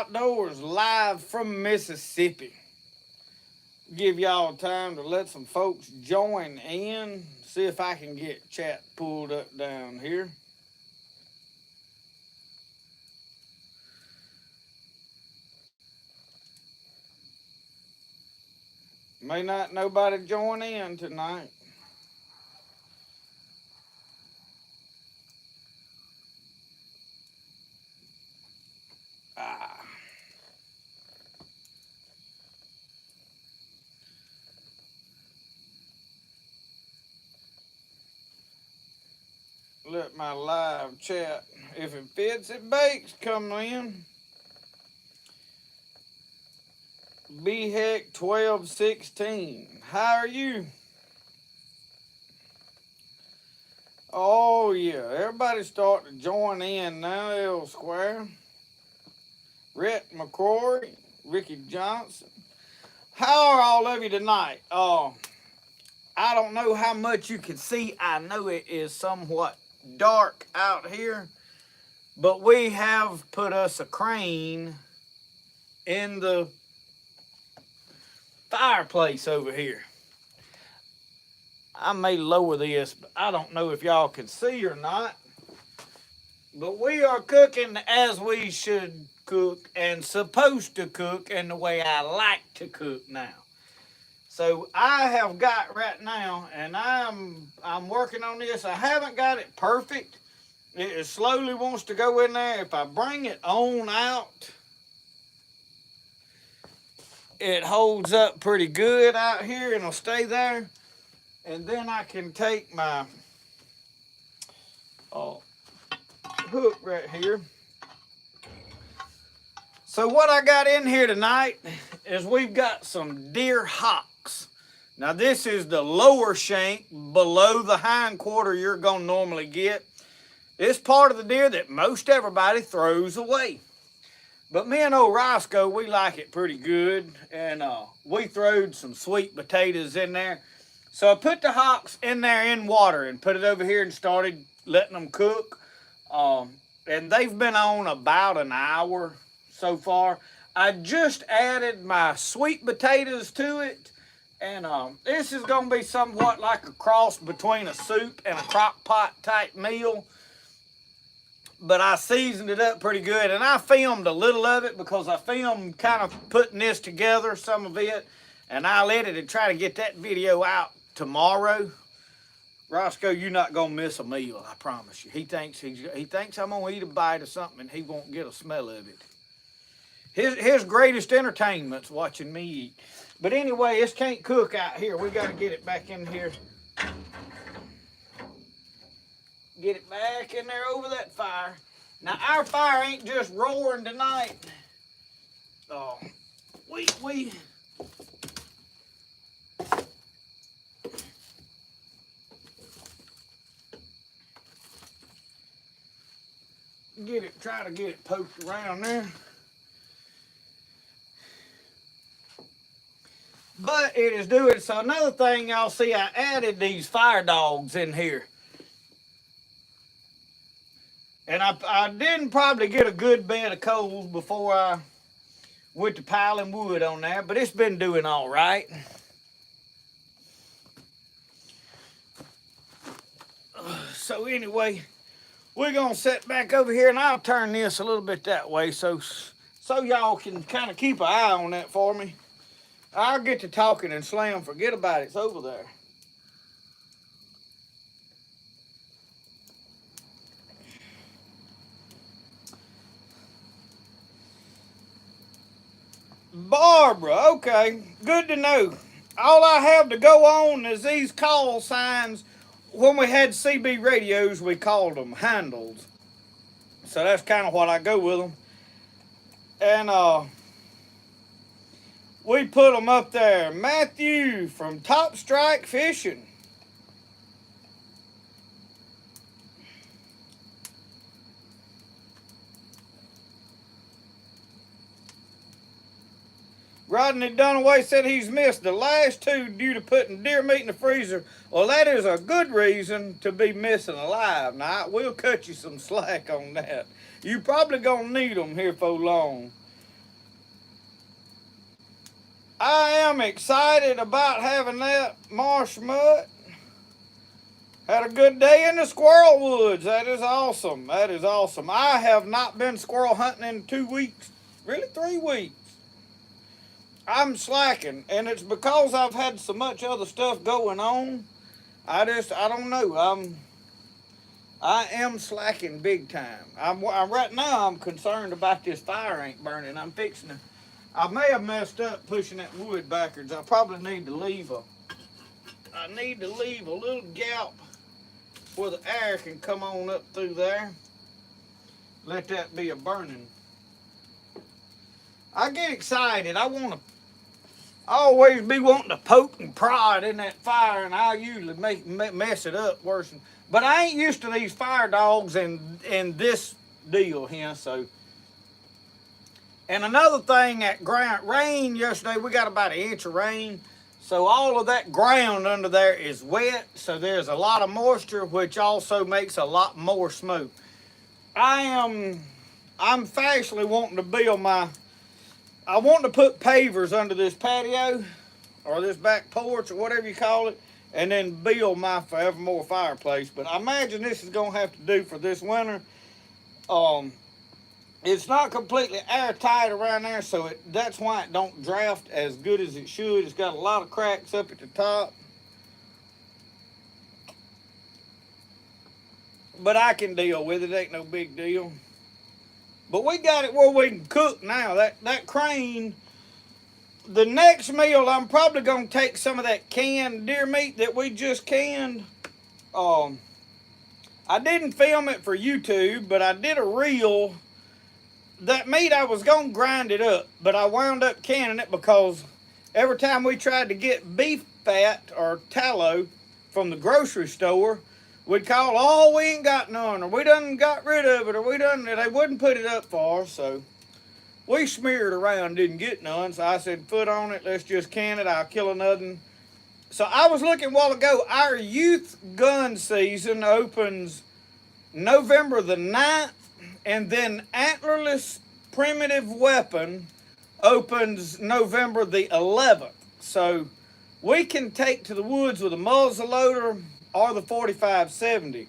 Outdoors live from Mississippi. Give y'all time to let some folks join in. See if I can get chat pulled up down here. May not nobody join in tonight. Ah. Let my live chat, if it fits, it bakes, come in. BHEC 1216. How are you? Oh yeah, everybody's starting to join in now, L Square. Rhett McCrory, Ricky Johnson. How are all of you tonight? I don't know how much you can see. I know it is somewhat dark out here, but we have put us a crane in the fireplace over here. I may lower this, but I don't know if y'all can see or not. But we are cooking as we should cook and supposed to cook and the way I like to cook now. So I have got right now, and I'm working on this. I haven't got it perfect. It slowly wants to go in there. If I bring it on out, it holds up pretty good out here and it'll stay there. And then I can take my hook right here. So what I got in here tonight is we've got some deer hocks. Now this is the lower shank below the hind quarter you're gonna normally get. It's part of the deer that most everybody throws away. But me and old Roscoe, we like it pretty good. And we throwed some sweet potatoes in there. So I put the hocks in there in water and put it over here and started letting them cook. And they've been on about an hour so far. I just added my sweet potatoes to it. And this is going to be somewhat like a cross between a soup and a crock pot type meal. But I seasoned it up pretty good. And I filmed a little of it because I filmed kind of putting this together, some of it. And I'll edit and try to get that video out tomorrow. Roscoe, you're not going to miss a meal, I promise you. He thinks I'm going to eat a bite of something and he won't get a smell of it. His greatest entertainment's watching me eat. But anyway, this can't cook out here. We got to get it back in here. Get it back in there over that fire. Now, our fire ain't just roaring tonight. We try to get it poked around there. But it is doing so. Another thing y'all see, I added these fire dogs in here. And I didn't probably get a good bed of coals before I went to piling wood on there, but it's been doing all right. So anyway, we're gonna set back over here and I'll turn this a little bit that way so y'all can kind of keep an eye on that for me. I'll get to talking and slam, forget about it, it's over there. Barbara, okay, good to know. All I have to go on is these call signs. When we had CB radios, we called them handles. So that's kind of what I go with them. And we put them up there. Matthew from Top Strike Fishing. Rodney Dunaway said he's missed the last two due to putting deer meat in the freezer. Well, that is a good reason to be missing alive. Now, we'll cut you some slack on that. You probably gonna need them here for long. I am excited about having that marsh mutt. Had a good day in the squirrel woods. That is awesome. That is awesome. I have not been squirrel hunting in 2 weeks, really 3 weeks. I'm slacking, and it's because I've had so much other stuff going on. I don't know. I am slacking big time. I'm right now. I'm concerned about this fire ain't burning. I'm fixing to. I may have messed up pushing that wood backwards. I probably need to leave a. I need to leave a little gap where the air can come on up through there. Let that be a burning. I get excited. I always be wanting to poke and prod in that fire, and I usually mess it up worse. But I ain't used to these fire dogs and this deal here, so. And another thing, that ground rain yesterday, we got about 1 inch of rain. So all of that ground under there is wet, so there's a lot of moisture, which also makes a lot more smoke. I'm fashionably wanting to build I want to put pavers under this patio, or this back porch, or whatever you call it, and then build my forevermore fireplace. But I imagine this is going to have to do for this winter. It's not completely airtight around there, so that's why it don't draft as good as it should. It's got a lot of cracks up at the top. But I can deal with it. It ain't no big deal. But we got it where we can cook now. That crane, the next meal, I'm probably going to take some of that canned deer meat that we just canned. I didn't film it for YouTube, but I did a reel. That meat, I was going to grind it up, but I wound up canning it because every time we tried to get beef fat or tallow from the grocery store, we'd call, oh, we ain't got none, or we done got rid of it, or they wouldn't put it up for us, so we smeared around, didn't get none, so I said, foot on it, let's just can it, I'll kill another. So I was looking a while ago, our youth gun season opens November the 9th, and then antlerless primitive weapon opens November the 11th. So we can take to the woods with a muzzle loader or the 45-70.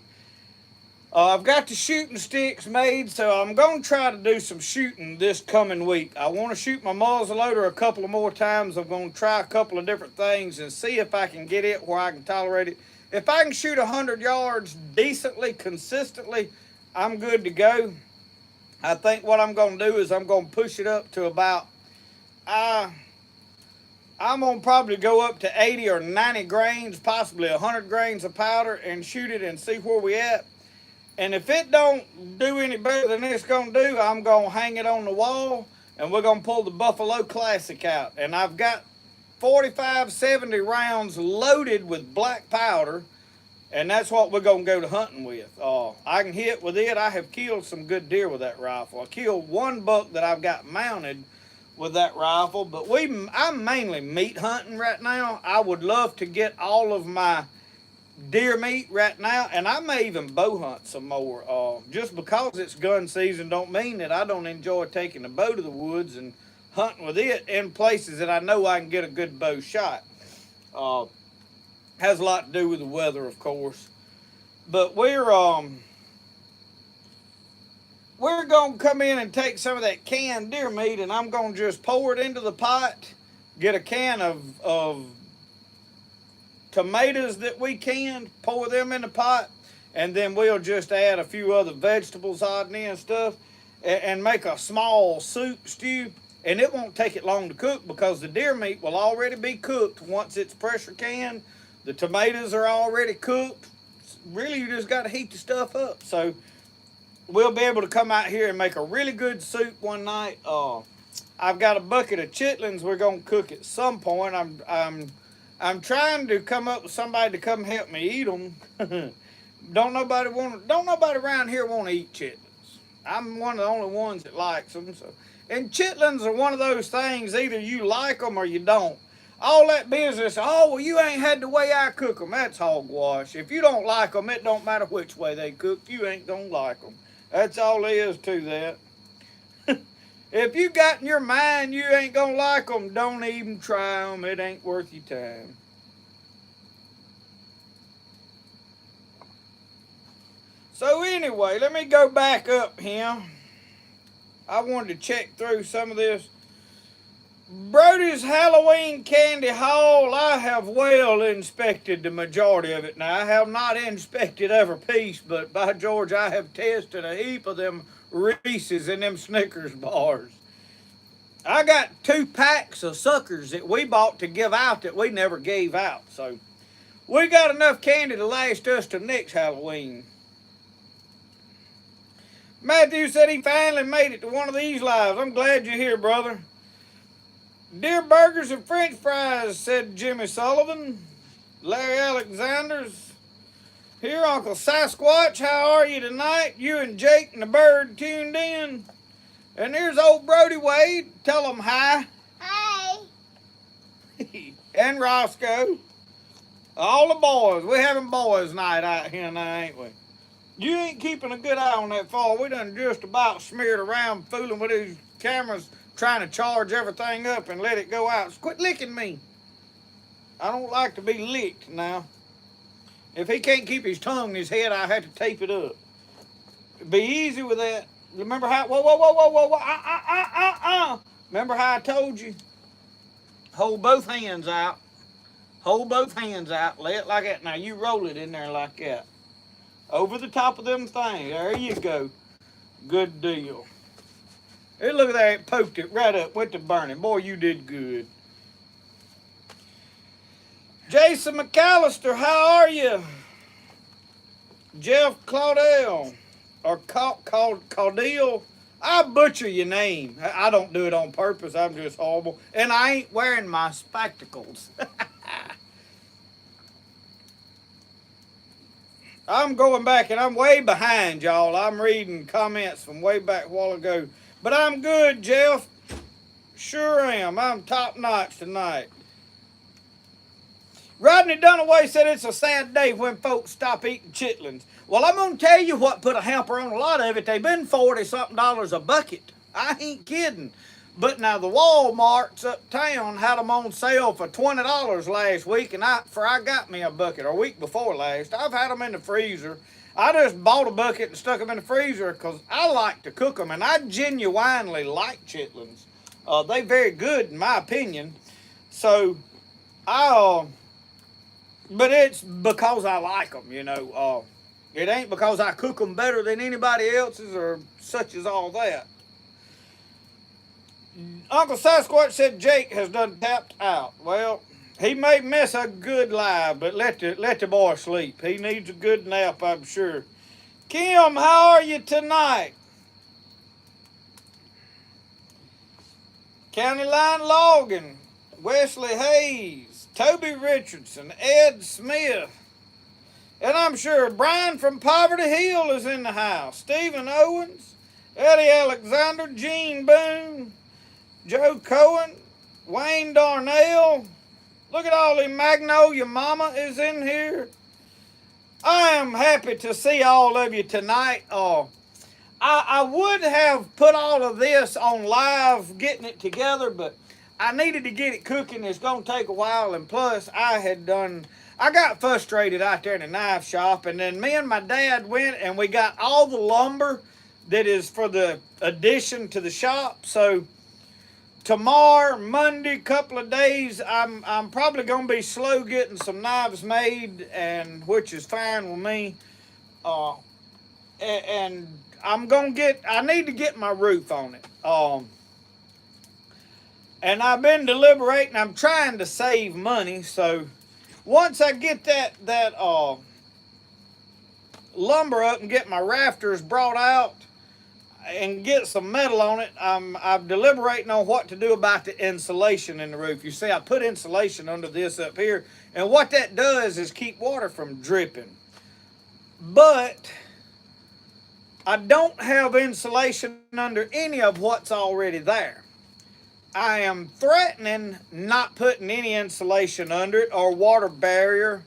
I've got the shooting sticks made, so I'm going to try to do some shooting this coming week. I want to shoot my muzzle loader a couple of more times. I'm going to try a couple of different things and see if I can get it where I can tolerate it. If I can shoot 100 yards decently, consistently, I'm good to go. I think what I'm going to do is I'm going to push it up to about, I'm going to probably go up to 80 or 90 grains, possibly 100 grains of powder, and shoot it and see where we at. And if it don't do any better than it's going to do, I'm going to hang it on the wall, and we're going to pull the Buffalo Classic out. And I've got 45-70 rounds loaded with black powder, and that's what we're going to go to hunting with. I can hit with it. I have killed some good deer with that rifle. I killed one buck that I've got mounted with that rifle, but I'm mainly meat hunting right now. I would love to get all of my deer meat right now, and I may even bow hunt some more. Just because it's gun season don't mean that I don't enjoy taking the bow to the woods and hunting with it in places that I know I can get a good bow shot. Has a lot to do with the weather, of course. But we're going to come in and take some of that canned deer meat, and I'm going to just pour it into the pot, get a can of tomatoes that we canned, pour them in the pot, and then we'll just add a few other vegetables, odd and end stuff, and make a small soup stew. And it won't take it long to cook because the deer meat will already be cooked once it's pressure canned. The tomatoes are already cooked. Really, you just got to heat the stuff up. So we'll be able to come out here and make a really good soup one night. I've got a bucket of chitlins we're gonna cook at some point. I'm trying to come up with somebody to come help me eat them. Don't nobody around here want to eat chitlins. I'm one of the only ones that likes them. So, and chitlins are one of those things. Either you like them or you don't. All that business, oh, well, you ain't had the way I cook them. That's hogwash. If you don't like them, it don't matter which way they cook. You ain't gonna like them. That's all there is to that. If you got in your mind you ain't gonna like them, don't even try them. It ain't worth your time. So anyway, let me go back up here. I wanted to check through some of this. Brody's Halloween candy haul, I have well inspected the majority of it. Now, I have not inspected every piece, but by George, I have tested a heap of them Reese's and them Snickers bars. I got 2 packs of suckers that we bought to give out that we never gave out. So, we got enough candy to last us till next Halloween. Matthew said he finally made it to one of these lives. I'm glad you're here, brother. Deer burgers and french fries, said Jimmy Sullivan. Larry Alexander's here. Uncle Sasquatch, how are you tonight? You and Jake and the bird tuned in. And there's old Brody Wade. Tell him hi. Hi. And Roscoe. All the boys. We're having boys night out here now, ain't we? You ain't keeping a good eye on that fall. We done just about smeared around fooling with these cameras, trying to charge everything up and let it go out. So quit licking me. I don't like to be licked now. If he can't keep his tongue in his head, I have to tape it up. Be easy with that. Remember how, whoa. Remember how I told you? Hold both hands out. Hold both hands out. Lay it like that. Now you roll it in there like that. Over the top of them things. There you go. Good deal. Hey, look at that. It poked it right up with the burning. Boy, you did good. Jason McAllister, how are you? Jeff Claudel, or Caudil. I butcher your name. I don't do it on purpose. I'm just horrible. And I ain't wearing my spectacles. I'm going back and I'm way behind, y'all. I'm reading comments from way back a while ago. But I'm good, Jeff. Sure am. I'm top notch tonight. Rodney Dunaway said it's a sad day when folks stop eating chitlins. Well, I'm going to tell you what put a hamper on a lot of it. They've been $40-something a bucket. I ain't kidding. But now the Walmarts uptown had them on sale for $20 last week, and I got me a bucket, or a week before last. I've had them in the freezer. I just bought a bucket and stuck them in the freezer because I like to cook them, and I genuinely like chitlins. They very good in my opinion. So, but it's because I like them, you know. It ain't because I cook them better than anybody else's or such as all that. Uncle Sasquatch said Jake has done tapped out. Well, he may miss a good live, but let the boy sleep. He needs a good nap, I'm sure. Kim, how are you tonight? County Line Logan, Wesley Hayes, Toby Richardson, Ed Smith, and I'm sure Brian from Poverty Hill is in the house. Stephen Owens, Eddie Alexander, Gene Boone, Joe Cohen, Wayne Darnell. Look at all the Magnolia Mama is in here. I am happy to see all of you tonight. I would have put all of this on live, getting it together, but I needed to get it cooking. It's going to take a while, and plus I got frustrated out there in the knife shop, and then me and my dad went and we got all the lumber that is for the addition to the shop. So tomorrow, Monday, couple of days, I'm probably gonna be slow getting some knives made, and which is fine with me. And I need to get my roof on it. And I've been deliberating. I'm trying to save money, so once I get that lumber up and get my rafters brought out and get some metal on it, I'm deliberating on what to do about the insulation in the roof. You see, I put insulation under this up here, and what that does is keep water from dripping. But I don't have insulation under any of what's already there. I am threatening not putting any insulation under it or water barrier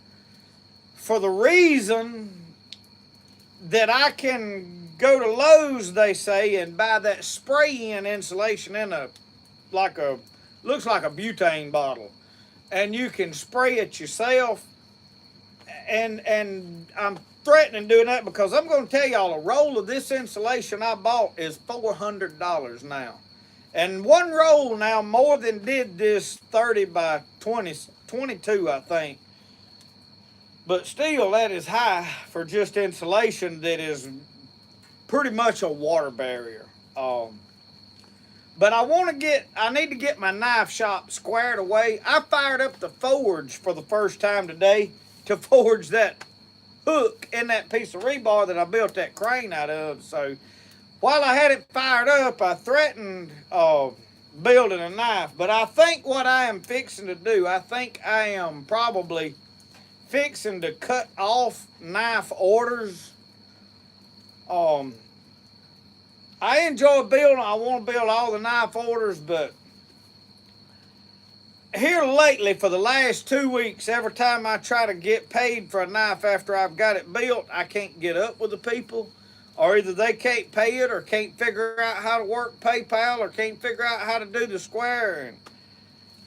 for the reason that I can go to Lowe's, they say, and buy that spray-in insulation in looks like a butane bottle, and you can spray it yourself. And I'm threatening doing that because I'm going to tell y'all a roll of this insulation I bought is $400 now. And one roll now more than did this 30 by 20, 22, I think. But still, that is high for just insulation that is pretty much a water barrier. But I need to get my knife shop squared away. I fired up the forge for the first time today to forge that hook in that piece of rebar that I built that crane out of. So while I had it fired up, I threatened building a knife. But I think what I am fixing to do, I think I am probably fixing to cut off knife orders. I enjoy building. I want to build all the knife orders, but here lately, for the last 2 weeks, every time I try to get paid for a knife after I've got it built, I can't get up with the people, or either they can't pay it or can't figure out how to work PayPal or can't figure out how to do the square. And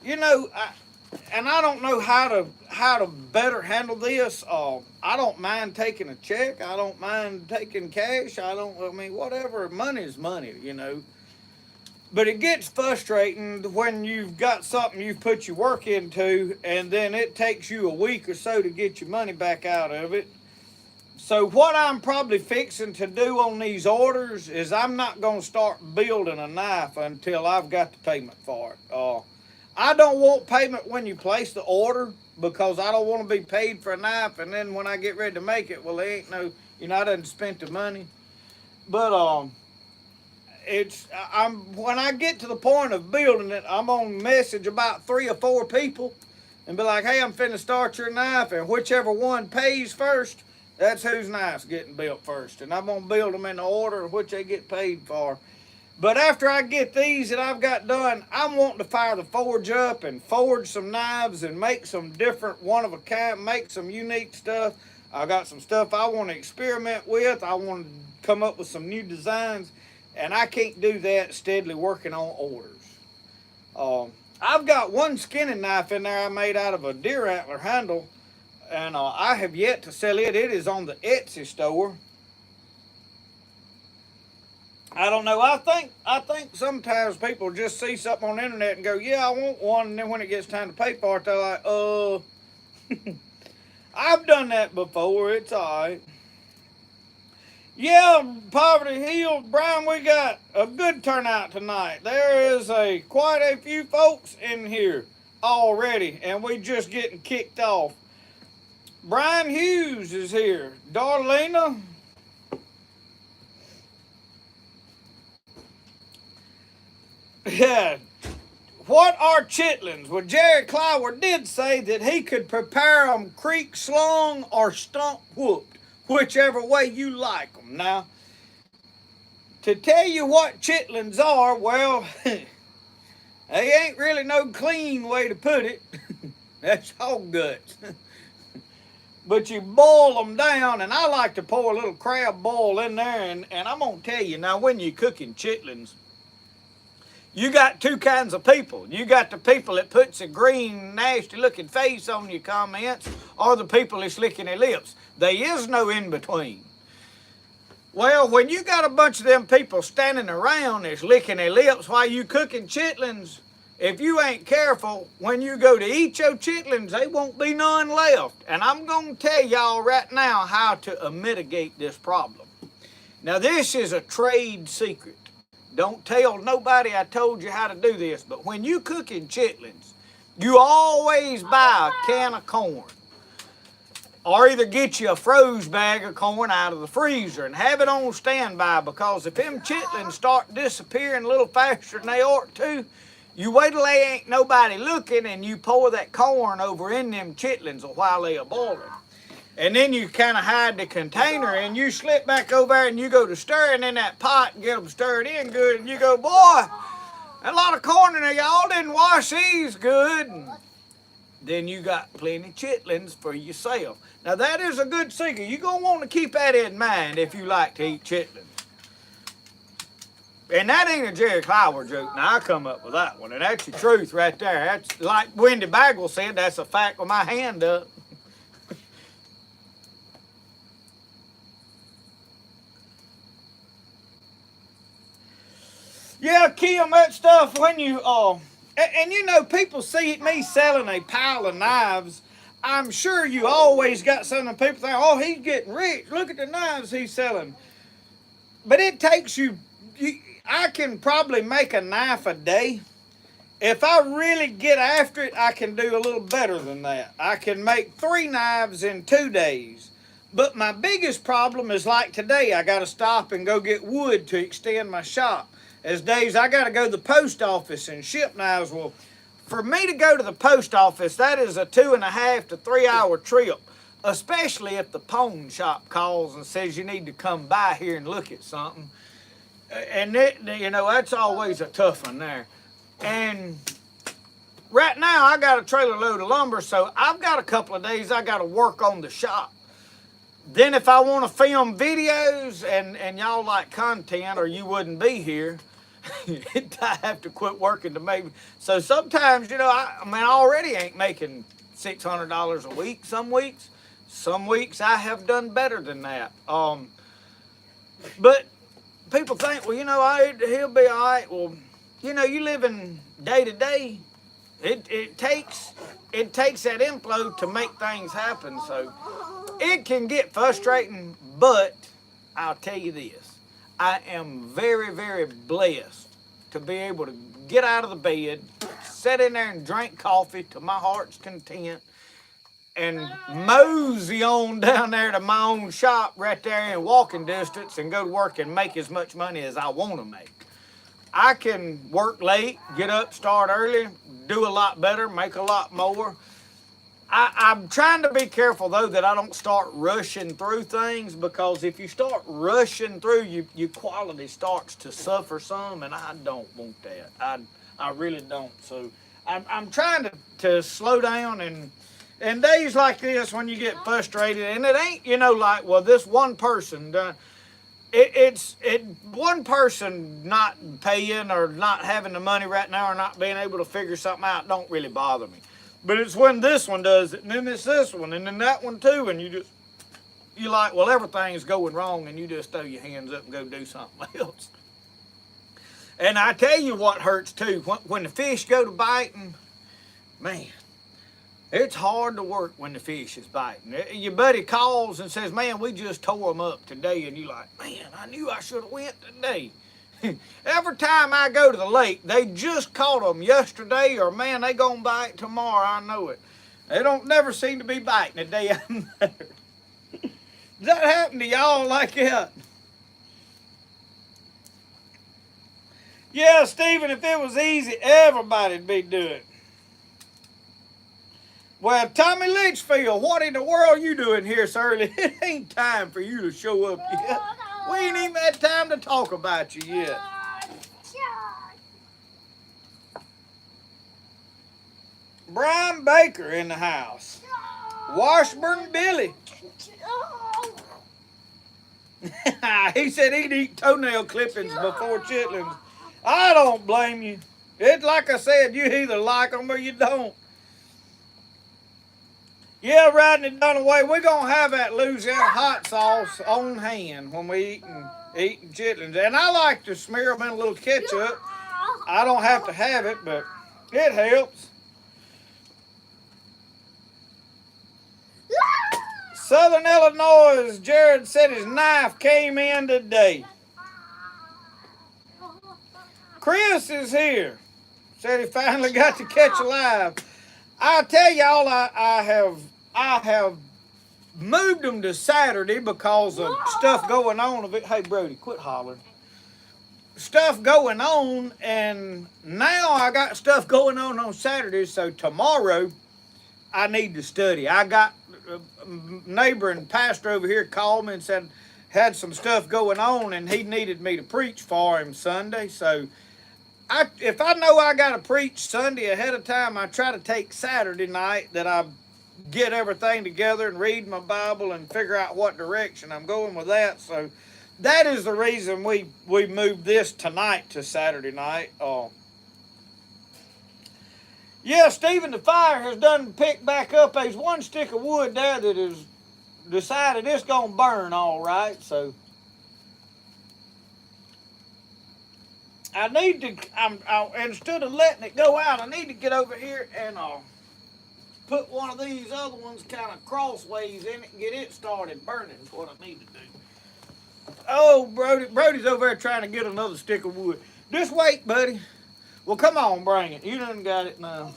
you know, I don't know how to better handle this. I don't mind taking a check. I don't mind taking cash. I mean, whatever. Money is money, you know. But it gets frustrating when you've got something you've put your work into and then it takes you a week or so to get your money back out of it. So what I'm probably fixing to do on these orders is I'm not going to start building a knife until I've got the payment for it. I don't want payment when you place the order because I don't want to be paid for a knife and then when I get ready to make it, well, there ain't no, I done spent the money. But when I get to the point of building it, I'm gonna message about 3 or 4 people and be like, hey, I'm finna start your knife, and whichever one pays first, that's whose knife's getting built first. And I'm gonna build them in the order of which they get paid for. But after I get these that I've got done, I'm wanting to fire the forge up and forge some knives and make some different one-of-a-kind, make some unique stuff. I got some stuff I want to experiment with. I want to come up with some new designs, and I can't do that steadily working on orders. I've got one skinning knife in there I made out of a deer antler handle, and I have yet to sell it. It is on the Etsy store. I don't know. I think sometimes people just see something on the internet and go, yeah, I want one. And then when it gets time to pay for it, they're like, I've done that before. It's all right. Yeah, Poverty Hill, Brian, we got a good turnout tonight. There is quite a few folks in here already, and we just getting kicked off. Brian Hughes is here. Darlena. Yeah. What are chitlins? Well, Jerry Clower did say that he could prepare them creek slung or stump whooped, whichever way you like them. Now, to tell you what chitlins are, well, they ain't really no clean way to put it. That's hog guts. But you boil them down, and I like to pour a little crab boil in there, and I'm going to tell you, now when you're cooking chitlins, you got 2 kinds of people. You got the people that puts a green, nasty-looking face on your comments, or the people that's licking their lips. There is no in-between. Well, when you got a bunch of them people standing around that's licking their lips while you cooking chitlins, if you ain't careful, when you go to eat your chitlins, there won't be none left. And I'm going to tell y'all right now how to mitigate this problem. Now, this is a trade secret. Don't tell nobody I told you how to do this, but when you cooking chitlins, you always buy a can of corn. Or either get you a froze bag of corn out of the freezer and have it on standby, because if them chitlins start disappearing a little faster than they ought to, you wait till they ain't nobody looking and you pour that corn over in them chitlins while they are boiling. And then you kind of hide the container and you slip back over there and you go to stirring in that pot and get them stirred in good. And you go, boy, a lot of corn in there. Y'all didn't wash these good. And then you got plenty of chitlins for yourself. Now that is a good secret. You're going to want to keep that in mind if you like to eat chitlins. And that ain't a Jerry Clower joke. Now, I come up with that one, and that's the truth right there. That's like Wendy Bagwell said, that's a fact with my hand up. Yeah, Kim, that stuff when you, and you know, people see me selling a pile of knives. I'm sure you always got some of the people think, oh, he's getting rich. Look at the knives he's selling. But it takes I can probably make a knife a day. If I really get after it, I can do a little better than that. I can make 3 knives in 2 days. But my biggest problem is like today, I got to stop and go get wood to extend my shop. As days I got to go to the post office and ship knives. Well, for me to go to the post office, that is a 2.5 to 3 hour trip, especially if the pawn shop calls and says you need to come by here and look at something. And that's always a tough one there. And right now I got a trailer load of lumber, so I've got a couple of days I got to work on the shop. Then if I want to film videos and y'all like content or you wouldn't be here, I have to quit working to make. So sometimes, I already ain't making $600 a week some weeks. Some weeks I have done better than that. But people think, well, he'll be all right. Well, you live in day to day. It takes that inflow to make things happen. So it can get frustrating, but I'll tell you this. I am very, very blessed to be able to get out of the bed, sit in there and drink coffee to my heart's content, and mosey on down there to my own shop right there in walking distance and go to work and make as much money as I want to make. I can work late, get up, start early, do a lot better, make a lot more. I'm trying to be careful, though, that I don't start rushing through things, because if you start rushing through, your quality starts to suffer some, and I don't want that. I really don't. So I'm trying to slow down, and days like this when you get frustrated, and it ain't, like, well, this one person, it's one person not paying or not having the money right now or not being able to figure something out don't really bother me. But it's when this one does it, and then it's this one, and then that one too, and you're like, well, everything's going wrong, and you just throw your hands up and go do something else. And I tell you what hurts too, when the fish go to biting, man, it's hard to work when the fish is biting. Your buddy calls and says, man, we just tore them up today, and you're like, man, I knew I should have went today. Every time I go to the lake, they just caught them yesterday, or man, they gonna bite tomorrow. I know it. They don't never seem to be biting the day I'm there. Does that happen to y'all like that? Yeah, Stephen, if it was easy, everybody'd be doing it. Well, Tommy Litchfield, what in the world you doing here so early? It ain't time for you to show up yet. We ain't even had time to talk about you yet. Brian Baker in the house. Washburn Billy. He said he'd eat toenail clippings before chitlins. I don't blame you. It's like I said, you either like them or you don't. Yeah, Rodney Dunaway, we're going to have that Louisiana hot sauce on hand when we eating chitlins. And I like to smear them in a little ketchup. I don't have to have it, but it helps. Southern Illinois, Jared said his knife came in today. Chris is here. Said he finally got to catch a live. I tell y'all, I have moved them to Saturday because of stuff going on. Hey, Brody, quit hollering. Stuff going on, and now I got stuff going on Saturday, so tomorrow I need to study. I got a neighbor and pastor over here called me and said had some stuff going on, and he needed me to preach for him Sunday, so if I know I got to preach Sunday ahead of time, I try to take Saturday night that I get everything together and read my Bible and figure out what direction I'm going with that. So that is the reason we moved this tonight to Saturday night. Yeah, Stephen, the fire has done picked back up. There's one stick of wood there that has decided it's gonna burn all right. So I need to. Instead of letting it go out, I need to get over here and put one of these other ones kind of crossways in it and get it started burning. Is what I need to do. Oh, Brody's over there trying to get another stick of wood. Just wait, buddy. Well, come on, bring it. You done got it now.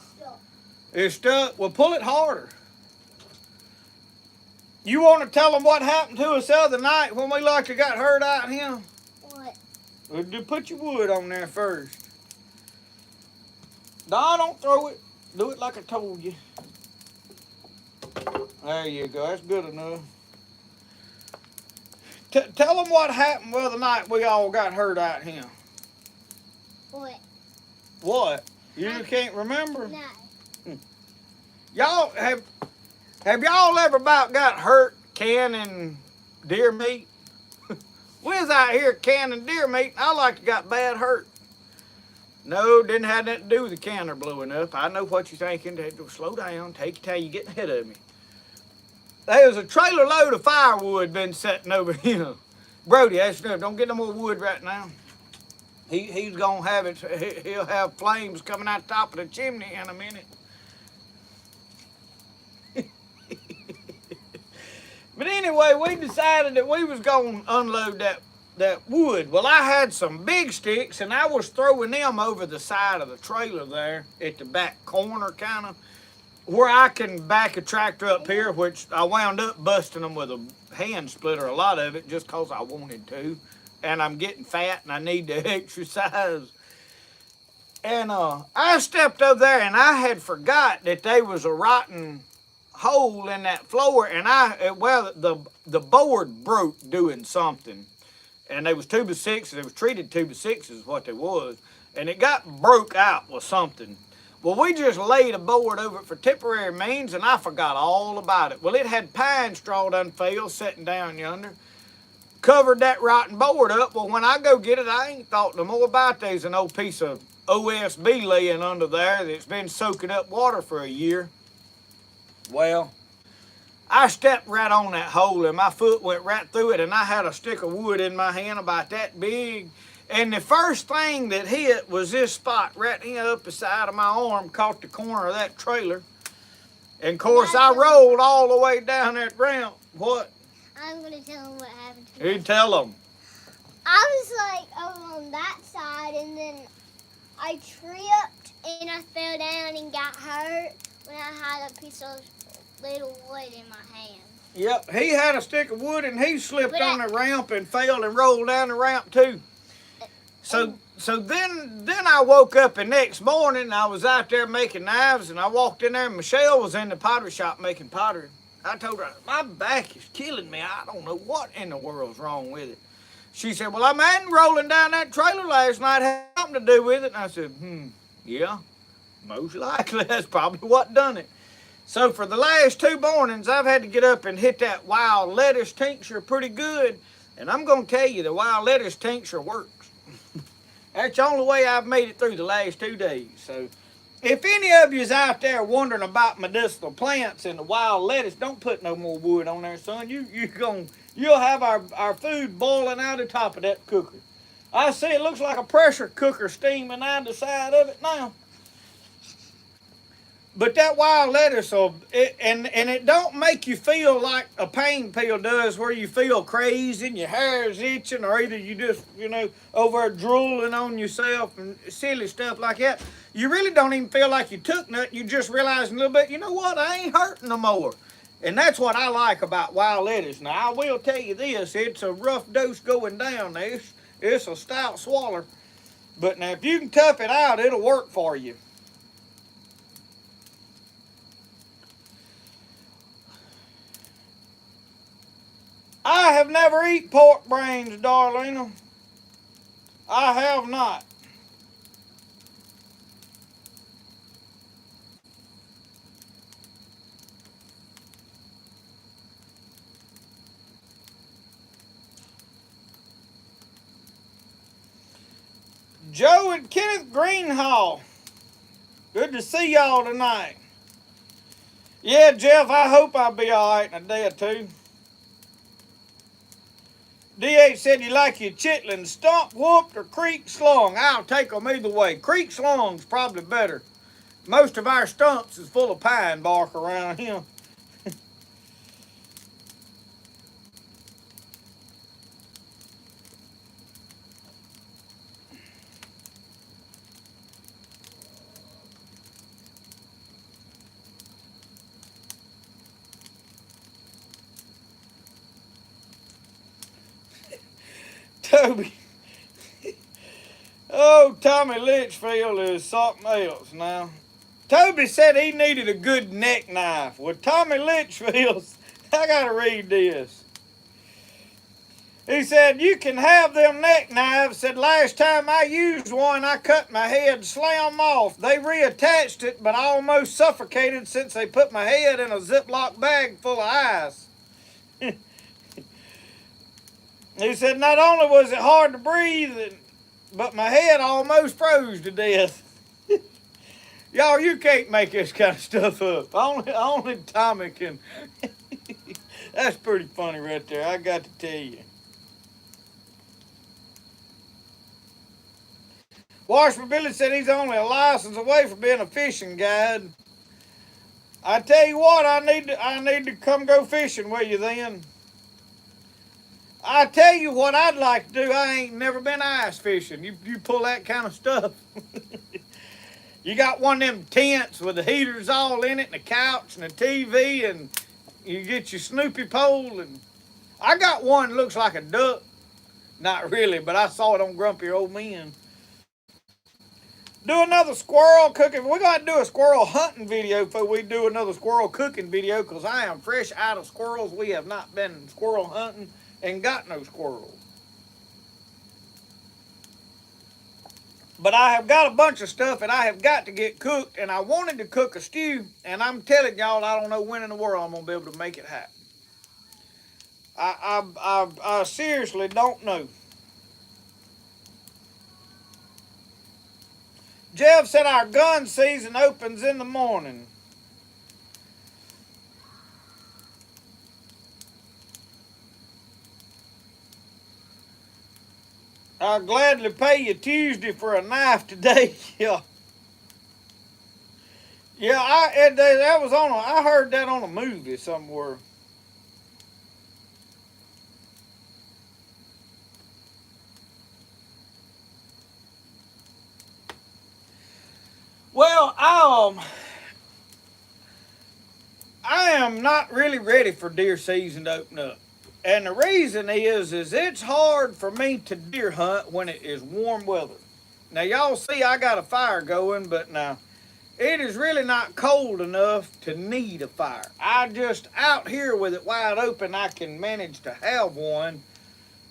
It's stuck. Well, pull it harder. You want to tell them what happened to us the other night when we like to got hurt out here? What? Well, put your wood on there first. No, don't throw it. Do it like I told you. There you go. That's good enough. Tell them what happened the other night we all got hurt out here. What? What? You can't remember? No. Y'all have y'all ever about got hurt canning deer meat? We was out here canning deer meat. I like to got bad hurt. No, didn't have nothing to do with the canner blowing up. I know what you're thinking. Slow down. Take your time. You're getting ahead of me. There was a trailer load of firewood been sitting over here. Brody, don't get no more wood right now. He's gonna have it. He'll have flames coming out the top of the chimney in a minute. But anyway, we decided that we was gonna unload that wood. Well, I had some big sticks, and I was throwing them over the side of the trailer there at the back corner, kind of where I can back a tractor up here, which I wound up busting them with a hand splitter, a lot of it, just because I wanted to. And I'm getting fat and I need to exercise. And I stepped over there and I had forgot that there was a rotten hole in that floor, and the board broke doing something. And they was 2x6s, it was treated 2x6s is what they was. And it got broke out with something. Well, we just laid a board over it for temporary means, and I forgot all about it. Well, it had pine straw done fell sitting down yonder. Covered that rotten board up. Well, when I go get it, I ain't thought no more about there's an old piece of OSB laying under there that's been soaking up water for a year. Well, I stepped right on that hole and my foot went right through it, and I had a stick of wood in my hand about that big. And the first thing that hit was this spot right here up the side of my arm, caught the corner of that trailer. And of course, I rolled all the way down that ramp. What? I'm going to tell them what happened to me. You tell them. I was like over on that side, and then I tripped and I fell down and got hurt when I had a piece of little wood in my hand. Yep, he had a stick of wood and he slipped on the ramp and fell and rolled down the ramp too. So then I woke up the next morning, I was out there making knives, and I walked in there and Michelle was in the pottery shop making pottery. I told her, my back is killing me. I don't know what in the world's wrong with it. She said, well, I man rolling down that trailer last night had something to do with it. And I said, yeah, most likely that's probably what done it. So for the last 2 mornings, I've had to get up and hit that wild lettuce tincture pretty good. And I'm going to tell you, the wild lettuce tincture works. That's the only way I've made it through the last 2 days. So if any of you is out there wondering about medicinal plants and the wild lettuce, don't put no more wood on there, son. You'll have our food boiling out the top of that cooker. I see it looks like a pressure cooker steaming out the side of it now. But that wild lettuce, and it don't make you feel like a pain pill does, where you feel crazy and your hair is itching, or either you just, over there drooling on yourself and silly stuff like that. You really don't even feel like you took nothing. You just realize a little bit, you know what, I ain't hurting no more. And that's what I like about wild lettuce. Now, I will tell you this, it's a rough dose going down. It's a stout swaller. But now, if you can tough it out, it'll work for you. I have never eaten pork brains, Darlena. I have not. Joe and Kenneth Greenhall. Good to see y'all tonight. Yeah, Jeff, I hope I'll be all right in a day or two. DH said you like your chitlin stump whooped or creek slung. I'll take them either way. Creek slung's probably better. Most of our stumps is full of pine bark around here. Toby. Oh, Tommy Litchfield is something else now. Toby said he needed a good neck knife. Well, Tommy Litchfield's, I gotta read this. He said, you can have them neck knives. Said, last time I used one, I cut my head slam off. They reattached it, but I almost suffocated since they put my head in a Ziploc bag full of ice. He said, not only was it hard to breathe, but my head almost froze to death. Y'all, you can't make this kind of stuff up. Only Tommy can. That's pretty funny right there, I got to tell you. Washburn Billy said he's only a license away from being a fishing guide. I tell you what, I need to come go fishing with you then. I tell you what I'd like to do. I ain't never been ice fishing. You pull that kind of stuff. You got one of them tents with the heaters all in it and a couch and a TV and you get your Snoopy pole and I got one that looks like a duck. Not really, but I saw it on Grumpy Old Men. Do another squirrel cooking. We're going to do a squirrel hunting video before we do another squirrel cooking video because I am fresh out of squirrels. We have not been squirrel hunting and got no squirrels. But I have got a bunch of stuff that I have got to get cooked, and I wanted to cook a stew, and I'm telling y'all, I don't know when in the world I'm going to be able to make it happen. I seriously don't know. Jeff said our gun season opens in the morning. I'll gladly pay you Tuesday for a knife today. Yeah. Yeah, I heard that on a movie somewhere. Well, I am not really ready for deer season to open up. And the reason is it's hard for me to deer hunt when it is warm weather. Now, y'all see I got a fire going, but now it is really not cold enough to need a fire. I just, out here with it wide open, I can manage to have one,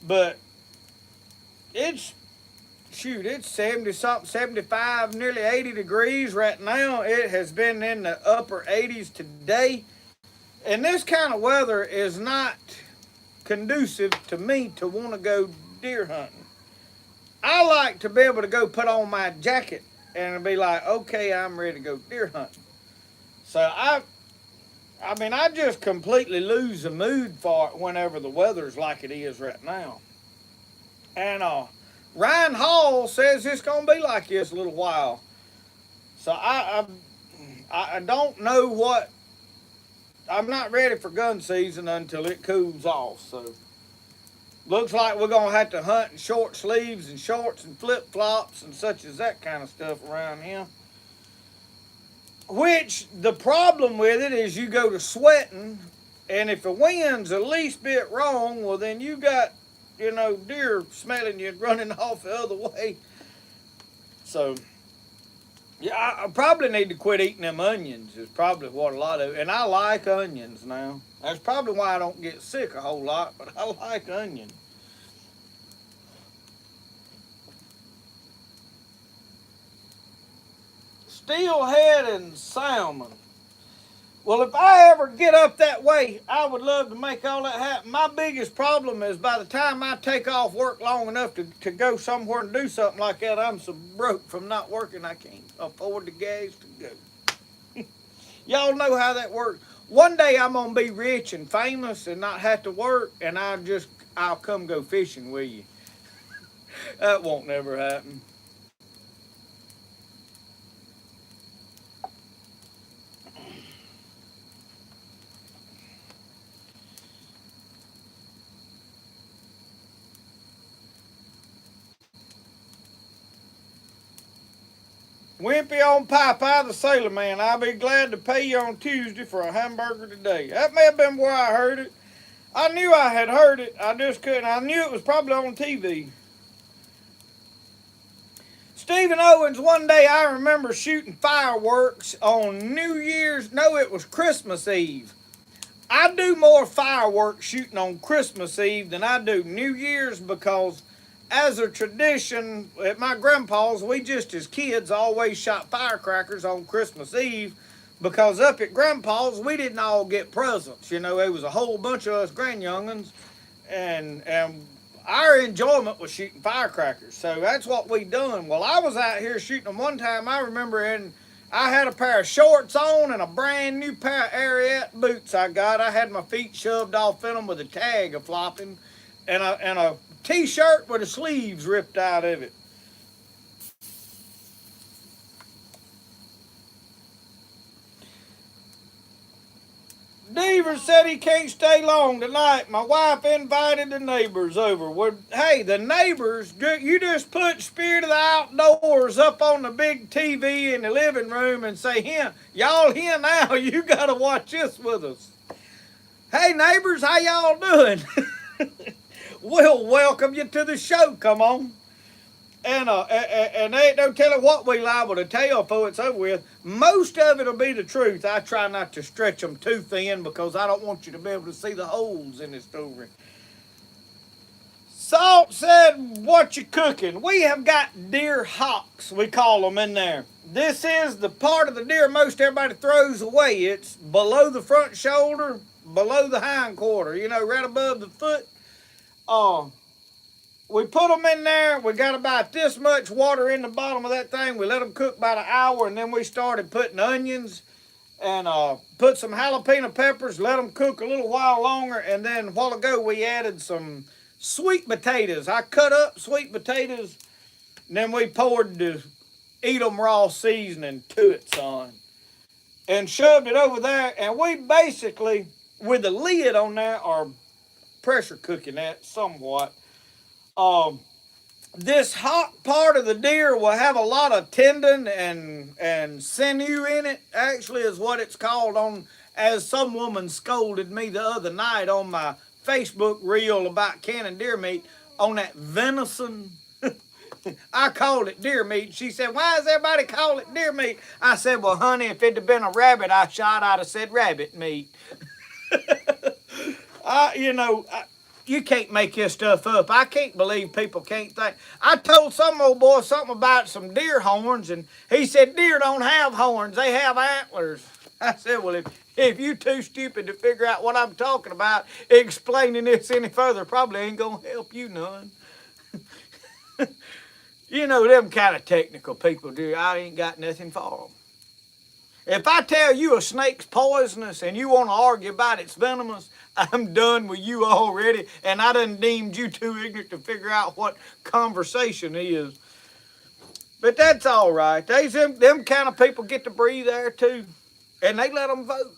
but it's 70-something, 75, nearly 80 degrees right now. It has been in the upper 80s today. And this kind of weather is not conducive to me to want to go deer hunting. I like to be able to go put on my jacket and be like, okay, I'm ready to go deer hunting. So I just completely lose the mood for it whenever the weather's like it is right now. And Ryan Hall says it's gonna be like this a little while. So I don't know what. I'm not ready for gun season until it cools off. So looks like we're gonna have to hunt in short sleeves and shorts and flip flops and such as that kind of stuff around here. Which the problem with it is you go to sweating, and if the wind's the least bit wrong, well then you got, deer smelling you running off the other way. So yeah, I probably need to quit eating them onions is probably what a lot of, and I like onions now. That's probably why I don't get sick a whole lot, but I like onions. Steelhead and salmon. Well, if I ever get up that way, I would love to make all that happen. My biggest problem is by the time I take off work long enough to go somewhere and do something like that, I'm so broke from not working I can't afford the gas to go. Y'all know how that works. One day I'm gonna be rich and famous and not have to work, and I'll come go fishing with you. That won't never happen. Wimpy on Popeye the Sailor Man. I'll be glad to pay you on Tuesday for a hamburger today. That may have been where I heard it. I knew I had heard it. I just couldn't. I knew it was probably on TV. Stephen Owens, one day I remember shooting fireworks on New Year's. No, it was Christmas Eve. I do more fireworks shooting on Christmas Eve than I do New Year's because, as a tradition at my grandpa's, we just as kids always shot firecrackers on Christmas Eve because up at grandpa's we didn't all get presents. You know, there was a whole bunch of us grandyoungins, and our enjoyment was shooting firecrackers. So that's what we done. Well, I was out here shooting them one time. I remember I had a pair of shorts on and a brand new pair of Ariat boots I got. I had my feet shoved off in them with a tag a flopping, and a t-shirt with the sleeves ripped out of it. Deaver said he can't stay long tonight. My wife invited the neighbors over. Well, hey, the neighbors, you just put Spirit of the Outdoors up on the big TV in the living room and say, here, y'all here now, you got to watch this with us. Hey, neighbors, how y'all doing? We'll welcome you to the show. Come on. And they ain't no telling what we liable to tell before it's over with. Most of it'll be the truth. I try not to stretch them too thin because I don't want you to be able to see the holes in the story. Salt said, what you cooking? We have got deer hocks, we call them in there. This is the part of the deer most everybody throws away. It's below the front shoulder, below the hind quarter, you know, right above the foot. We put them in there. We got about this much water in the bottom of that thing. We let them cook about an hour, and then we started putting onions and put some jalapeno peppers, let them cook a little while longer, and then a while ago we added some sweet potatoes. I cut up sweet potatoes, and then we poured the eat 'em raw seasoning to it, son, and shoved it over there, and we basically, with the lid on there, are pressure cooking that somewhat. This hot part of the deer will have a lot of tendon and sinew in it. Actually, is what it's called on. As some woman scolded me the other night on my Facebook reel about canning deer meat on that venison. I called it deer meat. She said, "Why does everybody call it deer meat?" I said, "Well, honey, if it had been a rabbit I shot, I'd have said rabbit meat." You can't make this stuff up. I can't believe people can't think. I told some old boy something about some deer horns, and he said deer don't have horns, they have antlers. I said, well, if you too stupid to figure out what I'm talking about, explaining this any further probably ain't gonna help you none. You know, them kind of technical people do. I ain't got nothing for them. If I tell you a snake's poisonous and you want to argue about its venomous, I'm done with you already, and I done deemed you too ignorant to figure out what conversation is. But that's all right. Them kind of people get to breathe there too, and they let them vote.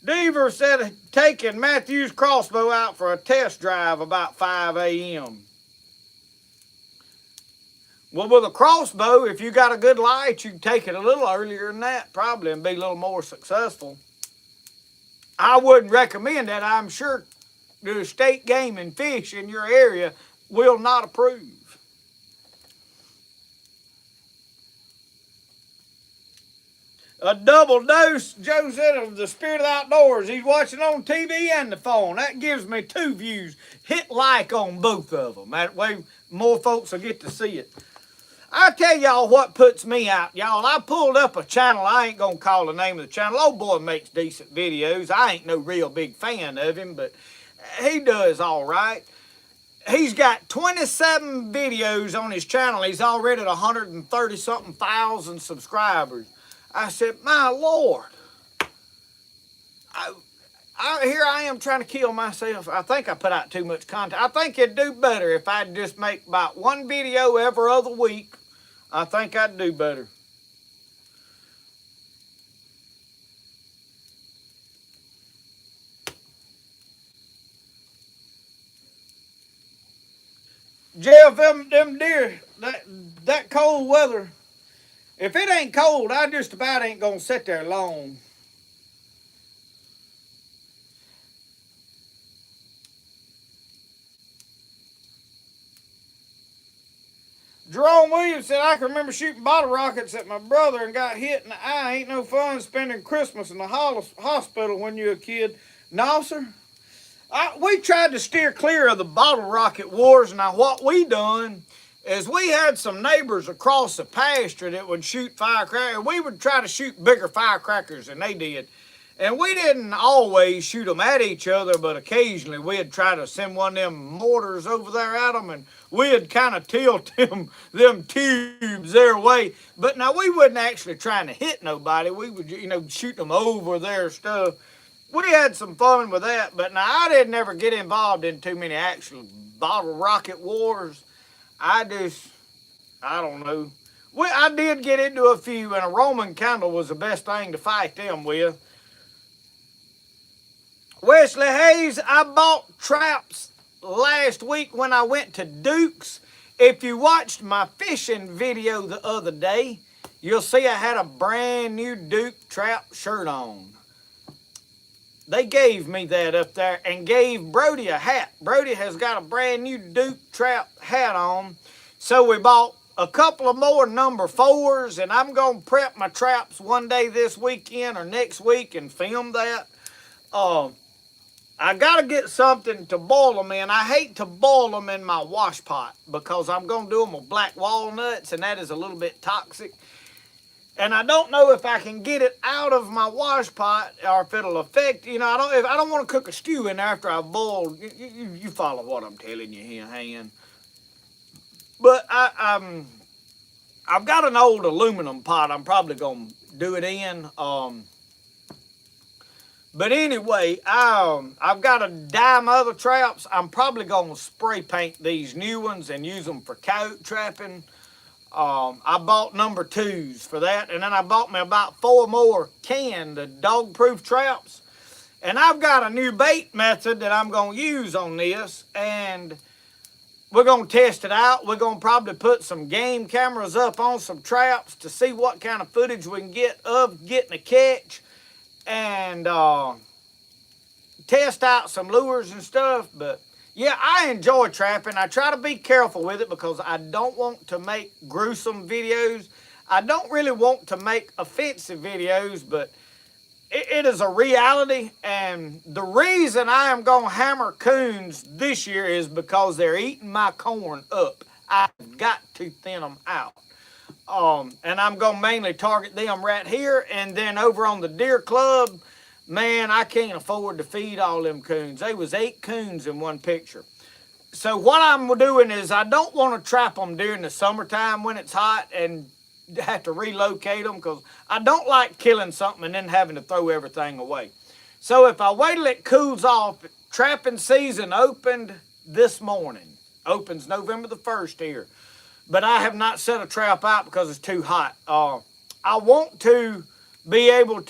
Deaver said taking Matthew's crossbow out for a test drive about 5 a.m. Well, with a crossbow, if you got a good light, you can take it a little earlier than that, probably, and be a little more successful. I wouldn't recommend that. I'm sure the state game and fish in your area will not approve. A double dose, Joe said, of the Spirit of the Outdoors. He's watching on TV and the phone. That gives me 2 views. Hit like on both of them. That way more folks will get to see it. I tell y'all what puts me out, y'all. I pulled up a channel. I ain't gonna call the name of the channel. Old boy makes decent videos. I ain't no real big fan of him, but he does all right. He's got 27 videos on his channel. He's already at 130 something thousand subscribers. I said, my Lord, here I am trying to kill myself. I think I put out too much content. I think it'd do better if I'd just make about one video every other week. I think I'd do better. Jeff, them deer, that cold weather, if it ain't cold, I just about ain't gonna sit there long. Jerome Williams said, I can remember shooting bottle rockets at my brother and got hit in the eye. Ain't no fun spending Christmas in the hospital when you're a kid. No, sir. We tried to steer clear of the bottle rocket wars. Now, what we done is we had some neighbors across the pasture that would shoot firecrackers. We would try to shoot bigger firecrackers than they did. And we didn't always shoot them at each other, but occasionally we'd try to send one of them mortars over there at them, and we'd kind of tilt them tubes their way. But now we wasn't actually trying to hit nobody. We would, shoot them over their stuff. We had some fun with that, but now I didn't ever get involved in too many actual bottle rocket wars. I don't know. I did get into a few, and a Roman candle was the best thing to fight them with. Wesley Hayes, I bought traps last week when I went to Duke's. If you watched my fishing video the other day, you'll see I had a brand new Duke trap shirt on. They gave me that up there and gave Brody a hat. Brody has got a brand new Duke trap hat on. So we bought a couple of more number 4s, and I'm going to prep my traps one day this weekend or next week and film that. I got to get something to boil them in. I hate to boil them in my wash pot because I'm going to do them with black walnuts, and that is a little bit toxic. And I don't know if I can get it out of my wash pot or if it'll affect, if I don't want to cook a stew in there after I've boiled. You follow what I'm telling you here, Han. But I've got an old aluminum pot I'm probably going to do it in. But anyway, I've got a dime other traps. I'm probably going to spray paint these new ones and use them for coyote trapping. I bought number 2s for that, and then I bought me about 4 more canned dog-proof traps. And I've got a new bait method that I'm going to use on this, and we're going to test it out. We're going to probably put some game cameras up on some traps to see what kind of footage we can get of getting a catch, and test out some lures and stuff. But yeah, I enjoy trapping. I try to be careful with it because I don't want to make gruesome videos. I don't really want to make offensive videos, but it is a reality. And the reason I am going to hammer coons this year is because they're eating my corn up. I've got to thin them out. And I'm going to mainly target them right here. And then over on the deer club, man, I can't afford to feed all them coons. There was 8 coons in one picture. So what I'm doing is I don't want to trap them during the summertime when it's hot and have to relocate them because I don't like killing something and then having to throw everything away. So if I wait till it cools off, trapping season opened this morning. Opens November the 1st here. But I have not set a trap out because it's too hot. I want to be able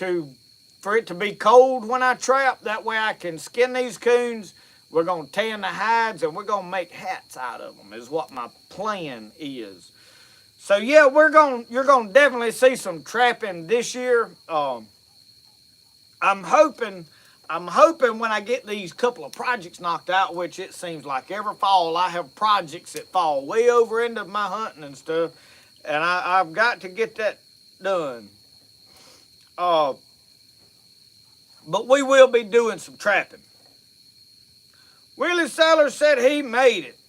for it to be cold when I trap. That way I can skin these coons. We're going to tan the hides and we're going to make hats out of them is what my plan is. So yeah, you're going to definitely see some trapping this year. I'm hoping when I get these couple of projects knocked out, which it seems like every fall I have projects that fall way over into my hunting and stuff, and I've got to get that done. But we will be doing some trapping. Willie Sellers said he made it.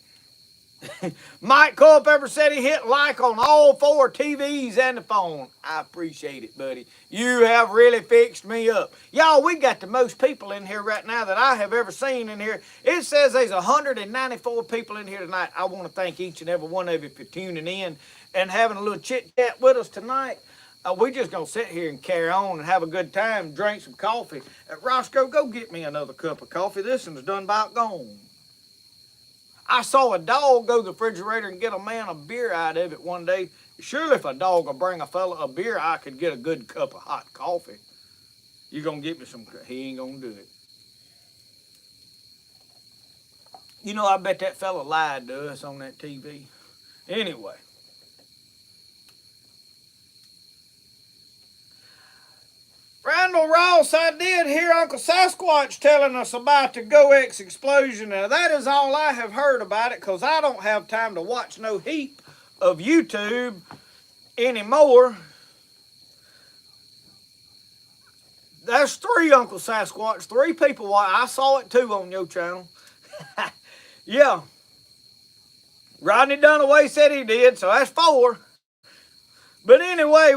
Mike Culpepper said he hit like on all 4 TVs and the phone. I appreciate it, buddy. You have really fixed me up. Y'all, we got the most people in here right now that I have ever seen in here. It says there's 194 people in here tonight. I want to thank each and every one of you for tuning in and having a little chit-chat with us tonight. We just going to sit here and carry on and have a good time, drink some coffee. Roscoe, go get me another cup of coffee. This one's done about gone. I saw a dog go to the refrigerator and get a man a beer out of it one day. Surely if a dog will bring a fella a beer, I could get a good cup of hot coffee. You gonna get me some, he ain't gonna do it. You know, I bet that fella lied to us on that TV. Anyway. Randall Ross, I did hear Uncle Sasquatch telling us about the GoX explosion. Now, that is all I have heard about it because I don't have time to watch no heap of YouTube anymore. There's 3 Uncle Sasquatch, 3 people. I saw it too on your channel. Yeah. Rodney Dunaway said he did, so that's 4. But anyway,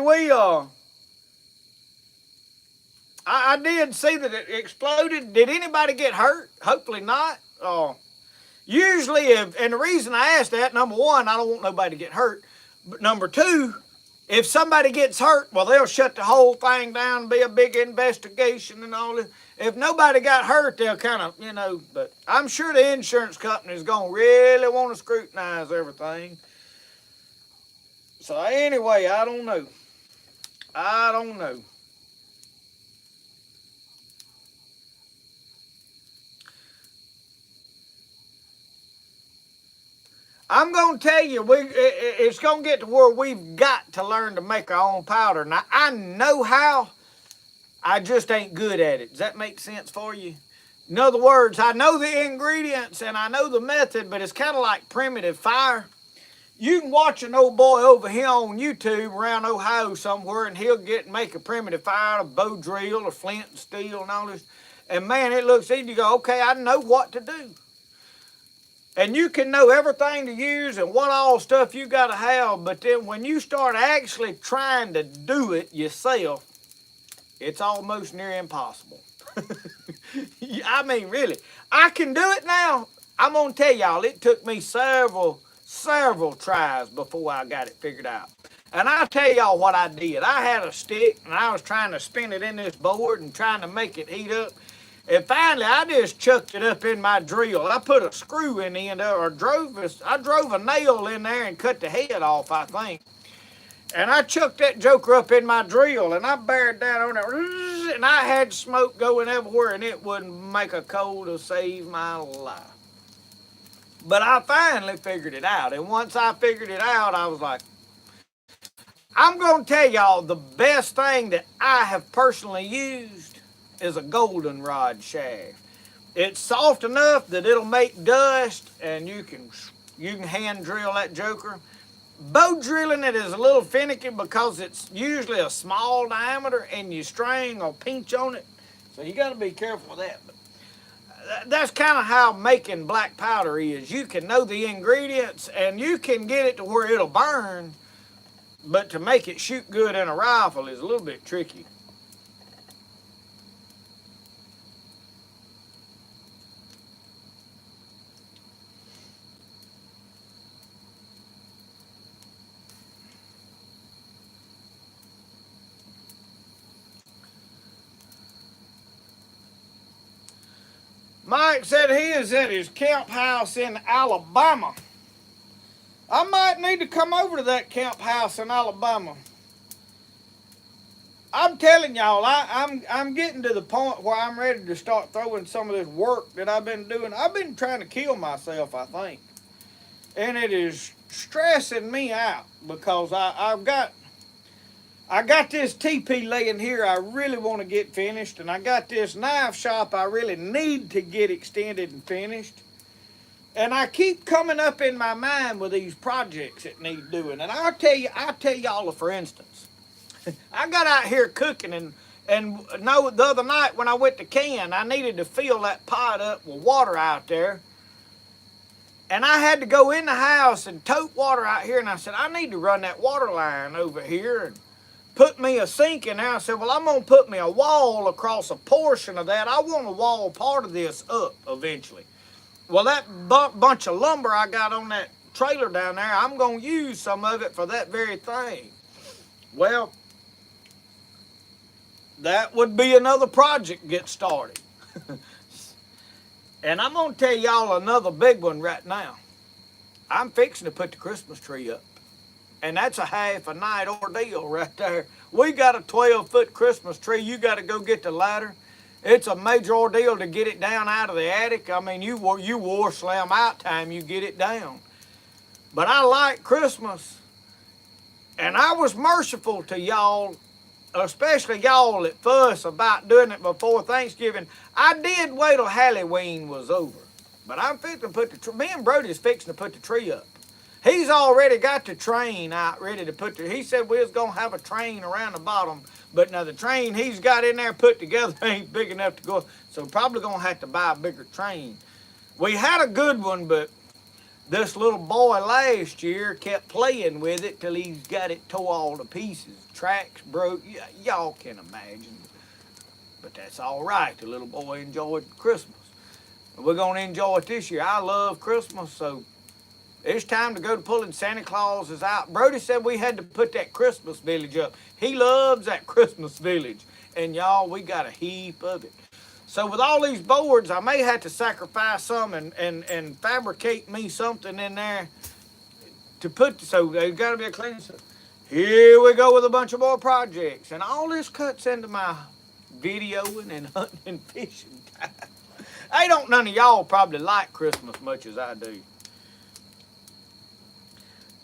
I did see that it exploded. Did anybody get hurt? Hopefully not. Usually, and the reason I asked that, number 1, I don't want nobody to get hurt. But number 2, if somebody gets hurt, well, they'll shut the whole thing down, be a big investigation and all this. If nobody got hurt, they'll kind of, but I'm sure the insurance company is going to really want to scrutinize everything. So anyway, I don't know. I'm going to tell you, it's going to get to where we've got to learn to make our own powder. Now, I know how, I just ain't good at it. Does that make sense for you? In other words, I know the ingredients and I know the method, but it's kind of like primitive fire. You can watch an old boy over here on YouTube around Ohio somewhere, and he'll make a primitive fire, a bow drill, a flint and steel and all this. And man, it looks easy. You go, okay, I know what to do. And you can know everything to use and what all stuff you got to have, but then when you start actually trying to do it yourself, it's almost near impossible. I mean, really. I can do it now. I'm going to tell y'all, it took me several tries before I got it figured out. And I'll tell y'all what I did. I had a stick, and I was trying to spin it in this board and trying to make it heat up. And finally, I just chucked it up in my drill. I put a screw in the end of it, I drove a nail in there and cut the head off, I think. And I chucked that joker up in my drill, and I bared down on it, and I had smoke going everywhere, and it wouldn't make a coal to save my life. But I finally figured it out, and once I figured it out, I was like, I'm going to tell y'all the best thing that I have personally used is a goldenrod shaft. It's soft enough that it'll make dust, and you can hand drill that joker. Bow drilling it is a little finicky because it's usually a small diameter, and your string will pinch on it, so you got to be careful with that. But that's kind of how making black powder is. You can know the ingredients, and you can get it to where it'll burn, but to make it shoot good in a rifle is a little bit tricky. Mike said he is at his camp house in Alabama. I might need to come over to that camp house in Alabama. I'm telling y'all, I'm getting to the point where I'm ready to start throwing some of this work that I've been doing. I've been trying to kill myself, I think. And it is stressing me out because I got this teepee laying here I really want to get finished, and I got this knife shop I really need to get extended and finished. And I keep coming up in my mind with these projects that need doing. And I'll tell y'all for instance. I got out here cooking, and the other night when I went to can, I needed to fill that pot up with water out there. And I had to go in the house and tote water out here. And I said, I need to run that water line over here and put me a sink in there. I said, well, I'm going to put me a wall across a portion of that. I want to wall part of this up eventually. Well, that bunch of lumber I got on that trailer down there, I'm going to use some of it for that very thing. Well, that would be another project get started. And I'm going to tell y'all another big one right now. I'm fixing to put the Christmas tree up. And that's a half a night ordeal right there. We got a 12-foot Christmas tree. You got to go get the ladder. It's a major ordeal to get it down out of the attic. I mean, you war slam out time you get it down. But I like Christmas. And I was merciful to y'all, especially y'all that fuss about doing it before Thanksgiving. I did wait till Halloween was over. But I'm fixing to put the tree, me and Brody's fixing to put the tree up. He's already got the train out ready to put he said we was going to have a train around the bottom, but now the train he's got in there put together ain't big enough to go, so probably going to have to buy a bigger train. We had a good one, but this little boy last year kept playing with it till he's got it tore all to pieces. Tracks broke, y'all can imagine. But that's all right, the little boy enjoyed Christmas. We're going to enjoy it this year. I love Christmas, so it's time to go to pulling Santa Claus is out. Brody said we had to put that Christmas village up. He loves that Christmas village. And y'all, we got a heap of it. So with all these boards, I may have to sacrifice some and fabricate me something in there to put, so there's got to be a clean. So here we go with a bunch of more projects. And all this cuts into my videoing and hunting and fishing time. Hey, don't none of y'all probably like Christmas much as I do.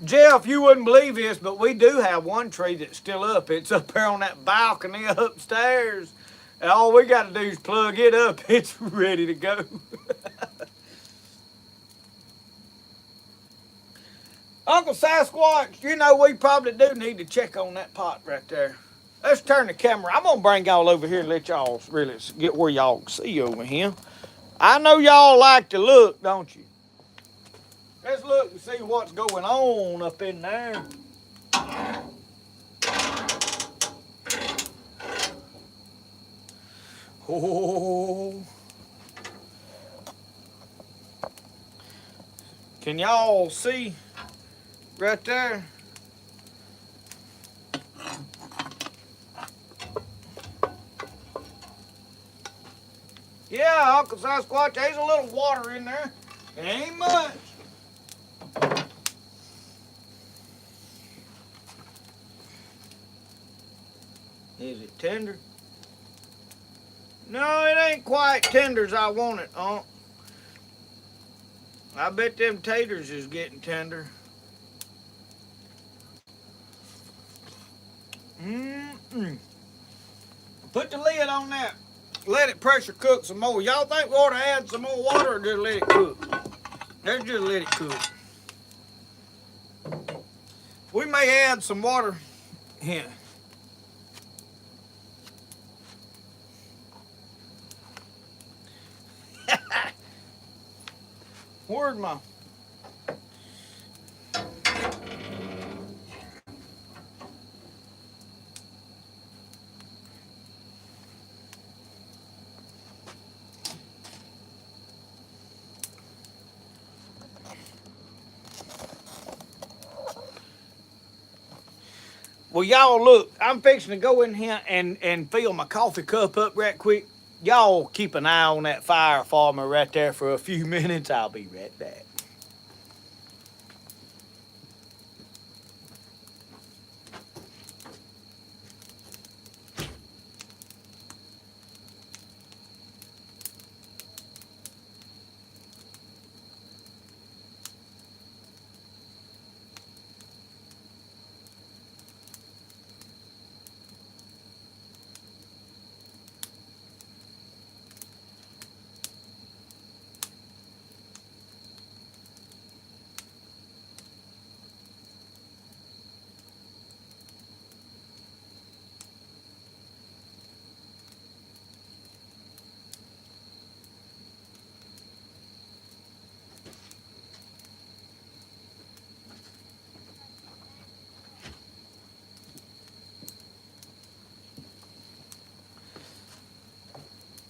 Jeff, you wouldn't believe this, but we do have one tree that's still up. It's up there on that balcony upstairs. And all we got to do is plug it up. It's ready to go. Uncle Sasquatch, you know, we probably do need to check on that pot right there. Let's turn the camera. I'm going to bring y'all over here and let y'all really get where y'all can see over here. I know y'all like to look, don't you? Let's look and see what's going on up in there. Oh. Can y'all see right there? Yeah, Uncle Sasquatch, there's a little water in there. It ain't much. Is it tender? No, it ain't quite tender as I want it, Unc. I bet them taters is getting tender. Put the lid on that. Let it pressure cook some more. Y'all think we ought to add some more water or just let it cook? Let's just let it cook. We may add some water here. Where's my... Well, y'all look, I'm fixing to go in here and fill my coffee cup up right quick. Y'all keep an eye on that fire for me right there for a few minutes. I'll be right back.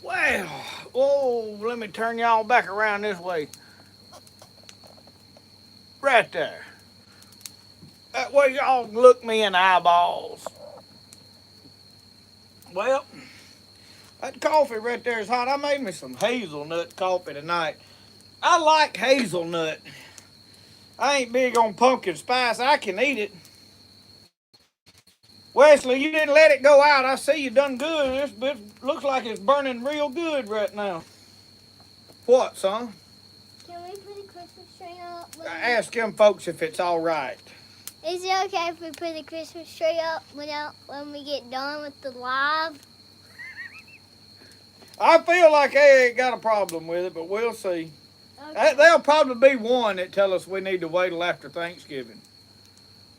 Well, oh, let me turn y'all back around this way. Right there. That way y'all can look me in the eyeballs. Well, that coffee right there is hot. I made me some hazelnut coffee tonight. I like hazelnut. I ain't big on pumpkin spice. I can eat it. Wesley, you didn't let it go out. I see you done good. This looks like it's burning real good right now. What, son? Can we put a Christmas tree up? Ask them folks if it's all right. Is it okay if we put a Christmas tree up when we get done with the live? I feel like they ain't got a problem with it, but we'll see. Okay. There'll probably be one that tell us we need to wait till after Thanksgiving.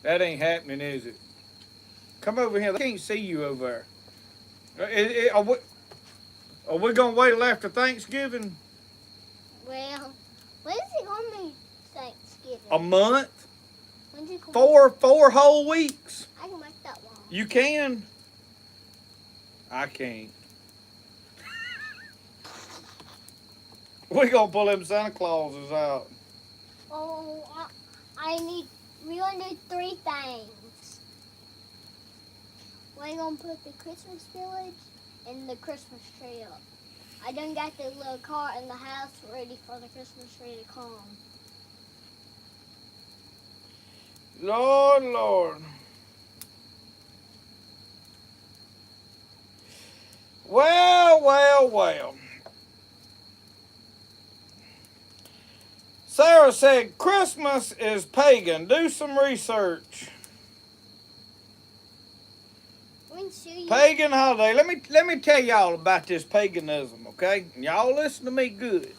That ain't happening, is it? Come over here. They can't see you over there. Are we going to wait till after Thanksgiving? Well, when is it going to be Thanksgiving? A month? When's it Four whole weeks. I can make that long. You can? I can't. We're going to pull them Santa Clauses out. Oh, we're going to do 3 things. We're going to put the Christmas village and the Christmas tree up. I done got the little car in the house ready for the Christmas tree to come. Lord, Lord. Well. Sarah said Christmas is pagan. Do some research. Pagan holiday. Let me tell y'all about this paganism, okay? And y'all listen to me good.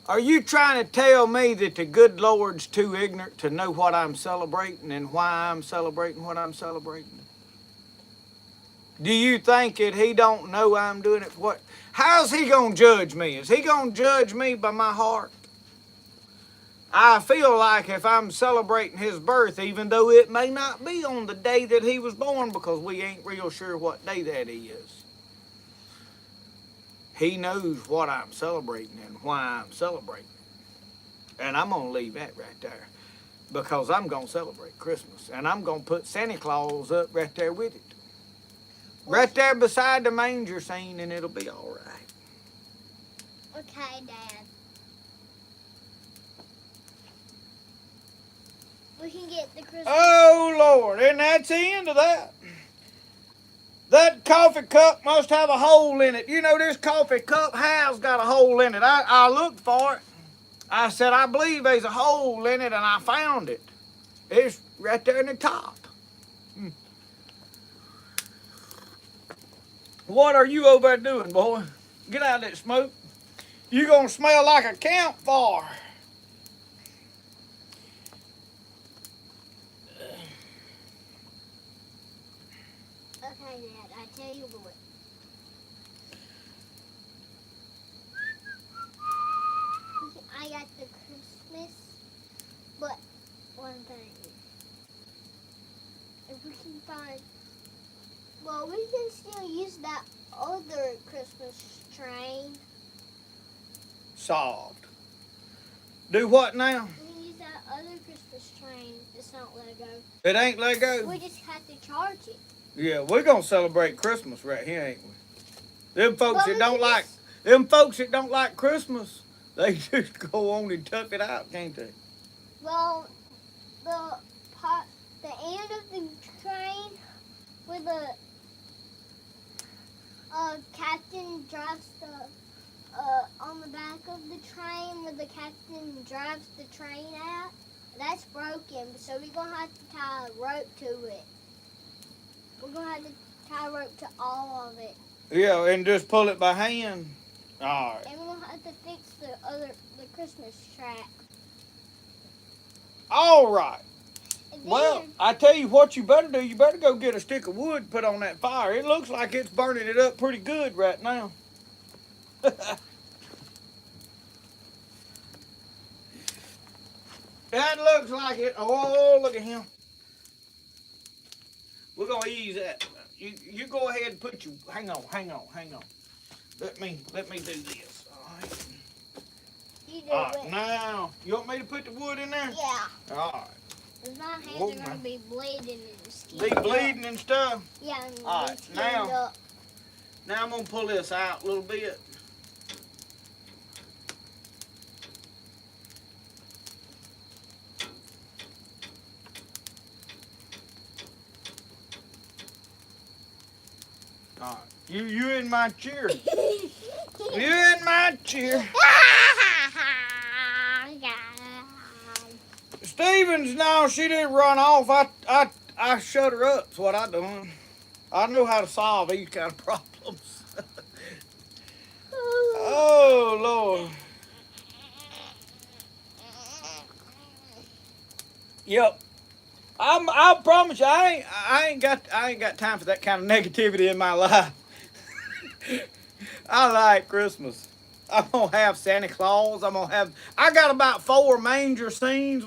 Are you trying to tell me that the good Lord's too ignorant to know what I'm celebrating and why I'm celebrating what I'm celebrating? Do you think that he don't know I'm doing it? How's he going to judge me? Is he going to judge me by my heart? I feel like if I'm celebrating his birth, even though it may not be on the day that he was born, because we ain't real sure what day that is, he knows what I'm celebrating and why I'm celebrating. And I'm going to leave that right there, because I'm going to celebrate Christmas, and I'm going to put Santa Claus up right there with it. Right there beside the manger scene, and it'll be all right. Okay, Dad. We can get the Christmas. Oh, Lord. And that's the end of that. That coffee cup must have a hole in it. You know, this coffee cup has got a hole in it. I looked for it. I said, I believe there's a hole in it, and I found it. It's right there in the top. What are you over there doing, boy? Get out of that smoke. You're going to smell like a campfire. Okay, Dad, I tell you what. I got the Christmas, but one thing. If we can find, well, we can still use that other Christmas train. Solved. Do what now? We can use that other Christmas train. It's not Lego. It ain't Lego? We just have to charge it. Yeah, we're gonna celebrate Christmas right here, ain't we? Them folks that don't like Christmas, they just go on and tough it out, can't they? Well, the end of the train where the captain drives on the back of the train where the captain drives the train out, that's broken. So we're gonna have to tie a rope to it. We're gonna have to tie a rope to all of it. Yeah, and just pull it by hand. All right. And we're gonna have to fix the Christmas track. All right. Then, well, I tell you what you better do. You better go get a stick of wood and put on that fire. It looks like it's burning it up pretty good right now. That looks like it. Oh, look at him. We're going to ease that. You go ahead and put your... Hang on. Let me do this. All right. You do All it. right, now, you want me to put the wood in there? Yeah. All right. Because my hands Whoa, are going to be bleeding and skinned Be bleeding and stuff. Yeah, and All be right, skinned now. up. Now I'm gonna pull this out a little bit. All right, you in my chair. You in my chair. Stevens, no, she didn't run off. I shut her up. That's what I done. I know how to solve these kind of problems. Oh Lord. Yep. I promise you, I ain't got time for that kind of negativity in my life. I like Christmas. I'm gonna have Santa Claus. I got about 4 manger scenes.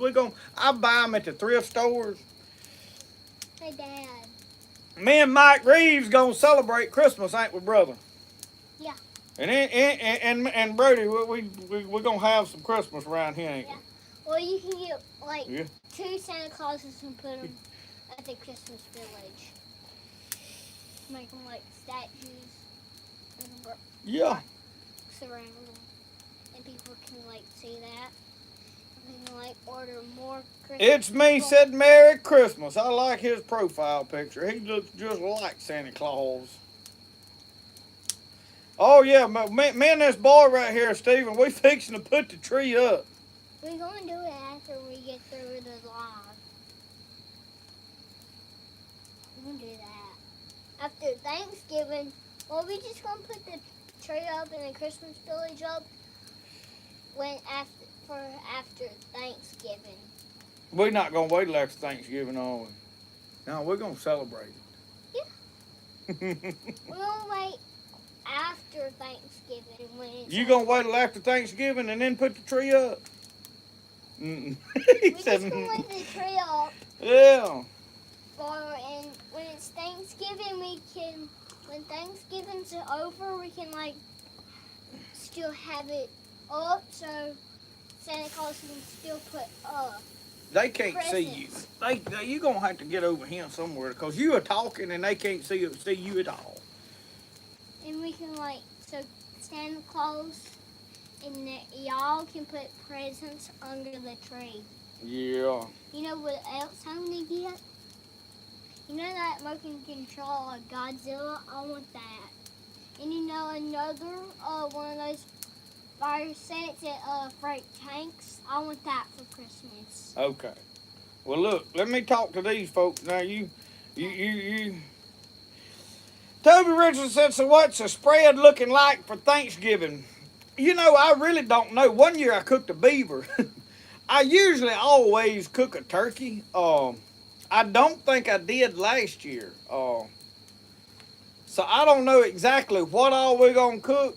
I buy them at the thrift stores. Hey, Dad. Me and Mike Reeves gonna celebrate Christmas, ain't we, brother? Yeah. And Brody, we gonna have some Christmas around here, ain't we? Yeah. Well, you can get like Yeah. 2 Santa Clauses and put them at the Christmas village. Make them like statues and Yeah. surround them, and people can like see that. And can like order more Christmas. It's me said Merry Christmas. I like his profile picture. He looks just like Santa Claus. Oh yeah, me and this boy right here, Stephen, we fixing to put the tree up. We're going to do it after we get through the live. We're going to do that. After Thanksgiving, well, we just going to put the tree up and the Christmas village up after Thanksgiving. We're not gonna wait till after Thanksgiving, are we? No, we're gonna celebrate Yeah. it. We're going to wait after Thanksgiving when it's You gonna wait till after Thanksgiving and then put the tree up? Mm-mm. We're just going to wait the tree up. Yeah. And when it's Thanksgiving, when Thanksgiving's over, we can like still have it up so Santa Claus can still put up. They can't see you. You gonna have to get over here somewhere because you are talking and they can't see you at all. And we can so Santa Claus and y'all can put presents under the tree. Yeah. You know what else I'm gonna get? You know that motion control Godzilla? I want that. And you know another one of those fire sets at freight tanks? I want that for Christmas. Okay. Well, look. Let me talk to these folks now. You. Toby Richardson said, "So what's the spread looking like for Thanksgiving?" You know, I really don't know. One year I cooked a beaver. I usually always cook a turkey. I don't think I did last year. So I don't know exactly what all we're gonna cook.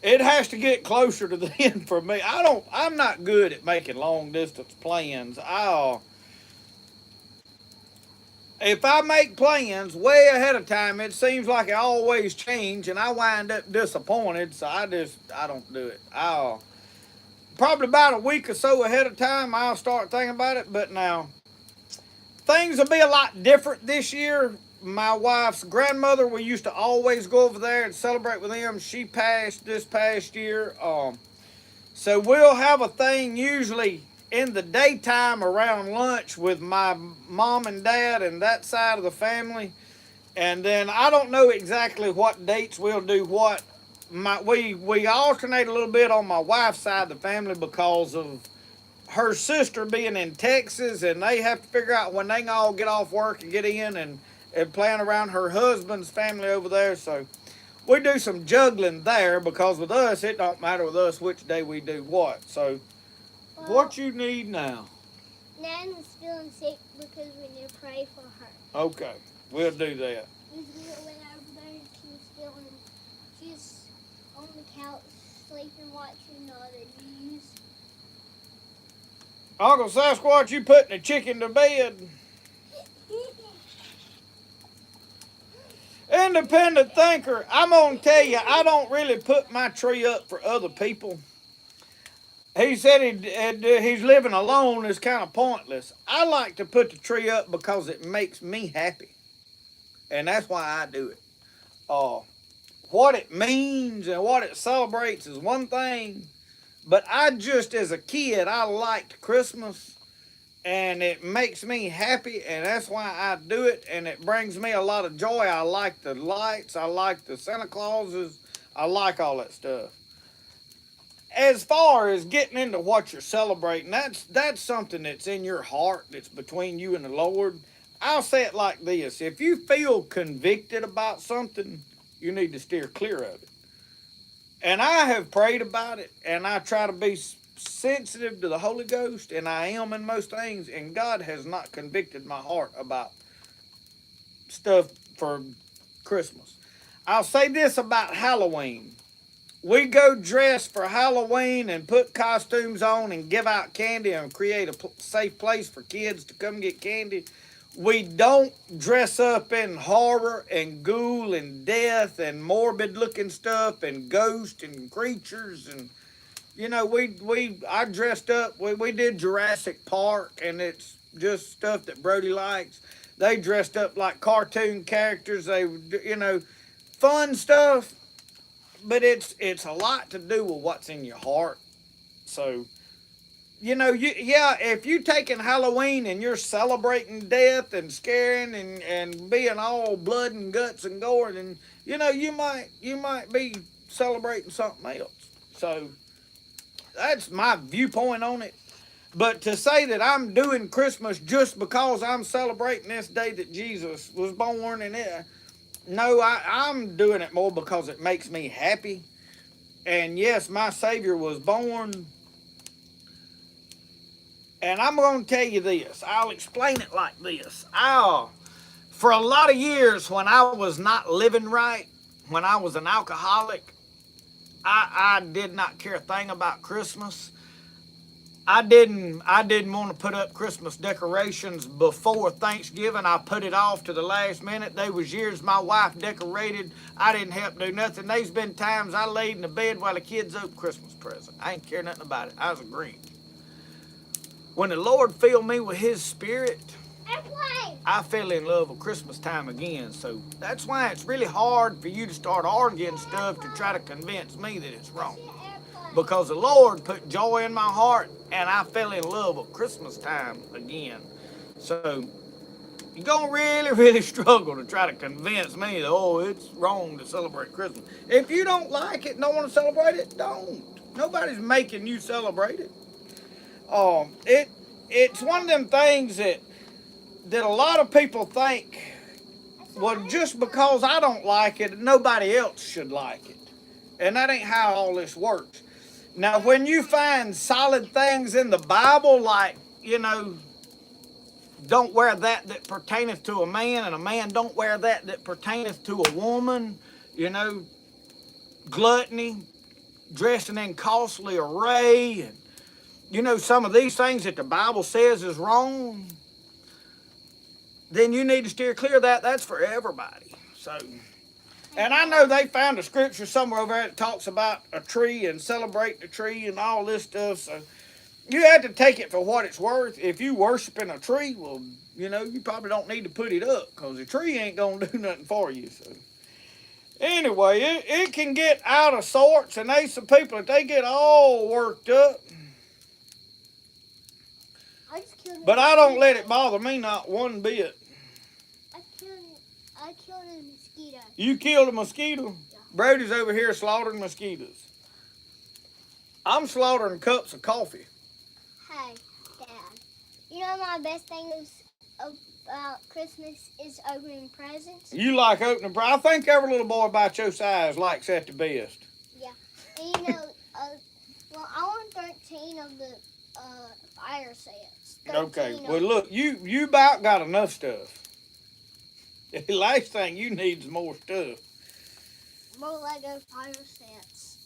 It has to get closer to the end for me. I'm not good at making long distance plans. If I make plans way ahead of time, it seems like I always change and I wind up disappointed. So I don't do it. Probably about a week or so ahead of time, I'll start thinking about it. But now, things will be a lot different this year. My wife's grandmother, we used to always go over there and celebrate with them. She passed this past year. So we'll have a thing usually in the daytime around lunch with my mom and dad and that side of the family. And then I don't know exactly what dates we'll do what. We alternate a little bit on my wife's side of the family because of her sister being in Texas, and they have to figure out when they can all get off work and get in and plan around her husband's family over there. So we do some juggling there because with us, it don't matter with us which day we do what. So what you need now? Nan is feeling sick because we need to pray for her. Okay, we'll do that. We went over there and she's on the couch sleeping, watching the news. Uncle Sasquatch, you putting the chicken to bed? independent thinker, I'm going to tell you, I don't really put my tree up for other people. He said he's living alone is kind of pointless. I like to put the tree up because it makes me happy. And that's why I do it. What it means and what it celebrates is one thing. But I just, as a kid, I liked Christmas. And it makes me happy. And that's why I do it. And it brings me a lot of joy. I like the lights. I like the Santa Clauses. I like all that stuff. As far as getting into what you're celebrating, that's something that's in your heart, that's between you and the Lord. I'll say it like this. If you feel convicted about something, you need to steer clear of it. And I have prayed about it, and I try to be sensitive to the Holy Ghost, and I am in most things, and God has not convicted my heart about stuff for Christmas. I'll say this about Halloween. We go dress for Halloween and put costumes on and give out candy and create a safe place for kids to come get candy. We don't dress up in horror and ghoul and death and morbid looking stuff and ghosts and creatures. And you know, I dressed up. We did Jurassic Park, and it's just stuff that Brody likes. They dressed up like cartoon characters. They, you know, fun stuff. But it's a lot to do with what's in your heart. So, you know, if you taking Halloween and you're celebrating death and scaring and being all blood and guts and gore, then you know you might be celebrating something else. So that's my viewpoint on it. But to say that I'm doing Christmas just because I'm celebrating this day that Jesus was born and it. No, I'm doing it more because it makes me happy. And yes, my Savior was born. And I'm going to tell you this. I'll explain it like this. For a lot of years when I was not living right, when I was an alcoholic, I did not care a thing about Christmas. I didn't want to put up Christmas decorations before Thanksgiving. I put it off to the last minute. There was years my wife decorated. I didn't help do nothing. There's been times I laid in the bed while the kids opened Christmas presents. I ain't care nothing about it. I was a Grinch. When the Lord filled me with His Spirit, I fell in love with Christmas time again. So that's why it's really hard for you to start arguing stuff to try to convince me that it's wrong. Because the Lord put joy in my heart, and I fell in love with Christmas time again. So you're going to really, really struggle to try to convince me that, oh, it's wrong to celebrate Christmas. If you don't like it and don't want to celebrate it, don't. Nobody's making you celebrate it. It's one of them things that a lot of people think, well, just because I don't like it, nobody else should like it. And that ain't how all this works. Now, when you find solid things in the Bible, like, you know, don't wear that pertaineth to a man, and a man don't wear that pertaineth to a woman, you know, gluttony, dressing in costly array, and, you know, some of these things that the Bible says is wrong, then you need to steer clear of that. That's for everybody. So... And I know they found a scripture somewhere over there that talks about a tree and celebrate the tree and all this stuff. So you have to take it for what it's worth. If you worshiping a tree, well, you know, you probably don't need to put it up because the tree ain't going to do nothing for you. So anyway, it can get out of sorts, and there's some people that they get all worked up. But I don't let it bother me not one bit. I killed a mosquito. You killed a mosquito? Yeah. Brody's over here slaughtering mosquitoes. I'm slaughtering cups of coffee. Hey, Dad. You know my best thing about Christmas is opening presents? You like opening presents? I think every little boy about your size likes that the best. Yeah. And you know, well, I want 13 of the fire sets. Okay. Well, look, you about got enough stuff. The last thing you need is more stuff. More Lego fire sets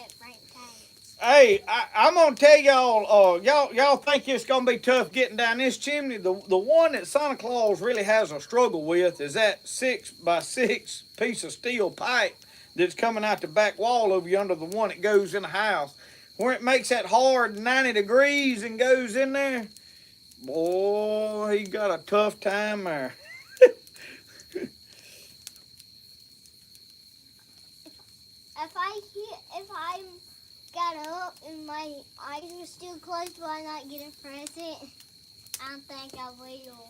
at Frank Tank's. Hey, I'm gonna tell y'all. Y'all think it's gonna be tough getting down this chimney. The one that Santa Claus really has a struggle with is that 6x6 piece of steel pipe that's coming out the back wall over yonder. The one that goes in the house, where it makes that hard 90 degrees and goes in there. Boy, he got a tough time there. If I got up and my eyes were still closed, will I not get a present? I don't think I will.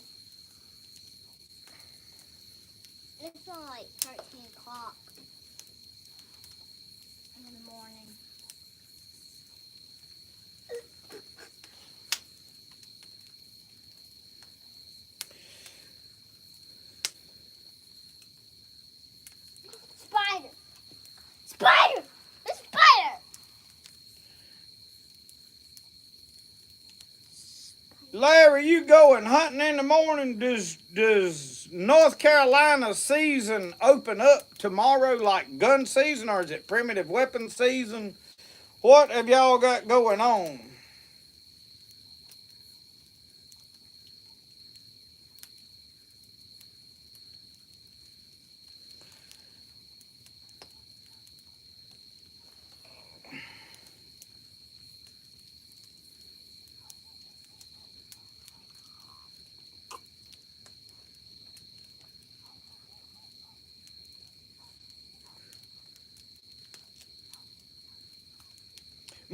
It's only like 13 o'clock in the morning. Spider! Spider! A spider! Larry, you going hunting in the morning? Does North Carolina season open up tomorrow like gun season, or is it primitive weapon season? What have y'all got going on?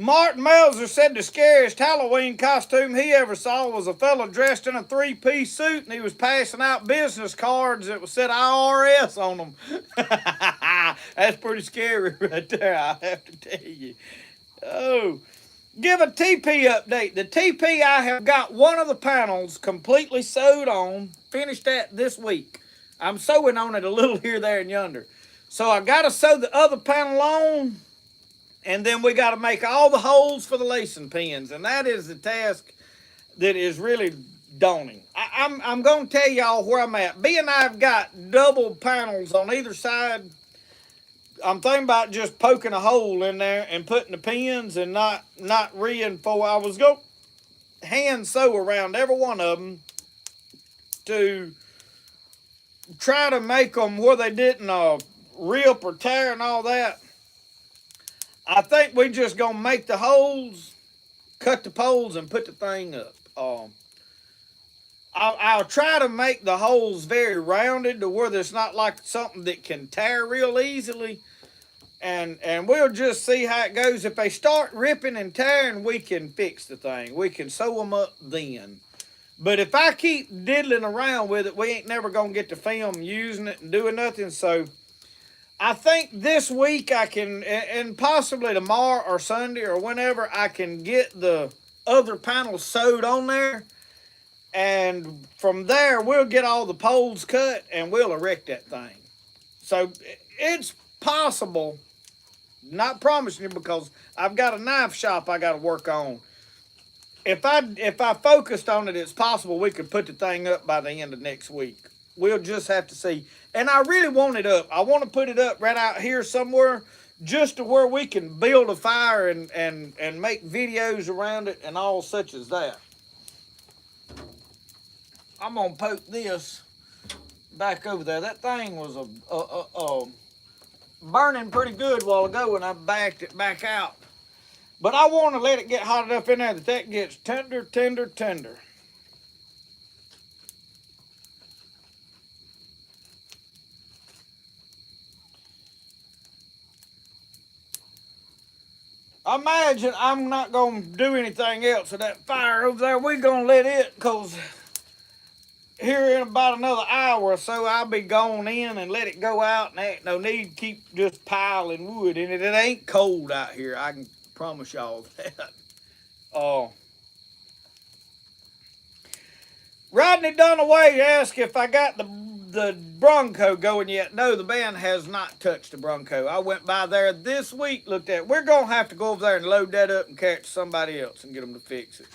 Martin Melzer said the scariest Halloween costume he ever saw was a fellow dressed in a three-piece suit, and he was passing out business cards that said IRS on them. That's pretty scary right there, I have to tell you. Oh, give a Teepee update. The Teepee, I have got one of the panels completely sewed on. Finished that this week. I'm sewing on it a little here, there, and yonder. So I got to sew the other panel on. And then we got to make all the holes for the lacing pins. And that is the task that is really daunting. I'm going to tell y'all where I'm at. B and I've got double panels on either side. I'm thinking about just poking a hole in there and putting the pins and not reinforce. I was going to hand sew around every one of them to try to make them where they didn't rip or tear and all that. I think we just gonna make the holes, cut the poles, and put the thing up. I'll try to make the holes very rounded to where there's not like something that can tear real easily. And we'll just see how it goes. If they start ripping and tearing, we can fix the thing. We can sew them up then. But if I keep diddling around with it, we ain't never gonna get to film using it and doing nothing. So I think this week I can, and possibly tomorrow or Sunday or whenever, I can get the other panels sewed on there. And from there, we'll get all the poles cut and we'll erect that thing. So it's possible, not promising you because I've got a knife shop I got to work on. If I focused on it, it's possible we could put the thing up by the end of next week. We'll just have to see. And I really want it up. I want to put it up right out here somewhere just to where we can build a fire and make videos around it and all such as that. I'm going to poke this back over there. That thing was burning pretty good a while ago when I backed it back out. But I want to let it get hot enough in there that gets tender, tender, tender. I imagine I'm not going to do anything else with that fire over there. We're going to let it, because here in about another hour or so, I'll be going in and let it go out. And there ain't no need to keep just piling wood in it. It ain't cold out here. I can promise y'all that. Rodney Dunaway asked if I got the Bronco going yet. No, the band has not touched the Bronco. I went by there this week, looked at it. We're going to have to go over there and load that up and catch somebody else and get them to fix it.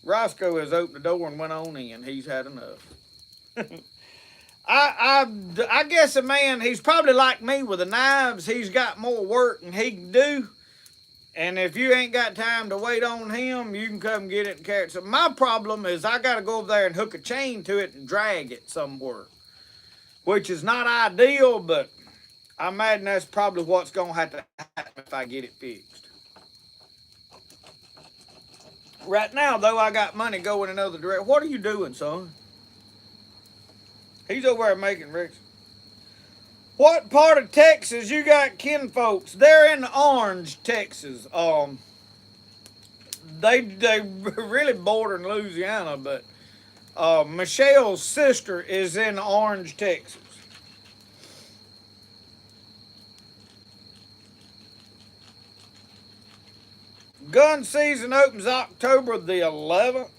Roscoe has opened the door and went on in. He's had enough. I guess a man, he's probably like me with the knives. He's got more work than he can do. And if you ain't got time to wait on him, you can come get it and carry it. So my problem is I got to go over there and hook a chain to it and drag it somewhere, which is not ideal, but I imagine that's probably what's going to have to happen if I get it fixed. Right now, though, I got money going another direction. What are you doing, son? He's over there making Rex. What part of Texas you got kinfolks? They're in Orange, Texas. They really bordering Louisiana, but Michelle's sister is in Orange, Texas. Gun season opens October the 11th.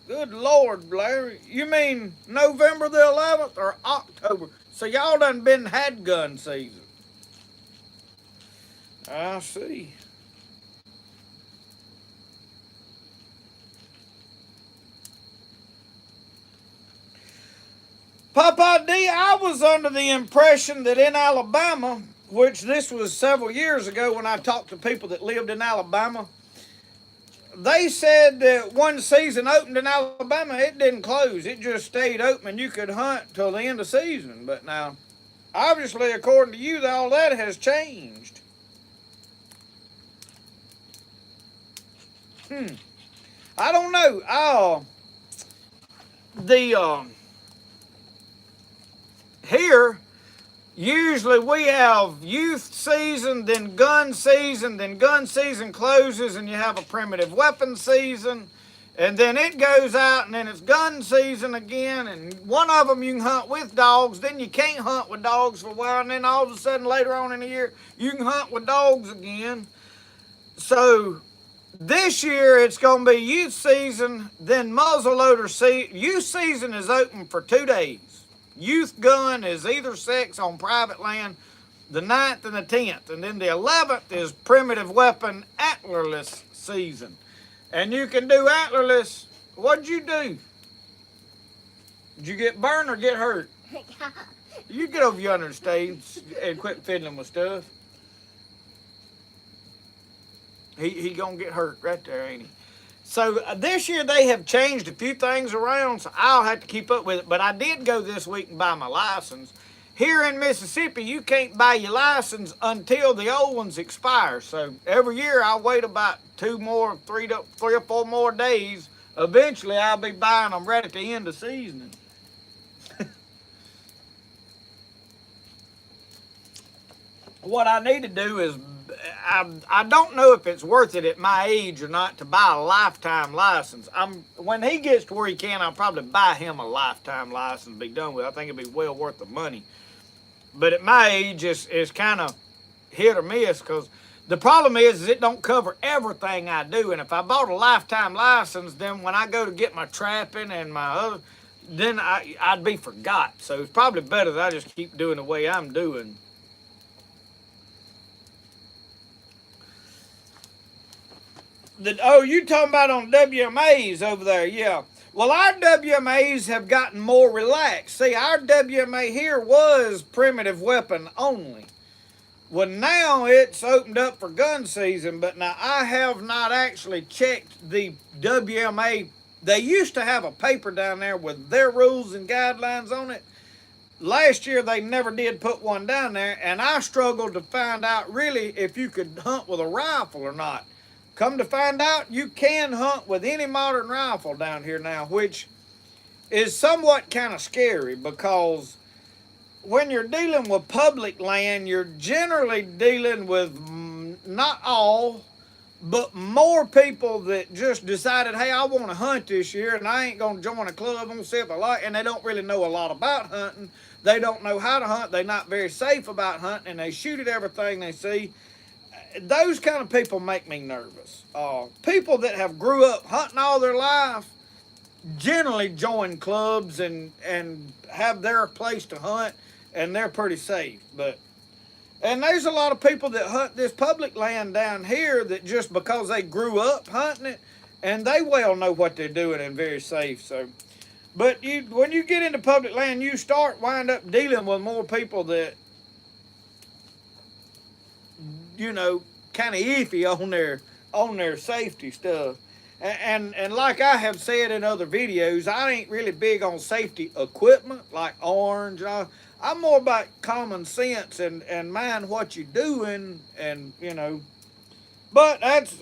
Good Lord, Larry. You mean November the 11th or October? So y'all done been had gun season. I see. Papa D, I was under the impression that in Alabama, which this was several years ago when I talked to people that lived in Alabama, they said that one season opened in Alabama, it didn't close. It just stayed open and you could hunt till the end of season. But now, obviously, according to you, all that has changed. I don't know. Here, usually we have youth season, then gun season closes, and you have a primitive weapon season, and then it goes out, and then it's gun season again, and one of them you can hunt with dogs, then you can't hunt with dogs for a while, and then all of a sudden later on in the year, you can hunt with dogs again. So this year it's going to be youth season, then muzzleloader season. Youth season is open for 2 days. Youth gun is either sex on private land, the 9th and the 10th. And then the 11th is primitive weapon antlerless season. And you can do antlerless. What'd you do? Did you get burned or get hurt? You get over yonder and stay and quit fiddling with stuff. He gonna get hurt right there, ain't he? So this year they have changed a few things around, so I'll have to keep up with it. But I did go this week and buy my license. Here in Mississippi, you can't buy your license until the old ones expire. So every year I wait about 3 or 4 more days. Eventually I'll be buying them right at the end of season. What I need to do is, I don't know if it's worth it at my age or not to buy a lifetime license. When he gets to where he can, I'll probably buy him a lifetime license and be done with it. I think it'd be well worth the money. But at my age, it's kind of hit or miss, because the problem is it don't cover everything I do. And if I bought a lifetime license, then when I go to get my trapping and my other, then I'd be forgot. So it's probably better that I just keep doing the way I'm doing. You talking about on WMAs over there, yeah. Well, our WMAs have gotten more relaxed. See, our WMA here was primitive weapon only. Well, now it's opened up for gun season, but now I have not actually checked the WMA. They used to have a paper down there with their rules and guidelines on it. Last year, they never did put one down there, and I struggled to find out really if you could hunt with a rifle or not. Come to find out, you can hunt with any modern rifle down here now, which is somewhat kind of scary, because when you're dealing with public land, you're generally dealing with not all, but more people that just decided, hey, I want to hunt this year, and I ain't going to join a club. I'm going to see if I like, and they don't really know a lot about hunting. They don't know how to hunt. They're not very safe about hunting, and they shoot at everything they see. Those kind of people make me nervous. People that have grew up hunting all their life generally join clubs and have their place to hunt, and they're pretty safe. And there's a lot of people that hunt this public land down here that just because they grew up hunting it, and they well know what they're doing and very safe. So, but when you get into public land, you wind up dealing with more people that, kind of iffy on their safety stuff. And like I have said in other videos, I ain't really big on safety equipment like orange. I'm more about common sense and mind what you're doing, and you know. But that's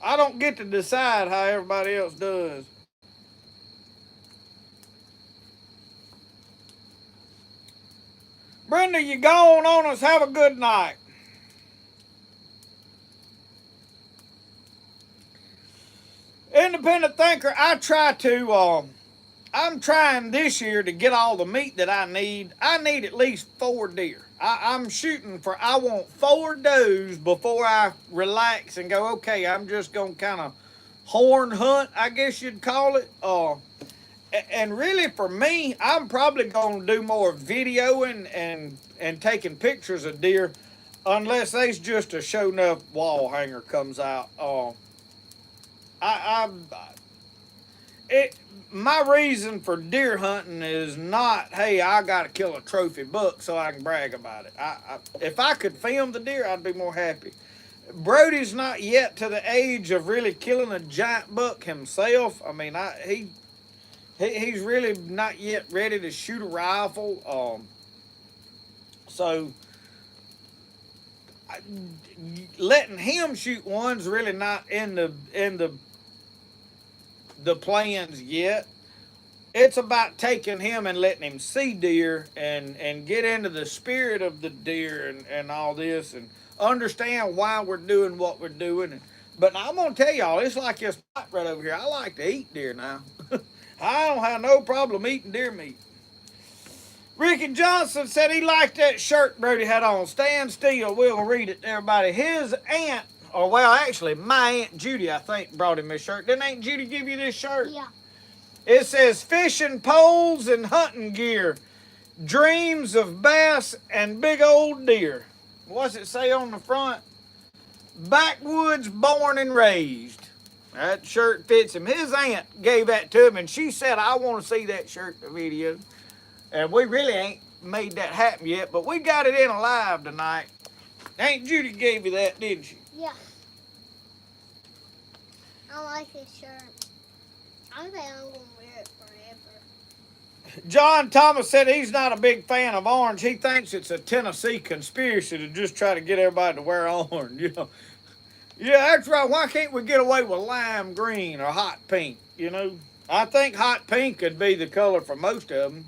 I don't get to decide how everybody else does. Brenda, you gone on us. Have a good night. Independent thinker, I'm trying this year to get all the meat that I need. I need at least 4 deer. I'm shooting for, I want 4 does before I relax and go, okay, I'm just going to kind of horn hunt, I guess you'd call it. And really for me, I'm probably going to do more videoing and taking pictures of deer unless there's just a show enough wall hanger comes out. I it my reason for deer hunting is not, hey, I got to kill a trophy buck so I can brag about it. If I could film the deer, I'd be more happy. Brody's not yet to the age of really killing a giant buck himself. I mean, he's really not yet ready to shoot a rifle. So letting him shoot one's really not in the plans yet. It's about taking him and letting him see deer and get into the spirit of the deer and all this and understand why we're doing what we're doing. But I'm going to tell y'all, it's like this spot right over here. I like to eat deer now. I don't have no problem eating deer meat. Ricky Johnson said he liked that shirt Brody had on. Stand still. We'll read it to everybody. His aunt, or well, actually, my Aunt Judy, I think, brought him this shirt. Didn't Aunt Judy give you this shirt? Yeah. It says fishing poles and hunting gear. Dreams of bass and big old deer. What's it say on the front? Backwoods born and raised. That shirt fits him. His aunt gave that to him, and she said, I want to see that shirt in the video. And we really ain't made that happen yet, but we got it in alive tonight. Aunt Judy gave you that, didn't she? Yeah. I like this shirt. I think I'm going to wear it forever. John Thomas said he's not a big fan of orange. He thinks it's a Tennessee conspiracy to just try to get everybody to wear orange. You know? Yeah, that's right. Why can't we get away with lime green or hot pink? You know, I think hot pink could be the color for most of them.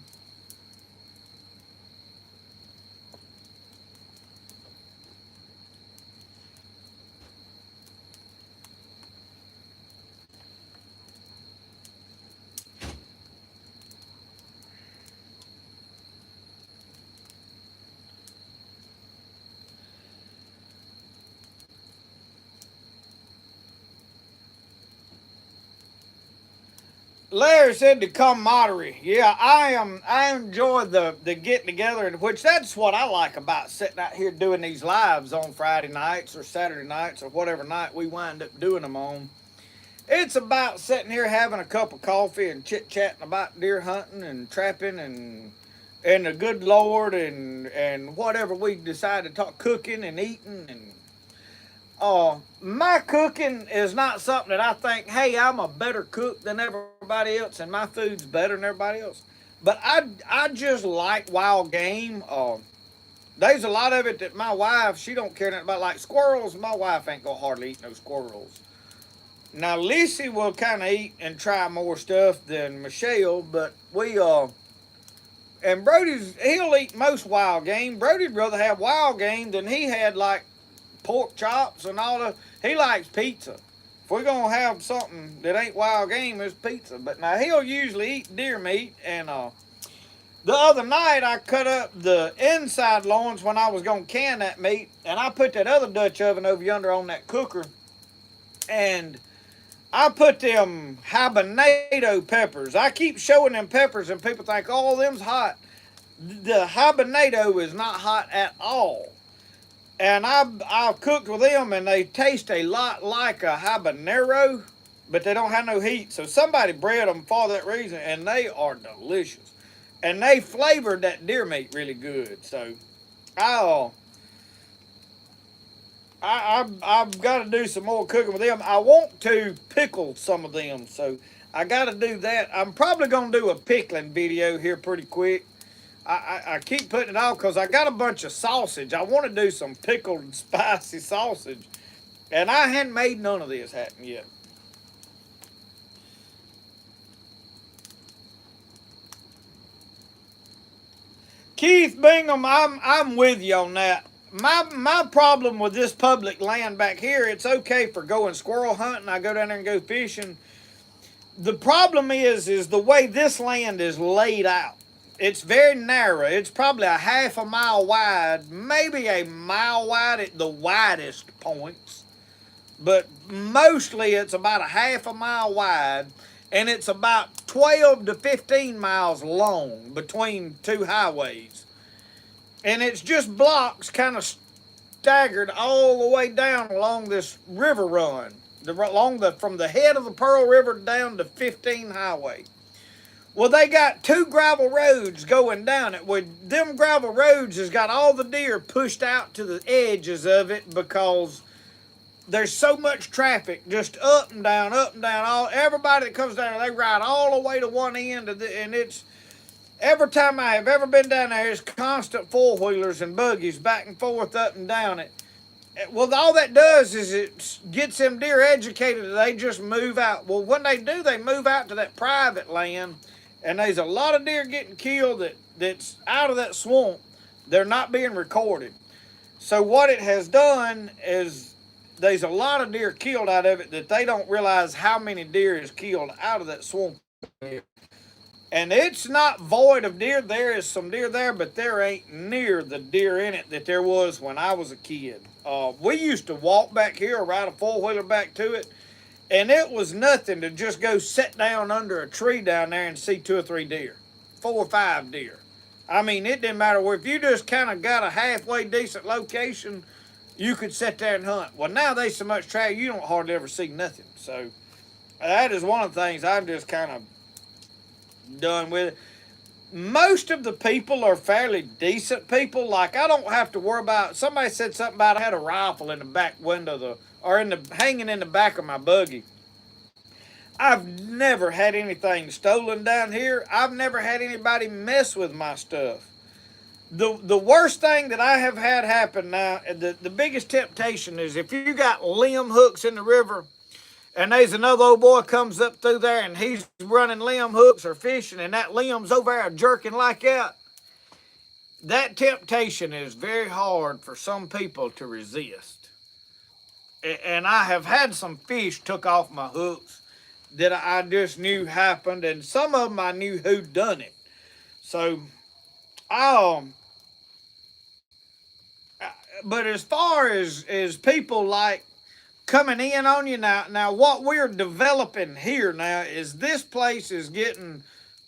Larry said the camaraderie. Yeah, I enjoy the getting together, which that's what I like about sitting out here doing these lives on Friday nights or Saturday nights or whatever night we wind up doing them on. It's about sitting here having a cup of coffee and chit-chatting about deer hunting and trapping and the good Lord and whatever we decide to talk, cooking and eating. And my cooking is not something that I think, hey, I'm a better cook than everybody else and my food's better than everybody else. But I just like wild game. There's a lot of it that my wife, she don't care nothing about. Like squirrels, my wife ain't gonna hardly eat no squirrels. Now, Lissy will kind of eat and try more stuff than Michelle, but and he'll eat most wild game. Brody'd rather have wild game than he had like pork chops and all the, he likes pizza. If we're going to have something that ain't wild game, it's pizza. But now, he'll usually eat deer meat, and the other night, I cut up the inside loins when I was going to can that meat, and I put that other Dutch oven over yonder on that cooker, and I put them habanero peppers. I keep showing them peppers, and people think, oh, them's hot. The habanero is not hot at all. And I've cooked with them, and they taste a lot like a habanero, but they don't have no heat. So somebody bred them for that reason, and they are delicious. And they flavored that deer meat really good. So I I've got to do some more cooking with them. I want to pickle some of them, so I got to do that. I'm probably gonna do a pickling video here pretty quick. I keep putting it off because I got a bunch of sausage. I want to do some pickled spicy sausage, and I hadn't made none of this happen yet. Keith Bingham, I'm with you on that. My problem with this public land back here, it's okay for going squirrel hunting. I go down there and go fishing. The problem is the way this land is laid out. It's very narrow. It's probably a half a mile wide, maybe a mile wide at the widest points. But mostly it's about a half a mile wide, and it's about 12 to 15 miles long between two highways. And it's just blocks kind of staggered all the way down along this river run, from the head of the Pearl River down to 15 Highway. Well, they got two gravel roads going down it. Well, them gravel roads has got all the deer pushed out to the edges of it because there's so much traffic, just up and down, up and down. Everybody that comes down, they ride all the way to one end of and it's every time I have ever been down there, it's constant four-wheelers and buggies back and forth, up and down it. Well, all that does is it gets them deer educated and they just move out. Well, when they do, they move out to that private land, and there's a lot of deer getting killed that's out of that swamp. They're not being recorded. So what it has done is there's a lot of deer killed out of it that they don't realize how many deer is killed out of that swamp. And it's not void of deer. There is some deer there, but there ain't near the deer in it that there was when I was a kid. We used to walk back here or ride a four-wheeler back to it, and it was nothing to just go sit down under a tree down there and see 2 or 3 deer, 4 or 5 deer. I mean, it didn't matter where. If you just kind of got a halfway decent location, you could sit there and hunt. Well, now there's so much traffic, you don't hardly ever see nothing. So that is one of the things I'm just kind of done with it. Most of the people are fairly decent people. Like, I don't have to worry about, somebody said something about I had a rifle in the back window hanging in the back of my buggy. I've never had anything stolen down here. I've never had anybody mess with my stuff. The worst thing that I have had happen now, the biggest temptation is if you got limb hooks in the river, and there's another old boy comes up through there and he's running limb hooks or fishing, and that limb's over there jerking like that. That temptation is very hard for some people to resist. And I have had some fish took off my hooks that I just knew happened, and some of them I knew who done it. So, but as far as people like coming in on you now what we're developing here now is this place is getting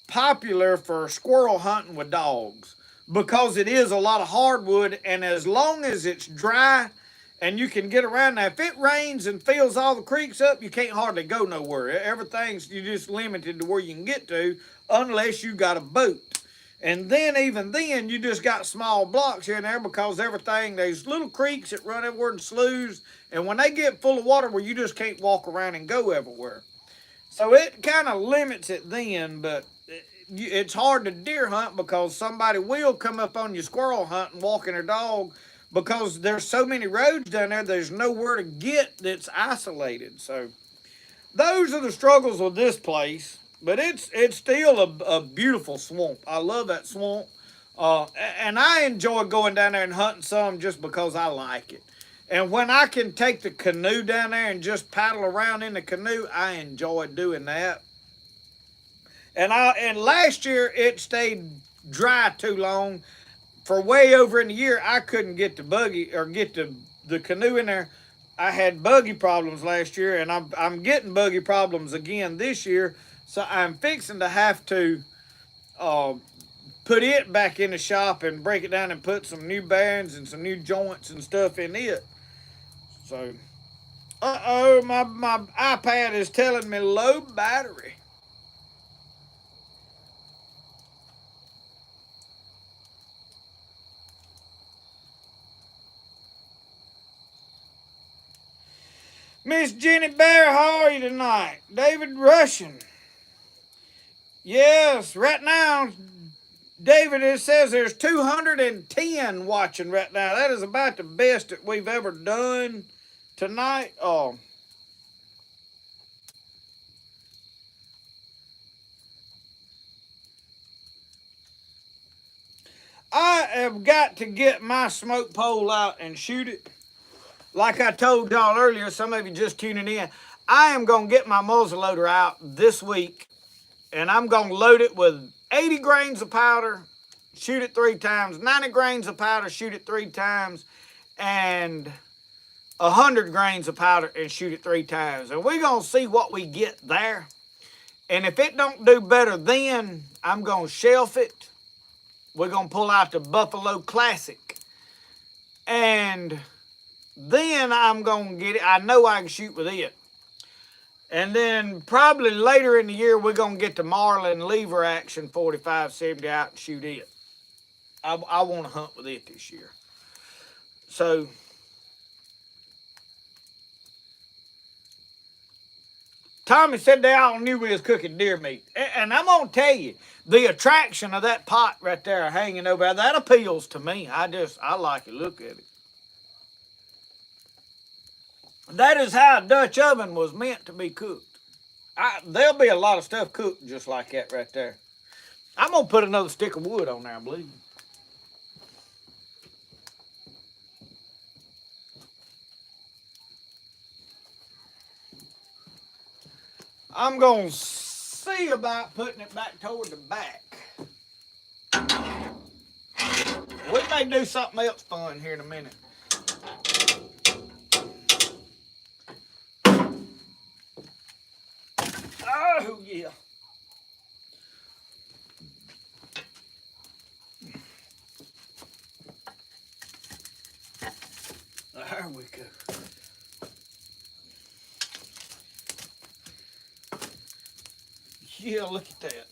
popular for squirrel hunting with dogs because it is a lot of hardwood, and as long as it's dry and you can get around. Now, if it rains and fills all the creeks up, you can't hardly go nowhere. Everything's, you're just limited to where you can get to unless you got a boat. And then, even then, you just got small blocks here and there because everything, there's little creeks that run everywhere and sloughs. And when they get full of water, where you just can't walk around and go everywhere. So it kind of limits it then, but it's hard to deer hunt because somebody will come up on you squirrel hunting, walking their dog, because there's so many roads down there, there's nowhere to get that's isolated. So those are the struggles with this place. But it's still a beautiful swamp. I love that swamp. And I enjoy going down there and hunting some just because I like it. And when I can take the canoe down there and just paddle around in the canoe, I enjoy doing that. And last year it stayed dry too long. For way over in the year, I couldn't get the buggy or get the canoe in there. I had buggy problems last year, and I'm getting buggy problems again this year. So I'm fixing to have to put it back in the shop and break it down and put some new bearings and some new joints and stuff in it. So, my iPad is telling me low battery. Miss Jenny Bear, how are you tonight? David Russian. Yes, right now, David, it says there's 210 watching right now. That is about the best that we've ever done tonight. Oh, I have got to get my smoke pole out and shoot it. Like I told y'all earlier, some of you just tuning in, I am going to get my muzzle loader out this week, and I'm going to load it with 80 grains of powder, shoot it 3 times, 90 grains of powder, shoot it 3 times, and 100 grains of powder and shoot it 3 times. And we're going to see what we get there. And if it don't do better then, I'm going to shelf it. We're going to pull out the Buffalo Classic. And then I'm going to get it. I know I can shoot with it. And then probably later in the year, we're going to get the Marlin Lever Action 45-70 out and shoot it. I want to hunt with it this year. So Tommy said they all knew we was cooking deer meat. And I'm going to tell you, the attraction of that pot right there hanging over there, that appeals to me. I like it. Look at it. That is how a Dutch oven was meant to be cooked. There'll be a lot of stuff cooked just like that right there. I'm going to put another stick of wood on there, I believe. I'm going to see about putting it back toward the back. We may do something else fun here in a minute. Oh, yeah. There we go. Yeah, look at that.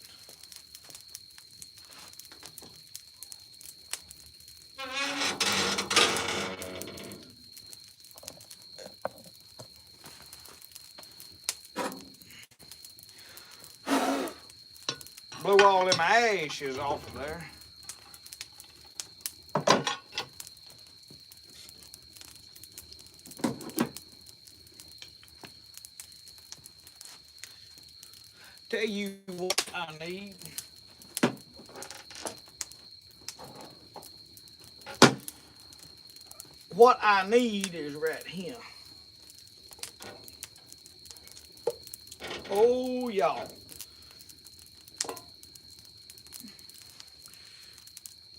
Blew all them ashes off of there. Tell you what I need. What I need is right here. Oh, y'all.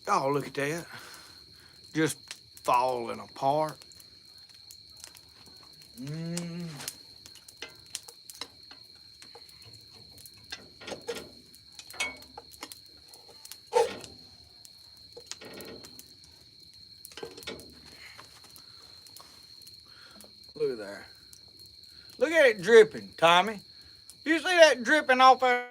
Oh, look at that. Just falling apart. Look at there. Look at it dripping, Tommy. You see that dripping off there?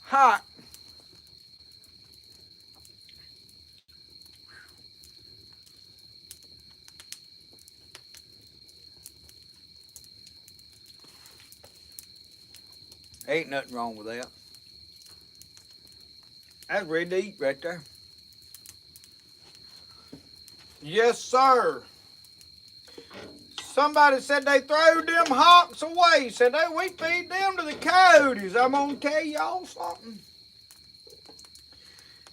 Hot. Ain't nothing wrong with that. That's ready to eat right there. Yes, sir. Somebody said they threw them hawks away. Said we feed them to the coyotes. I'm gonna tell y'all something.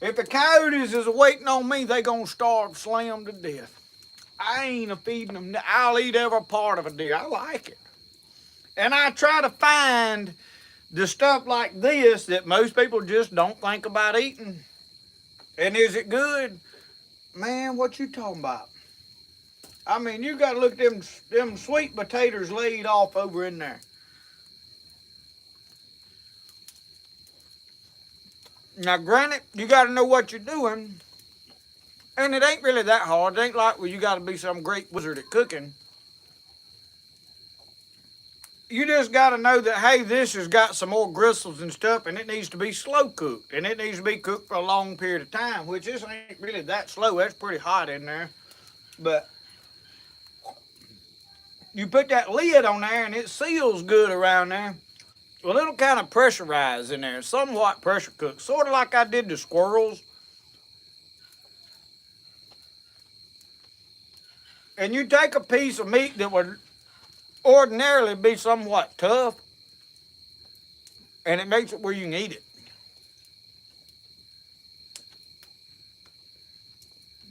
If the coyotes is waiting on me, they gonna starve slam to death. I ain't a feeding them. I'll eat every part of a deer. I like it. And I try to find the stuff like this that most people just don't think about eating. And is it good? Man, what you talking about? I mean, you got to look at them sweet potatoes laid off over in there. Now, granted, you got to know what you're doing. And it ain't really that hard. It ain't like, well, you got to be some great wizard at cooking. you just got to know that, hey, this has got some more gristles and stuff, and it needs to be slow cooked, and it needs to be cooked for a long period of time, which this ain't really that slow. That's pretty hot in there. But you put that lid on there, and it seals good around there. Well, it'll kind of pressurize in there, somewhat pressure cook, sort of like I did the squirrels. And you take a piece of meat that would ordinarily be somewhat tough, and it makes it where you can eat it.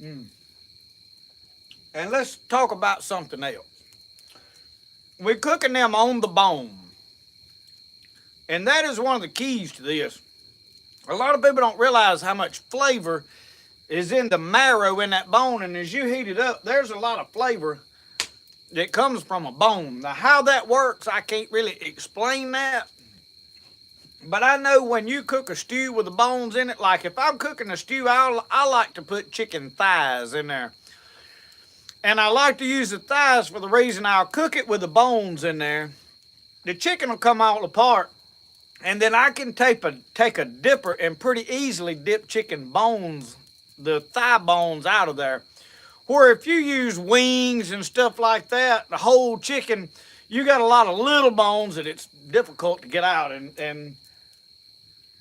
Mm. And let's talk about something else. We're cooking them on the bone. And that is one of the keys to this. A lot of people don't realize how much flavor is in the marrow in that bone. And as you heat it up, there's a lot of flavor that comes from a bone. Now, how that works, I can't really explain that. But I know when you cook a stew with the bones in it, like if I'm cooking a stew, I like to put chicken thighs in there. And I like to use the thighs for the reason I'll cook it with the bones in there. The chicken will come all apart. And then I can take a dipper and pretty easily dip chicken bones, the thigh bones, out of there. Where if you use wings and stuff like that, the whole chicken, you got a lot of little bones that it's difficult to get out. And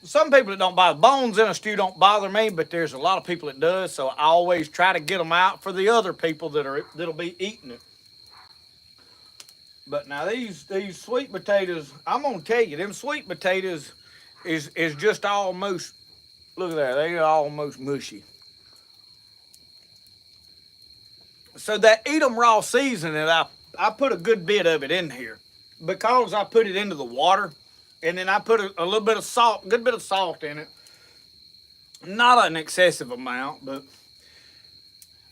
some people that don't bother, bones in a stew don't bother me, but there's a lot of people that does. So I always try to get them out for the other people that'll be eating it. But now these sweet potatoes, I'm gonna tell you, them sweet potatoes is just almost, look at that, they're almost mushy. So that eat 'em raw seasoning, I put a good bit of it in here because I put it into the water, and then I put a little bit of salt, good bit of salt in it. Not an excessive amount, but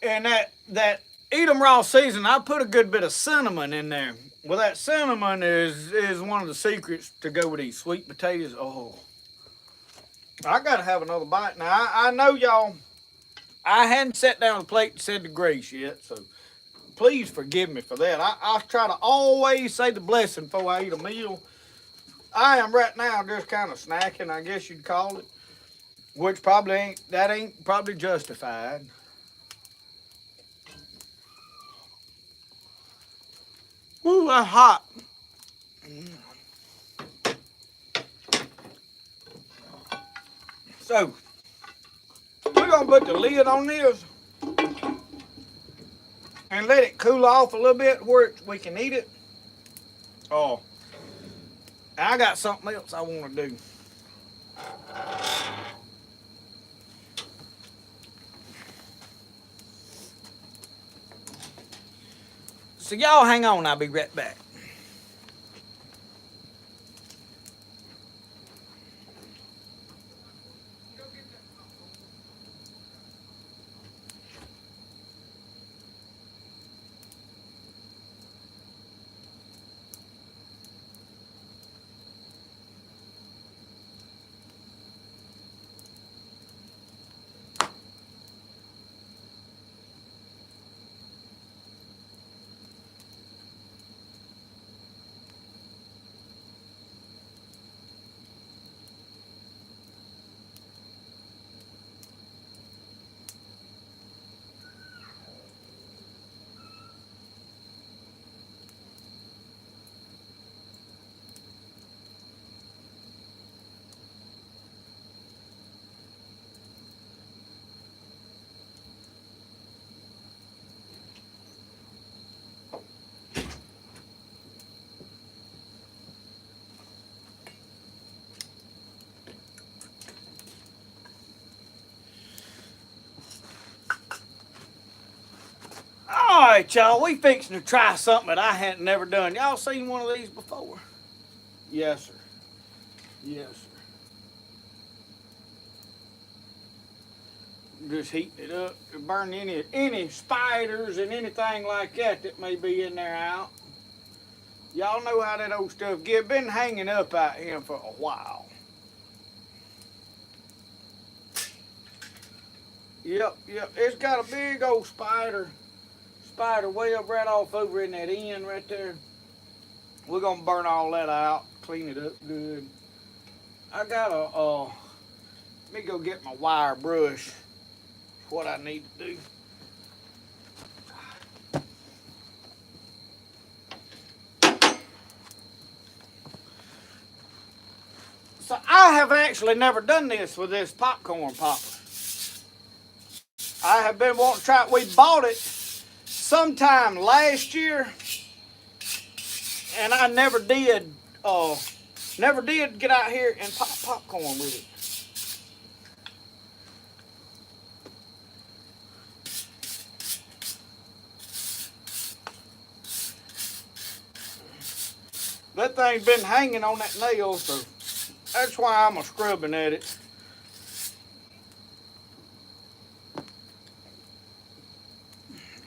and that eat 'em raw seasoning, I put a good bit of cinnamon in there. Well, that cinnamon is one of the secrets to go with these sweet potatoes. Oh, I gotta have another bite now. I know y'all. I hadn't sat down the plate and said the grace yet, so please forgive me for that. I try to always say the blessing before I eat a meal. I am right now just kind of snacking, I guess you'd call it, which probably ain't probably justified. Woo, that's hot. So, we're going to put the lid on this and let it cool off a little bit where we can eat it. Oh, I got something else I want to do. So y'all hang on, I'll be right back. All right, y'all, we fixing to try something that I hadn't never done. Y'all seen one of these before? Yes, sir. Yes, sir. Just heating it up to burn any spiders and anything like that may be in there out. Y'all know how that old stuff get. Been hanging up out here for a while. Yep. It's got a big old spider web right off over in that end right there. We're gonna burn all that out, clean it up good. I got a, let me go get my wire brush. What I need to do. So I have actually never done this with this popcorn popper. I have been wanting to try it. We bought it sometime last year, and I never did get out here and pop popcorn with it. That thing's been hanging on that nail, so that's why I'm scrubbing at it.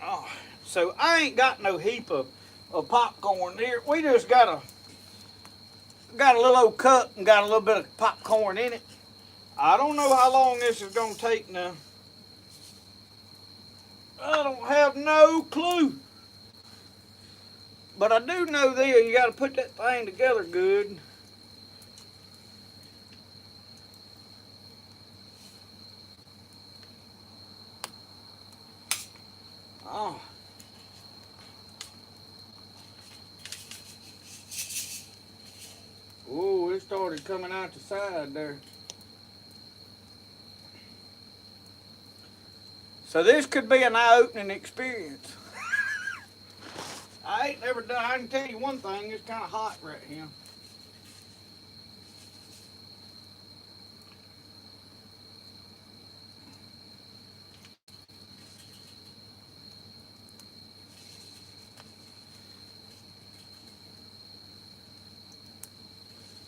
Oh, so I ain't got no heap of popcorn here. We just got a little old cup and got a little bit of popcorn in it. I don't know how long this is gonna take now. I don't have no clue. But I do know there you gotta put that thing together good. Oh. Oh, it started coming out the side there. So this could be an eye-opening experience. I ain't never done. I can tell you one thing. It's kind of hot right here.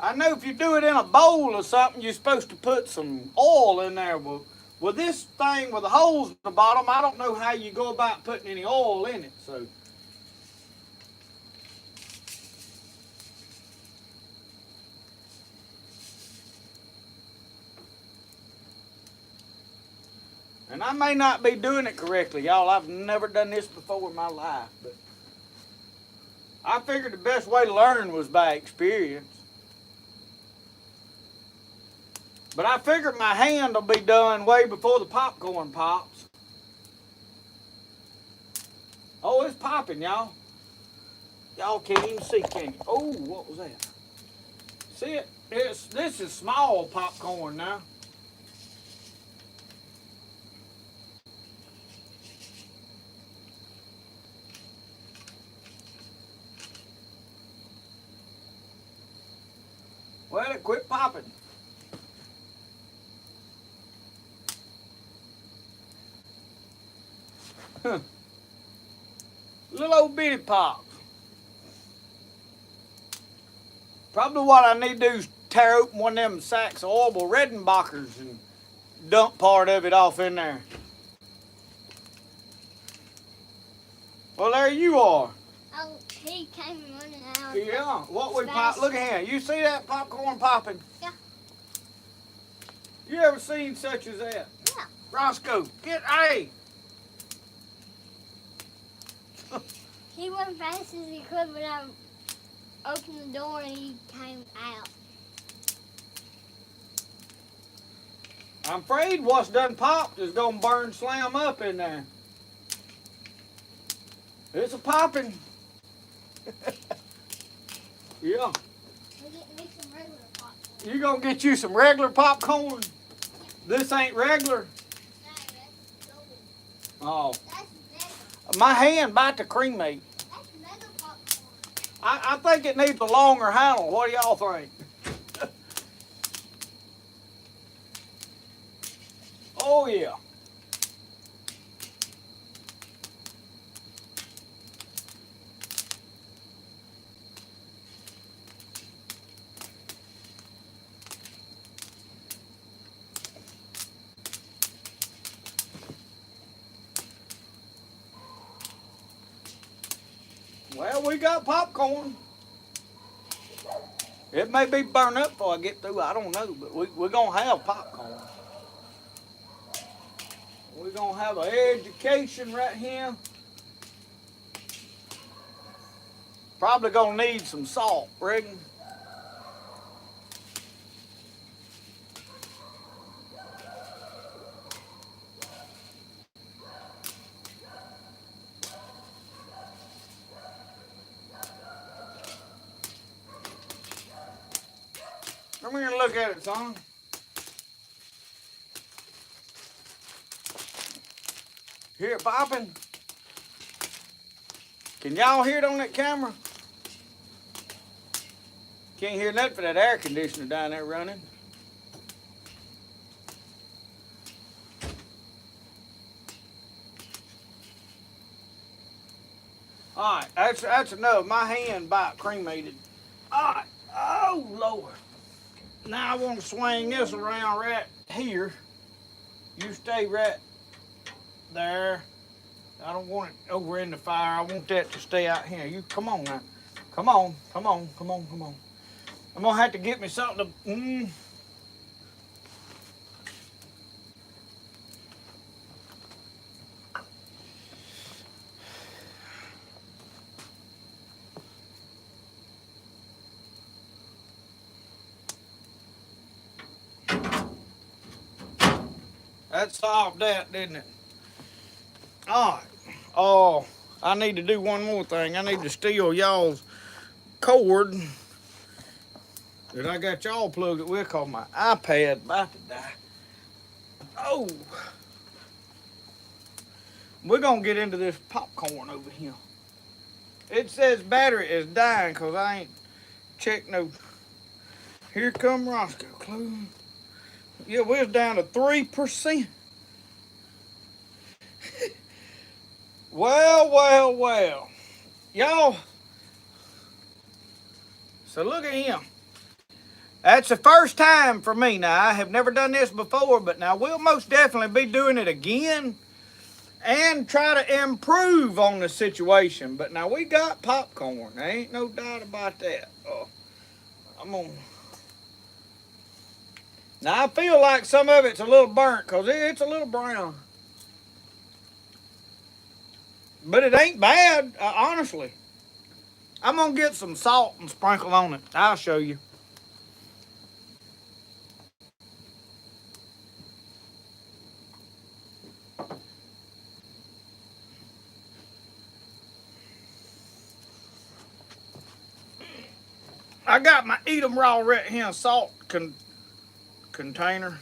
I know if you do it in a bowl or something, you're supposed to put some oil in there. But with this thing with the holes at the bottom, I don't know how you go about putting any oil in it. So. And I may not be doing it correctly, y'all. I've never done this before in my life. But I figured the best way to learn was by experience. But I figured my hand will be done way before the popcorn pops. Oh, it's popping, y'all. Y'all can't even see, can you? Oh, what was that? See it? This is small popcorn now. Well, it quit popping. Little old bitty pops. Probably what I need to do is tear open one of them sacks of Orville Redenbachers and dump part of it off in there. Well, there you are. Oh, he came running out. Yeah, what we pop? Look at him. You see that popcorn popping? Yeah. You ever seen such as that? Yeah. Roscoe, get A. He went fast as he could, but I opened the door and he came out. I'm afraid what's done popped is gonna burn slam up in there. It's a popping. Yeah. We're getting me some regular popcorn. You gonna get you some regular popcorn? This ain't regular. No, that's gold. Oh. That's mega. My hand about to cremate. That's mega popcorn. I think it needs a longer handle. What do y'all think? Oh yeah. Well, we got popcorn. It may be burned up before I get through. I don't know, but we're going to have popcorn. We're going to have an education right here. Probably gonna need some salt, Regan. Come here and look at it, son. Hear it popping? Can y'all hear it on that camera? Can't hear nothing for that air conditioner down there running. All right, that's enough. My hand about cremated. All right, oh Lord. Now I want to swing this around right here. You stay right there. I don't want it over in the fire. I want that to stay out here. You come on now. Come on, come on, come on, come on. I'm gonna have to get me something to. That solved that, didn't it? All right. Oh, I need to do one more thing. I need to steal y'all's cord that I got y'all plugged with, called my iPad about to die. Oh. We're going to get into this popcorn over here. It says battery is dying because I ain't checked no. Here come Roscoe. Close. Yeah, we're down to 3%. Well, well, well. Y'all. So look at him. That's the first time for me. Now, I have never done this before, but now we'll most definitely be doing it again and try to improve on the situation. But now we got popcorn. There ain't no doubt about that. I'm on. Now, I feel like some of it's a little burnt because it's a little brown. But it ain't bad, honestly. I'm going to get some salt and sprinkle on it. I'll show you. I got my eat 'em raw right here salt container.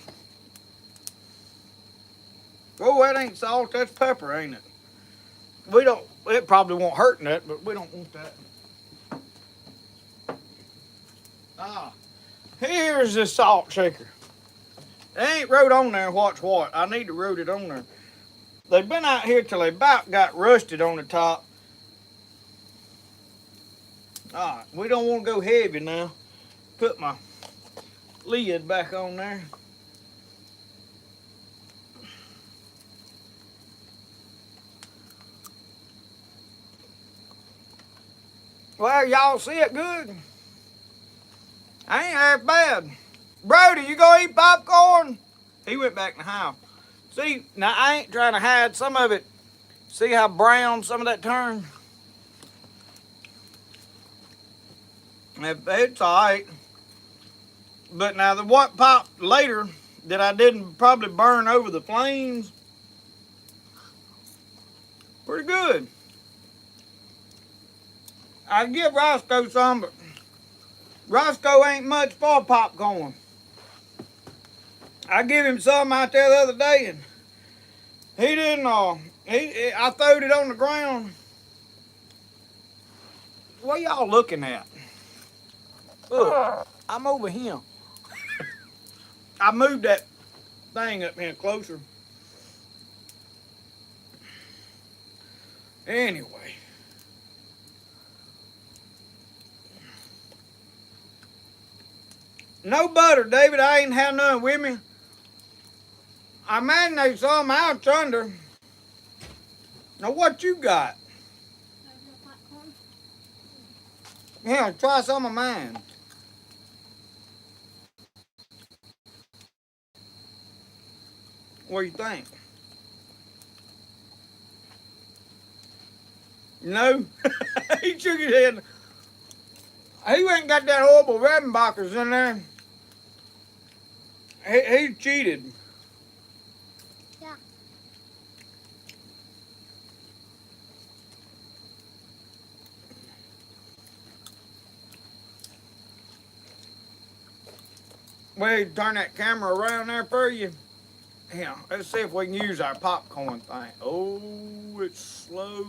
Oh, that ain't salt, that's pepper, ain't it? It probably won't hurt that, but we don't want that. Here's the salt shaker. They ain't wrote on there what's what. I need to wrote it on there. They've been out here till they about got rusted on the top. All right, we don't want to go heavy now. Put my lid back on there. Well, y'all see it good? I ain't half bad. Brody, you gonna eat popcorn? He went back in the house. See, now I ain't trying to hide some of it. See how brown some of that turned? It's all right. But now the what popped later that I didn't probably burn over the flames, pretty good. I give Roscoe some, but Roscoe ain't much for popcorn. I give him some out there the other day, and he didn't. I throwed it on the ground. What y'all looking at? Look, I'm over here. I moved that thing up here closer. Anyway. No butter, David. I ain't had none with me. I marinate some out under. Now what you got? Yeah, try some of mine. What do you think? No? He shook his head. He went and got that horrible Redenbacher's in there. He cheated. Yeah. We turn that camera around there for you. Yeah, let's see if we can use our popcorn thing. Oh, it's slow.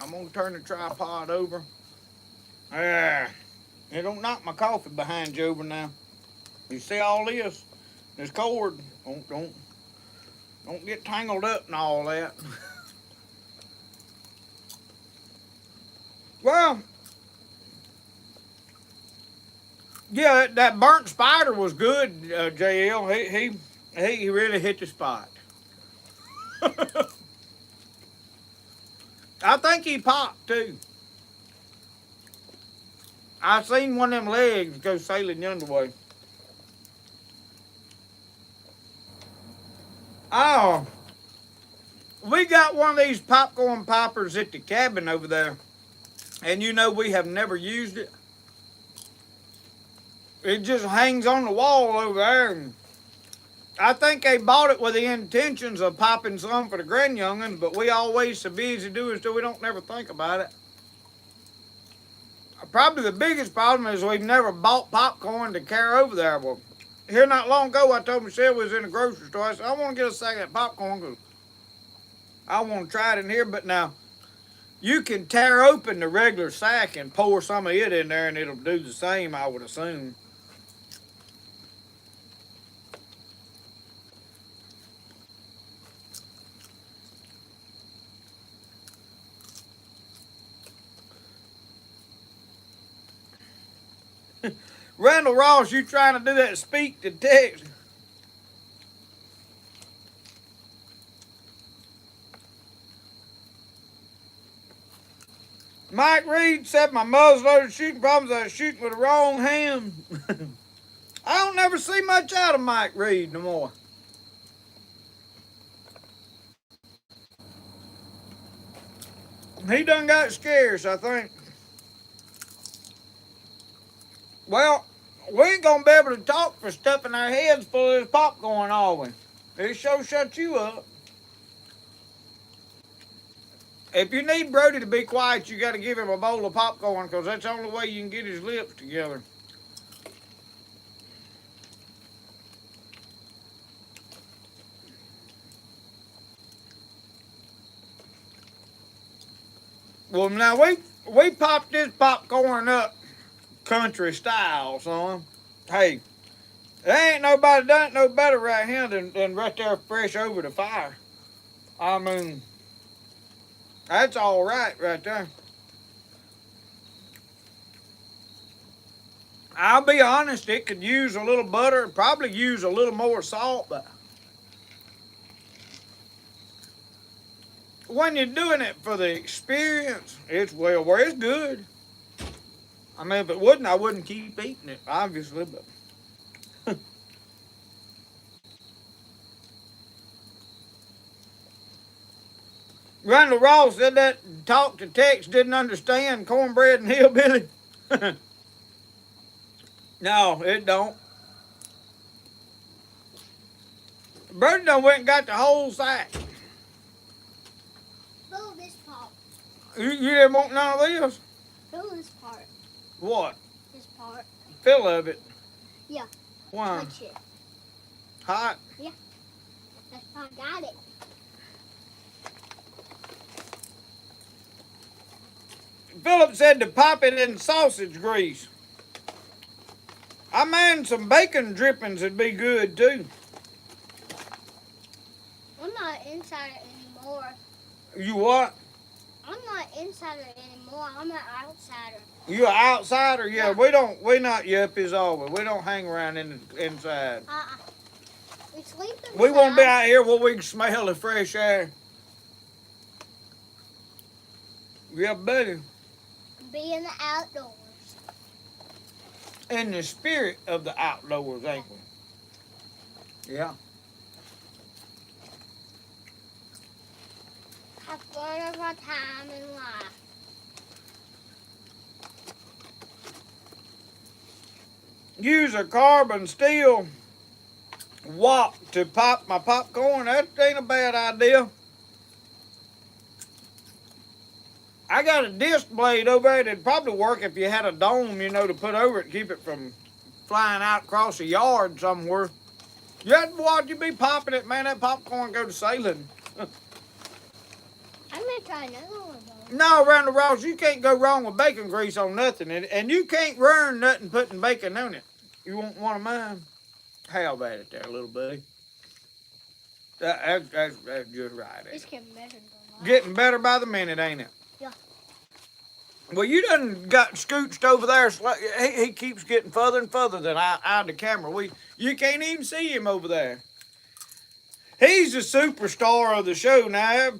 I'm gonna turn the tripod over. There. It don't knock my coffee behind you over now. You see all this? This cord. Don't get tangled up and all that. Well, yeah, that burnt spider was good, JL. He really hit the spot. I think he popped too. I seen one of them legs go sailing the other way. Oh, we got one of these popcorn poppers at the cabin over there, and you know we have never used it. It just hangs on the wall over there. And I think they bought it with the intentions of popping some for the grandyoungins, but we always so busy doing so we don't never think about it. Probably the biggest problem is we've never bought popcorn to carry over there. Well, here not long ago, I told Michelle we was in the grocery store. I said, I want to get a sack of that popcorn because I want to try it in here. But now, you can tear open the regular sack and pour some of it in there and it'll do the same, I would assume. Randall Ross, you trying to do that speak to text? Mike Reed said my muzzleloader shooting problems. I was shooting with the wrong hand. I don't never see much out of Mike Reed no more. He done got scarce, I think. Well, we ain't gonna be able to talk for stuffing our heads full of this popcorn, are we? It sure shut you up. If you need Brody to be quiet, you got to give him a bowl of popcorn because that's the only way you can get his lips together. Well, now we popped this popcorn up country style, son. Hey, there ain't nobody done it no better right here than right there fresh over the fire. I mean, that's all right there. I'll be honest, it could use a little butter, probably use a little more salt, but when you're doing it for the experience, it's where it's good. I mean, if it wouldn't, I wouldn't keep eating it, obviously, but Randall Ross said that talk to text didn't understand cornbread and hillbilly. No, it don't. Brody done went and got the whole sack. Fill this part. You didn't want none of this? Fill this part. What? This part. Fill of it. Yeah. Why? Touch it. Hot? Yeah. That's how I got it. Philip said to pop it in sausage grease. I mean, some bacon drippings would be good too. I'm not inside it anymore. You what? I'm not insider anymore. I'm an outsider. You an outsider? Yeah, we not yuppies, are we? We don't hang around inside. We sleep inside. We want to be out here where we can smell the fresh air. Yeah, buddy. Be in the outdoors. In the spirit of the outdoors, ain't we? Yeah. Have fun of our time in life. use a carbon steel wok to pop my popcorn. That ain't a bad idea. I got a disc blade over there that'd probably work if you had a dome, you know, to put over it, keep it from flying out across the yard somewhere. You had to watch you be popping it, man. That popcorn go to sailing. I'm gonna try another one though. No, Randall Ross, you can't go wrong with bacon grease on nothing, and you can't ruin nothing putting bacon on it. You want one of mine? Have at it there, little buddy. That's just right. It's getting better than that. Getting better by the minute, ain't it? Yeah. Well, you done got scooched over there. He keeps getting further and further than out of the camera. You can't even see him over there. He's the superstar of the show now.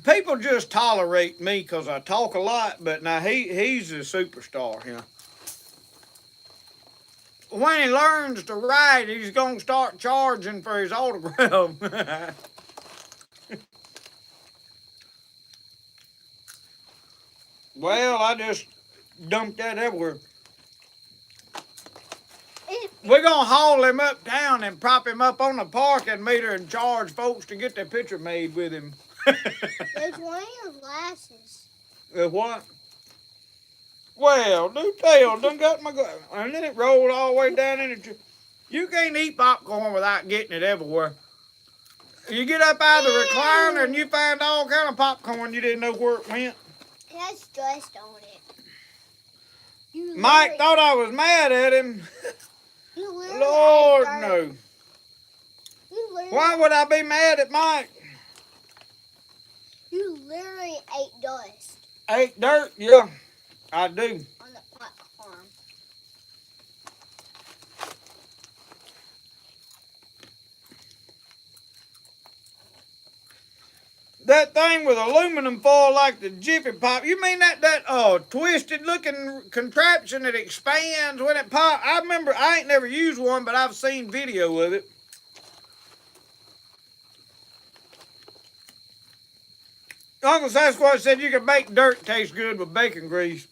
People just tolerate me because I talk a lot, but now he's the superstar, you know. When he learns to write, he's going to start charging for his autograph. Well, I just dumped that everywhere. We're going to haul him uptown and prop him up on the parking meter and charge folks to get their picture made with him. There's one of your glasses. What? Well, do tell, done got my glass. And then it rolled all the way down in it. You can't eat popcorn without getting it everywhere. You get up out of the recliner and you find all kind of popcorn you didn't know where it went. It has dust on it. Mike thought I was mad at him. Lord, no. Why would I be mad at Mike? You literally ate dust. Ate dirt? Yeah, I do. On the platform. That thing with aluminum foil like the Jiffy Pop. You mean that twisted looking contraption that expands when it pops? I remember, I ain't never used one, but I've seen video of it. Uncle Sasquatch said you can make dirt taste good with bacon grease.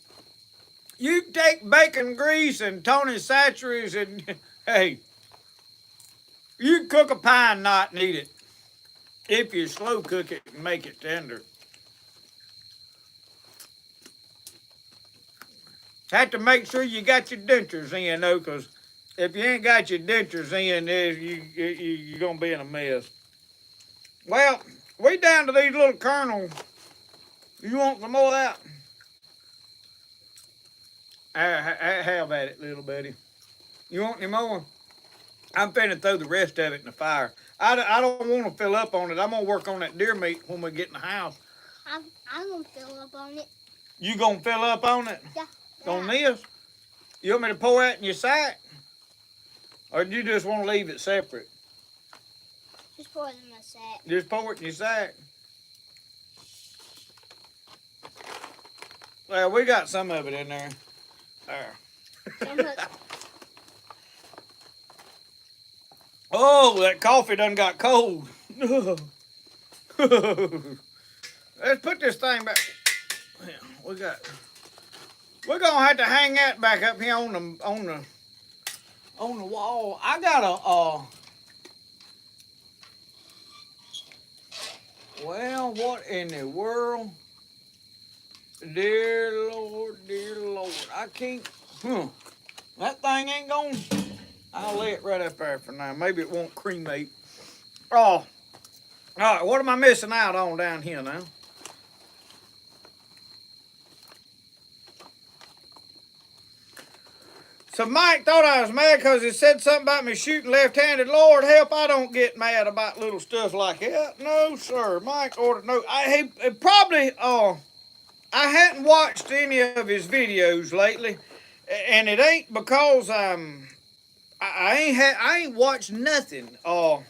You take bacon grease and Tony Chachere's and, hey, you cook a pine knot and eat it. If you slow cook it and make it tender. Have to make sure you got your dentures in, though, because if you ain't got your dentures in, you're going to be in a mess. Well, we down to these little kernels. You want some more of that? Have at it, little buddy. You want any more? I'm finna throw the rest of it in the fire. I don't want to fill up on it. I'm going to work on that deer meat when we get in the house. I'm going to fill up on it. You going to fill up on it? Yeah. On this? You want me to pour that in your sack? Or do you just want to leave it separate? Just pour it in my sack. Just pour it in your sack. Well, we got some of it in there. There. Oh, that coffee done got cold. Let's put this thing back. Yeah, we're gonna have to hang that back up here on the wall. I got a well, what in the world? Dear Lord, I can't. That thing ain't gonna. I'll lay it right up there for now. Maybe it won't cremate. Oh, all right. What am I missing out on down here now? So Mike thought I was mad because he said something about me shooting left-handed. Lord help, I don't get mad about little stuff like that. No, sir. Mike ordered no. He probably. I hadn't watched any of his videos lately, and it ain't because I ain't watched nothing. I'll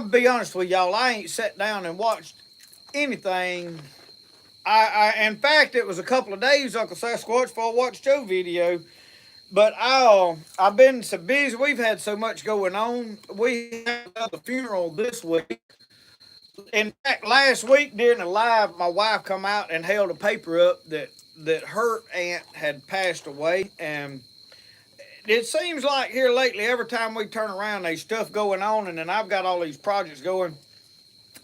be honest with y'all. I ain't sat down and watched anything. In fact, it was a couple of days, Uncle Sasquatch, before I watched your video. But I've been so busy. We've had so much going on. We had the funeral this week. In fact, last week during the live, my wife come out and held a paper up that that her aunt had passed away, and it seems like here lately, every time we turn around, there's stuff going on, and then I've got all these projects going.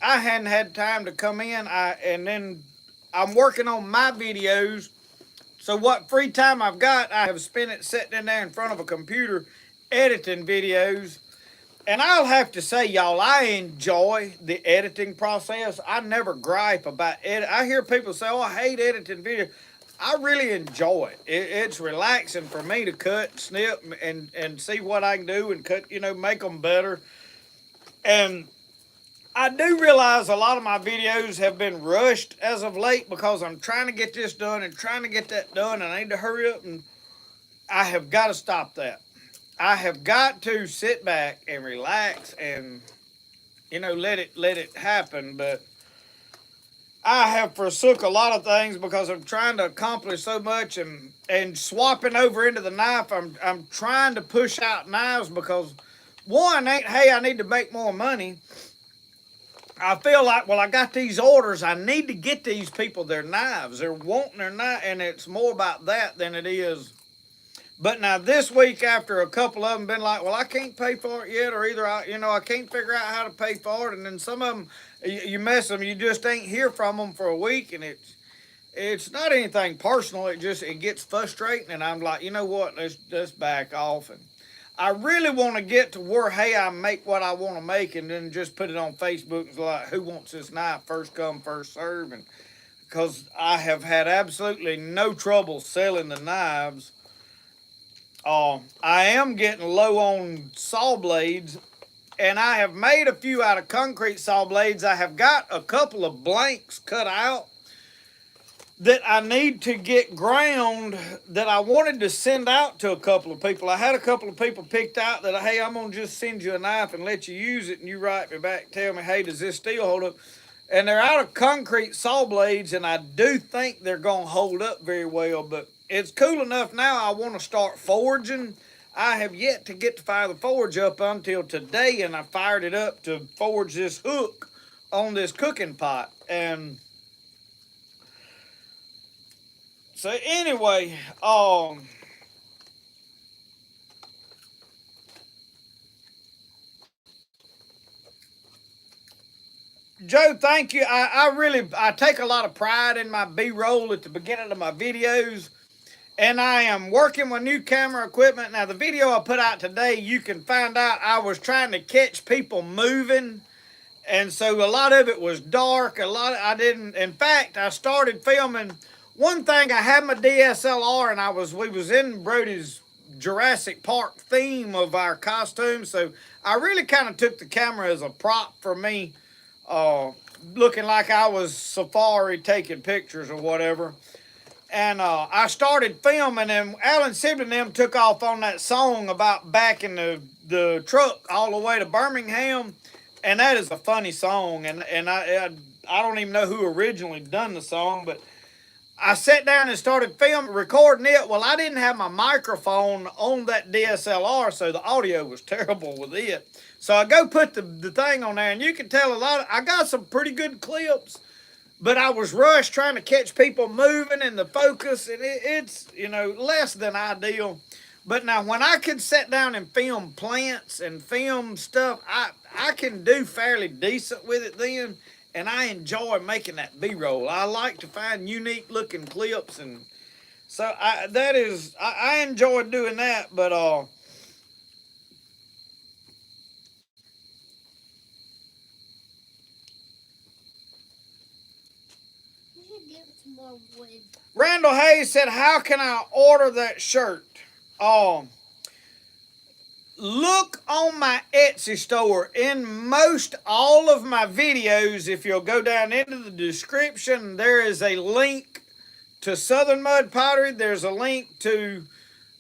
I hadn't had time to come in. And then I'm working on my videos. So what free time I've got, I have spent it sitting in there in front of a computer editing videos. And I'll have to say, y'all, I enjoy the editing process. I never gripe about edit. I hear people say, "Oh, I hate editing video." I really enjoy it. It's relaxing for me to cut, snip, and see what I can do and cut, make them better. And I do realize a lot of my videos have been rushed as of late because I'm trying to get this done and trying to get that done, and I need to hurry up, and I have got to stop that. I have got to sit back and relax and let it happen. But I have forsook a lot of things because I'm trying to accomplish so much, and swapping over into the knife. I'm trying to push out knives because one ain't, hey, I need to make more money. I feel like, well, I got these orders. I need to get these people their knives. They're wanting their knife, and it's more about that than it is. But now this week, after a couple of them been like, well, I can't pay for it yet, or either I can't figure out how to pay for it, and then some of them, you mess them, you just ain't hear from them for a week, and it's not anything personal. It gets frustrating, and I'm like, you know what? Let's back off. And I really want to get to where, hey, I make what I want to make, and then just put it on Facebook and like, who wants this knife? First come, first serve. And because I have had absolutely no trouble selling the knives. I am getting low on saw blades, and I have made a few out of concrete saw blades. I have got a couple of blanks cut out that I need to get ground that I wanted to send out to a couple of people. I had a couple of people picked out that, hey, I'm going to just send you a knife and let you use it, and you write me back, tell me, hey, does this still hold up? And they're out of concrete saw blades, and I do think they're going to hold up very well, but it's cool enough now. I want to start forging. I have yet to get to fire the forge up until today, and I fired it up to forge this hook on this cooking pot. And so anyway, Joe, thank you. I take a lot of pride in my B-roll at the beginning of my videos. And I am working with new camera equipment. Now, the video I put out today, you can find out I was trying to catch people moving. And so a lot of it was dark. I didn't. In fact, I started filming. One thing, I had my DSLR, and we was in Brody's Jurassic Park theme of our costumes. So I really kind of took the camera as a prop for me, looking like I was safari taking pictures or whatever. And I started filming, and Alan Sibley and them took off on that song about backing the truck all the way to Birmingham. And that is a funny song. And I don't even know who originally done the song, but I sat down and started recording it. Well, I didn't have my microphone on that DSLR, so the audio was terrible with it. So I go put the thing on there, and you can tell I got some pretty good clips. But I was rushed trying to catch people moving and the focus, and it's less than ideal. But now when I can sit down and film plants and film stuff, I can do fairly decent with it then, and I enjoy making that B-roll. I like to find unique looking clips, and so I enjoy doing that. But more wood. Randall Hayes said, how can I order that shirt? Look on my Etsy store. In most all of my videos, if you'll go down into the description, there is a link to Southern Mud Pottery. There's a link to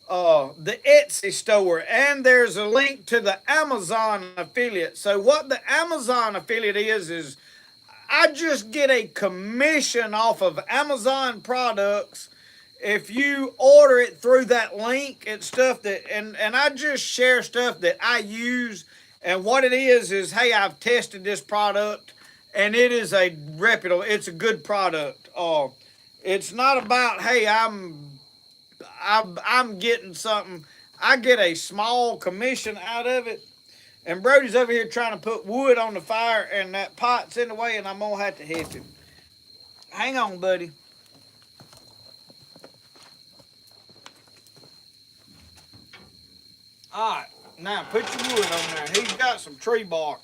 the Etsy store, and there's a link to the Amazon affiliate. So what the Amazon affiliate is I just get a commission off of Amazon products. If you order it through that link, it's stuff that, and I just share stuff that I use. And what it is, hey, I've tested this product, and it is a reputable, it's a good product. It's not about, hey, I'm getting something. I get a small commission out of it. And Brody's over here trying to put wood on the fire, and that pot's in the way, and I'm gonna have to hit him. Hang on, buddy. All right, now put your wood on there. He's got some tree bark.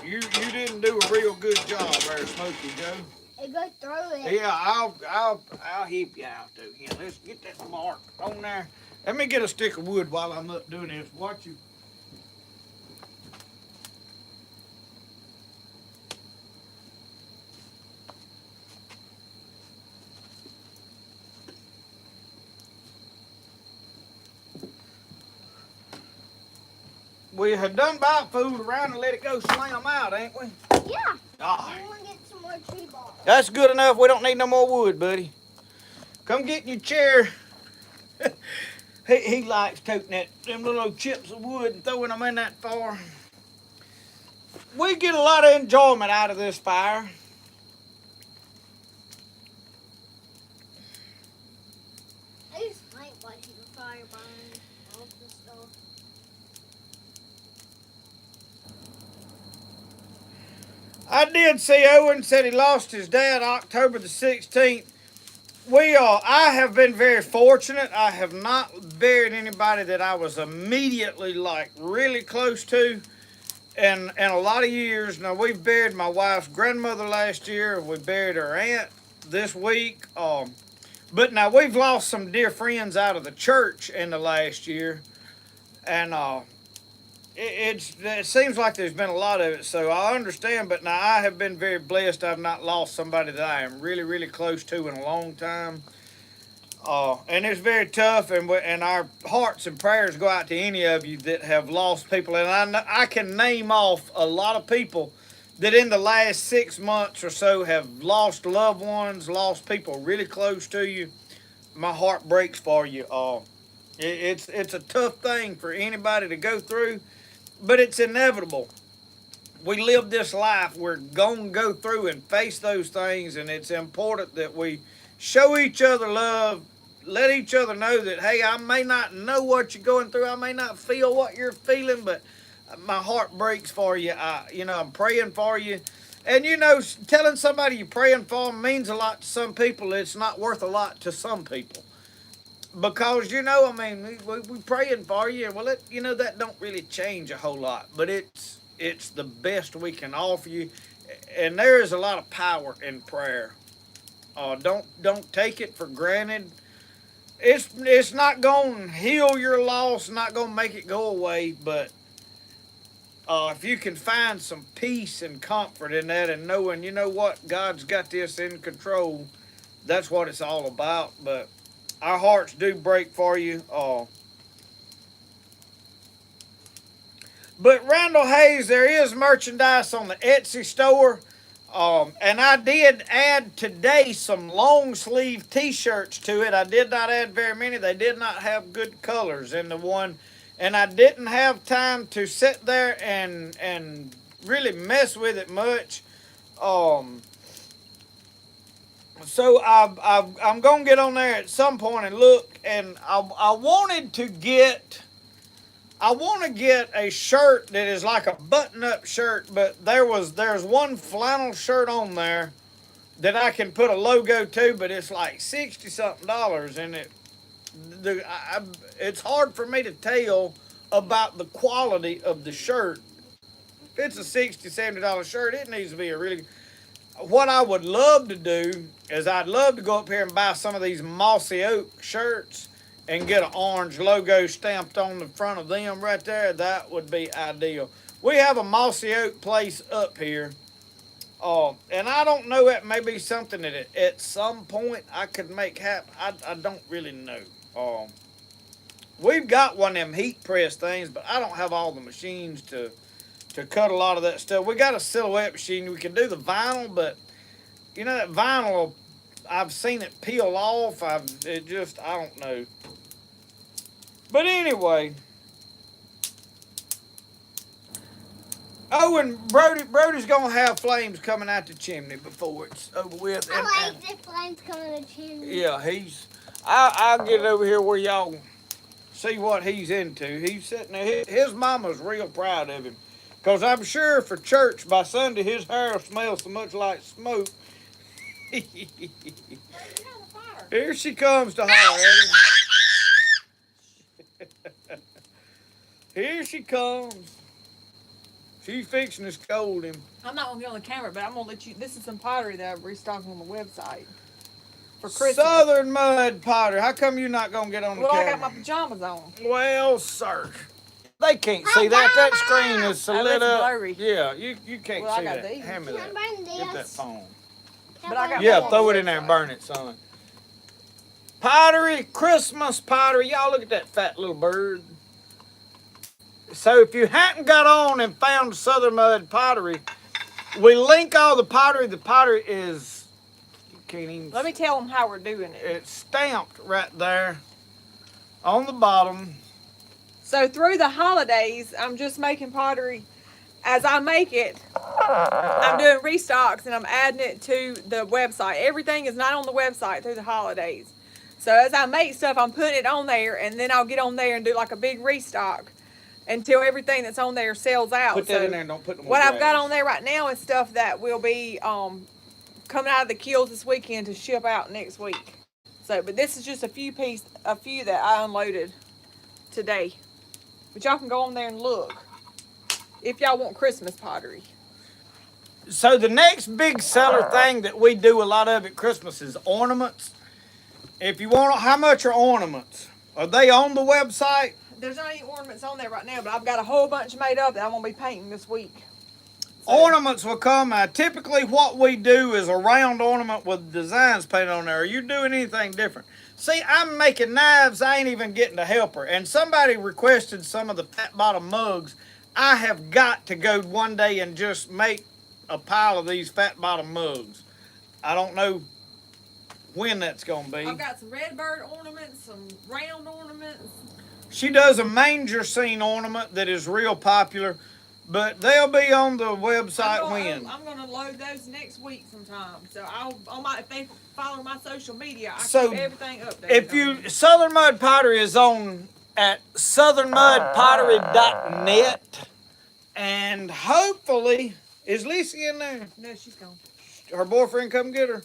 You didn't do a real good job there, Smokey Joe. It goes through it. Yeah, I'll help you out though. Here, let's get that bark on there. Let me get a stick of wood while I'm up doing this. Watch you. We had done about food around and let it go slam out, ain't we? Yeah. Ah, I want to get some more tree bark. that's good enough. We don't need no more wood, buddy. Come get in your chair. he likes taking them little chips of wood and throwing them in that fire. We get a lot of enjoyment out of this fire. I just like watching the fire burn off the stuff. I did see Owen said he lost his dad October the 16th. I have been very fortunate. I have not buried anybody that I was immediately like really close to in a lot of years. Now we've buried my wife's grandmother last year. We buried her aunt this week. But now we've lost some dear friends out of the church in the last year. And it seems like there's been a lot of it, so I understand. But now I have been very blessed. I've not lost somebody that I am really, really close to in a long time. And it's very tough, and our hearts and prayers go out to any of you that have lost people. And I can name off a lot of people that in the last 6 months or so have lost loved ones, lost people really close to you. My heart breaks for you. It's a tough thing for anybody to go through. But it's inevitable. We live this life. We're going to go through and face those things, and it's important that we show each other love, let each other know that, hey, I may not know what you're going through. I may not feel what you're feeling, but my heart breaks for you. I'm praying for you. And, telling somebody you're praying for them means a lot to some people. It's not worth a lot to some people. Because, we praying for you. Well, that don't really change a whole lot. But it's the best we can offer you. And there is a lot of power in prayer. Don't take it for granted. It's not going to heal your loss, not going to make it go away. But if you can find some peace and comfort in that and knowing, what, God's got this in control, that's what it's all about. But our hearts do break for you. But Randall Hayes, there is merchandise on the Etsy store. And I did add today some long sleeve t-shirts to it. I did not add very many. They did not have good colors in the one. And I didn't have time to sit there and really mess with it much. So I'm going to get on there at some point and look. And I want to get a shirt that is like a button-up shirt, but there's one flannel shirt on there that I can put a logo to, but it's like $60-something, and it's hard for me to tell about the quality of the shirt. If it's a $60-70 shirt, it needs to be a really. What I would love to do is I'd love to go up here and buy some of these Mossy Oak shirts and get an orange logo stamped on the front of them right there. That would be ideal. We have a Mossy Oak place up here. And I don't know, that may be something that at some point I could make happen. I don't really know. We've got one of them heat press things, but I don't have all the machines to cut a lot of that stuff. We got a silhouette machine. We can do the vinyl, but that vinyl, I've seen it peel off. I don't know. But anyway, Oh, and Brody's gonna have flames coming out the chimney before it's over with. I like the flames coming out the chimney. Yeah, I'll get it over here where y'all see what he's into. He's sitting there. His mama's real proud of him. Because I'm sure for church by Sunday his hair will smell so much like smoke. Here she comes to holler at him. Here she comes. She's fixing to scold him. I'm not going to get on the camera, but I'm going to let you. This is some pottery that I've restocked on the website for Christmas. Southern mud pottery. How come you're not going to get on the camera? Well, I got my pajamas on. Well, sir. They can't see that. That screen is so lit up. Blurry. Yeah, you can't Well, see I got that. these. Hand me that. Get that phone. But I got Yeah, throw it in there and burn it, son. Pottery, Christmas pottery. Y'all look at that fat little bird. So if you hadn't got on and found Southern Mud Pottery, we link all the pottery. The pottery is, you can't even. Let me tell them how we're doing it. It's stamped right there on the bottom. So through the holidays, I'm just making pottery. As I make it, I'm doing restocks and I'm adding it to the website. Everything is not on the website through the holidays. So as I make stuff, I'm putting it on there, and then I'll get on there and do like a big restock until everything that's on there sells out. Put that in there and don't put them on. What I've got on there right now is stuff that will be coming out of the kilns this weekend to ship out next week. So, but this is just a few that I unloaded today. But y'all can go on there and look if y'all want Christmas pottery. So the next big seller thing that we do a lot of at Christmas is ornaments. If you want, how much are ornaments? Are they on the website? There's not any ornaments on there right now, but I've got a whole bunch made up that I'm going to be painting this week. So, ornaments will come. Typically what we do is a round ornament with designs painted on there. Are you doing anything different? See, I'm making knives. I ain't even getting to help her. And somebody requested some of the fat bottom mugs. I have got to go one day and just make a pile of these fat bottom mugs. I don't know when that's going to be. I've got some red bird ornaments, some round ornaments. She does a manger scene ornament that is real popular, but they'll be on the website when. I'm going to load those next week sometime. So if they follow my social media, I keep everything updated. If you Southern Mud Pottery is on at southernmudpottery.net, and hopefully is Lisa in there? No, she's gone. Her boyfriend come get her.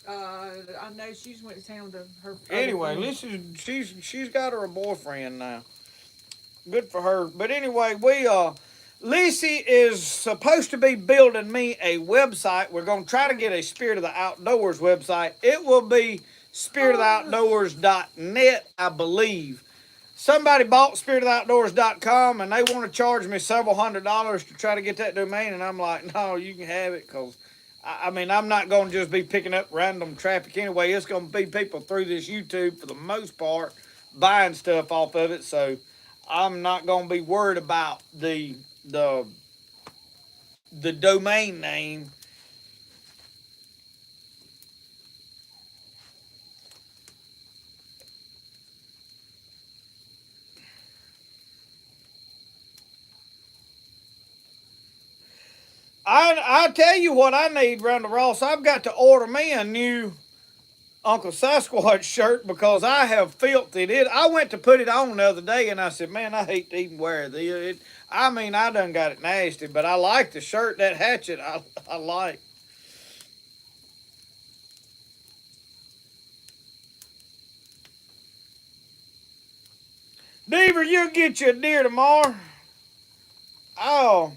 I know she just went to town to her. Anyway, Lisa, she's got her a boyfriend now. Good for her. But anyway, Lisa is supposed to be building me a website. We're going to try to get a Spirit of the Outdoors website. It will be spiritoftheoutdoors.net, I believe. Somebody bought spiritoftheoutdoors.com and they want to charge me several $100s to try to get that domain. And I'm like, no, you can have it, because I mean, I'm not going to just be picking up random traffic anyway. It's going to be people through this YouTube, for the most part, buying stuff off of it. So I'm not going to be worried about the domain name. I tell you what I need, Randall Ross. I've got to order me a new Uncle Sasquatch shirt, because I have filthied it. I went to put it on the other day and I said, man, I hate to even wear this. I mean, I done got it nasty, but I like the shirt. That hatchet I like. Deaver, you'll get you a deer tomorrow. Oh.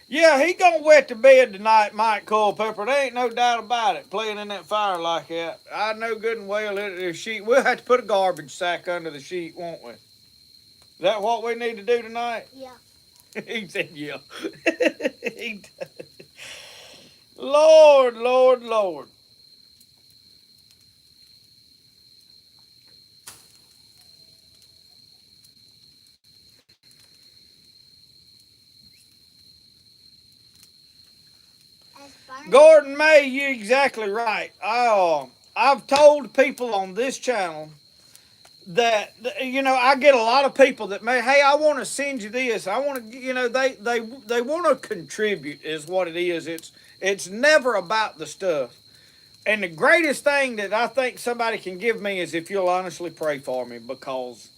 Yeah, he gonna wet the bed tonight, Mike Culpepper. There ain't no doubt about it, playing in that fire like that. I know good and well the sheet. We'll have to put a garbage sack under the sheet, won't we? Is that what we need to do tonight? Yeah. He said yeah. He does. Lord, Lord, Lord. Gordon May, you're exactly right. I've told people on this channel that, you know, I get a lot of people that may, hey, I want to send you this. I want to, you know, they want to contribute is what it is. It's never about the stuff. And the greatest thing that I think somebody can give me is if you'll honestly pray for me, because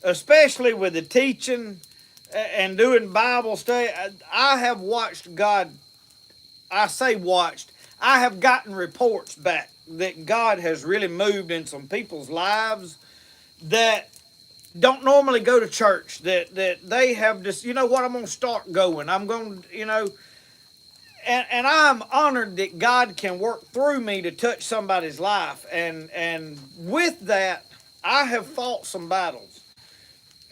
especially with the teaching and doing Bible study, I have watched God. I say watched. I have gotten reports back that God has really moved in some people's lives that don't normally go to church. That they have just, you know what, I'm going to start going. I'm going to, you know, and I'm honored that God can work through me to touch somebody's life. And with that, I have fought some battles.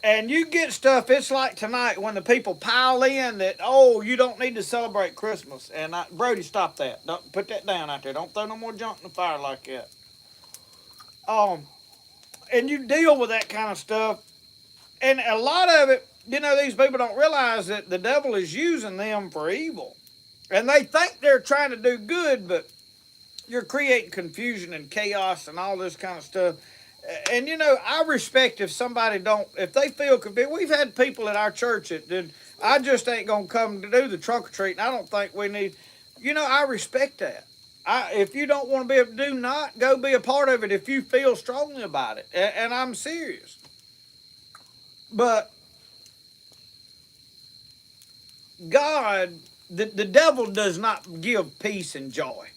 And you get stuff, it's like tonight when the people pile in that, oh, you don't need to celebrate Christmas. And Brody, stop that. Don't put that down out there. Don't throw no more junk in the fire like that. And you deal with that kind of stuff. And a lot of it, you know, these people don't realize that the devil is using them for evil. And they think they're trying to do good, but you're creating confusion and chaos and all this kind of stuff. And you know, I respect if somebody don't, if they feel confused. We've had people at our church that did, I just ain't gonna come to do the trunk or treat, and I don't think we need, you know, I respect that. If you don't want to be able to do not, go be a part of it if you feel strongly about it. And I'm serious. But God, the devil does not give peace and joy.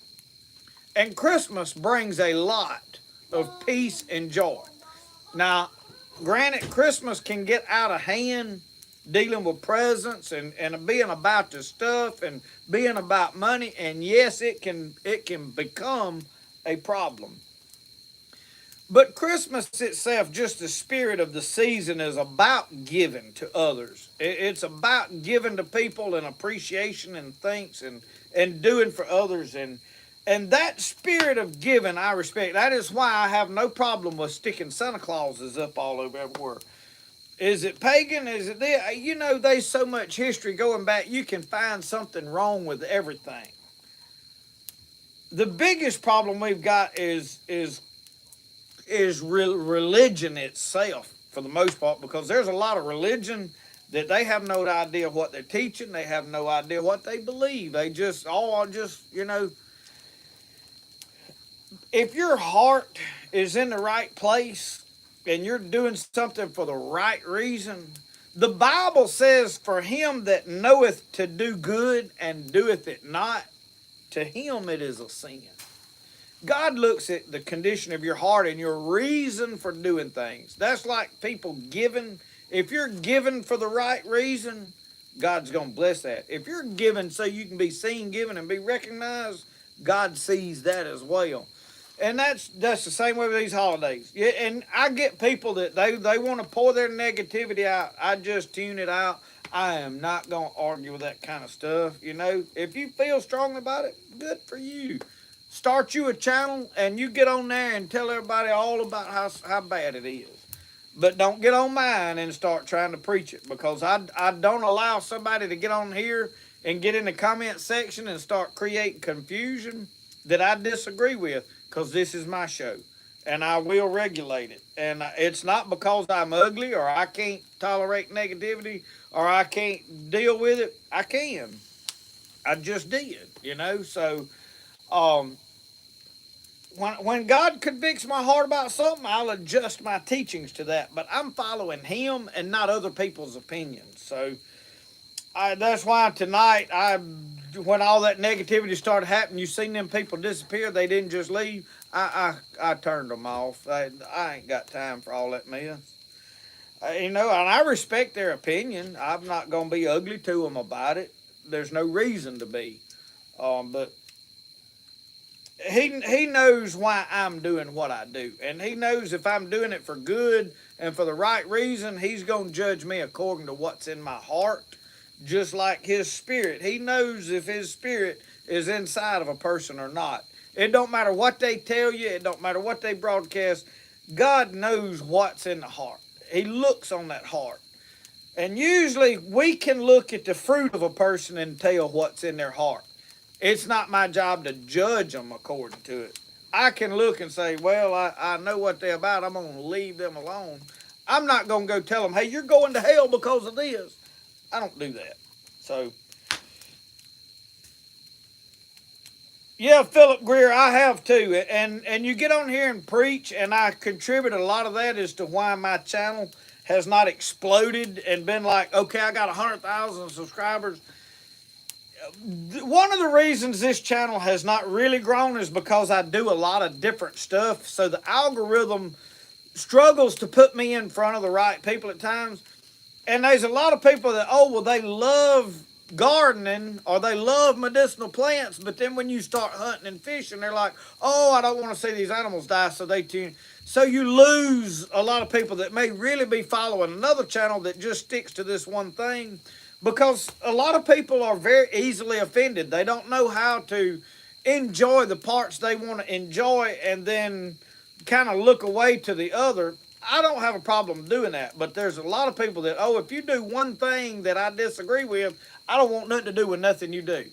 And Christmas brings a lot of peace and joy. Now, granted, Christmas can get out of hand dealing with presents and being about the stuff and being about money. And yes, it can become a problem. But Christmas itself, just the spirit of the season, is about giving to others. It's about giving to people and appreciation and thanks and doing for others. And that spirit of giving, I respect. That is why I have no problem with sticking Santa Clauses up all over everywhere. Is it pagan? Is it this? You know, there's so much history going back, you can find something wrong with everything. The biggest problem we've got is religion itself, for the most part, because there's a lot of religion that they have no idea what they're teaching. They have no idea what they believe. They just you know, if your heart is in the right place and you're doing something for the right reason, the Bible says, for him that knoweth to do good and doeth it not, to him it is a sin. God looks at the condition of your heart and your reason for doing things. That's like people giving. If you're giving for the right reason, God's going to bless that. If you're giving so you can be seen, given, and be recognized, God sees that as well. And that's the same way with these holidays. Yeah, and I get people that they want to pour their negativity out. I just tune it out. I am not going to argue with that kind of stuff. You know, if you feel strongly about it, good for you. Start you a channel and you get on there and tell everybody all about how bad it is. But don't get on mine and start trying to preach it, because I don't allow somebody to get on here and get in the comment section and start creating confusion that I disagree with, because this is my show and I will regulate it. And it's not because I'm ugly or I can't tolerate negativity or I can't deal with it. I can. I just did, you know, so when God convicts my heart about something, I'll adjust my teachings to that. But I'm following him and not other people's opinions. So that's why tonight, when all that negativity started happening, you seen them people disappear. They didn't just leave. I turned them off. I ain't got time for all that mess. You know, and I respect their opinion. I'm not going to be ugly to them about it. There's no reason to be. But he knows why I'm doing what I do. And he knows if I'm doing it for good and for the right reason, he's going to judge me according to what's in my heart, just like his spirit. He knows if his spirit is inside of a person or not. It don't matter what they tell you. It don't matter what they broadcast. God knows what's in the heart. He looks on that heart. And usually we can look at the fruit of a person and tell what's in their heart. It's not my job to judge them according to it. I can look and say, well, I know what they're about. I'm going to leave them alone. I'm not going to go tell them, hey, you're going to hell because of this. I don't do that. So, yeah, Philip Greer, I have too. And you get on here and preach, and I contribute a lot of that as to why my channel has not exploded and been like, okay, I got 100,000 subscribers. One of the reasons this channel has not really grown is because I do a lot of different stuff. So the algorithm struggles to put me in front of the right people at times. And there's a lot of people that, oh, well, they love gardening or they love medicinal plants, but then when you start hunting and fishing, they're like, oh, I don't want to see these animals die, so they tune. So you lose a lot of people that may really be following another channel that just sticks to this one thing, because a lot of people are very easily offended. They don't know how to enjoy the parts they want to enjoy and then kind of look away to the other. I don't have a problem doing that, but there's a lot of people that, oh, if you do one thing that I disagree with, I don't want nothing to do with nothing you do.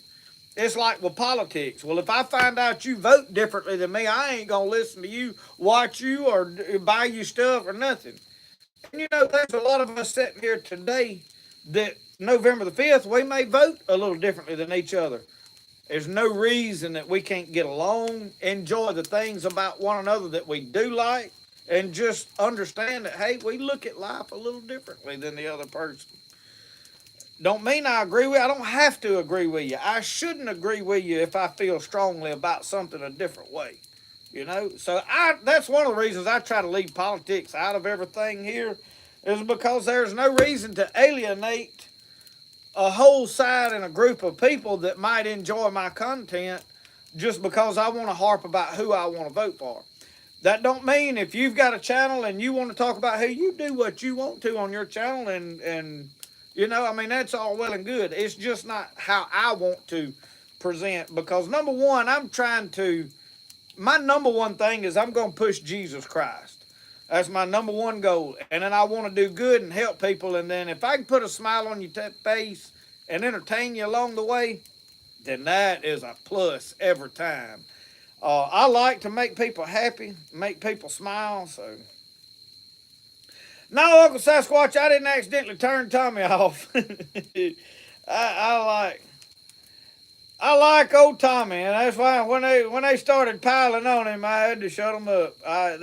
It's like with politics. Well, if I find out you vote differently than me, I ain't going to listen to you, watch you, or buy you stuff or nothing. And you know, there's a lot of us sitting here today that November the 5th, we may vote a little differently than each other. There's no reason that we can't get along, enjoy the things about one another that we do like, and just understand that, hey, we look at life a little differently than the other person. Don't mean I agree with you. I don't have to agree with you. I shouldn't agree with you if I feel strongly about something a different way. You know? So that's one of the reasons I try to leave politics out of everything here, is because there's no reason to alienate a whole side and a group of people that might enjoy my content just because I want to harp about who I want to vote for. That don't mean if you've got a channel and you want to talk about who, you do what you want to on your channel, and you know, I mean, that's all well and good. It's just not how I want to present, because number one, my number one thing is I'm going to push Jesus Christ. That's my number one goal. And then I want to do good and help people. And then if I can put a smile on your face and entertain you along the way, then that is a plus every time. I like to make people happy, make people smile. So, no, Uncle Sasquatch, I didn't accidentally turn Tommy off. I like old Tommy, and that's why when they started piling on him, I had to shut them up. I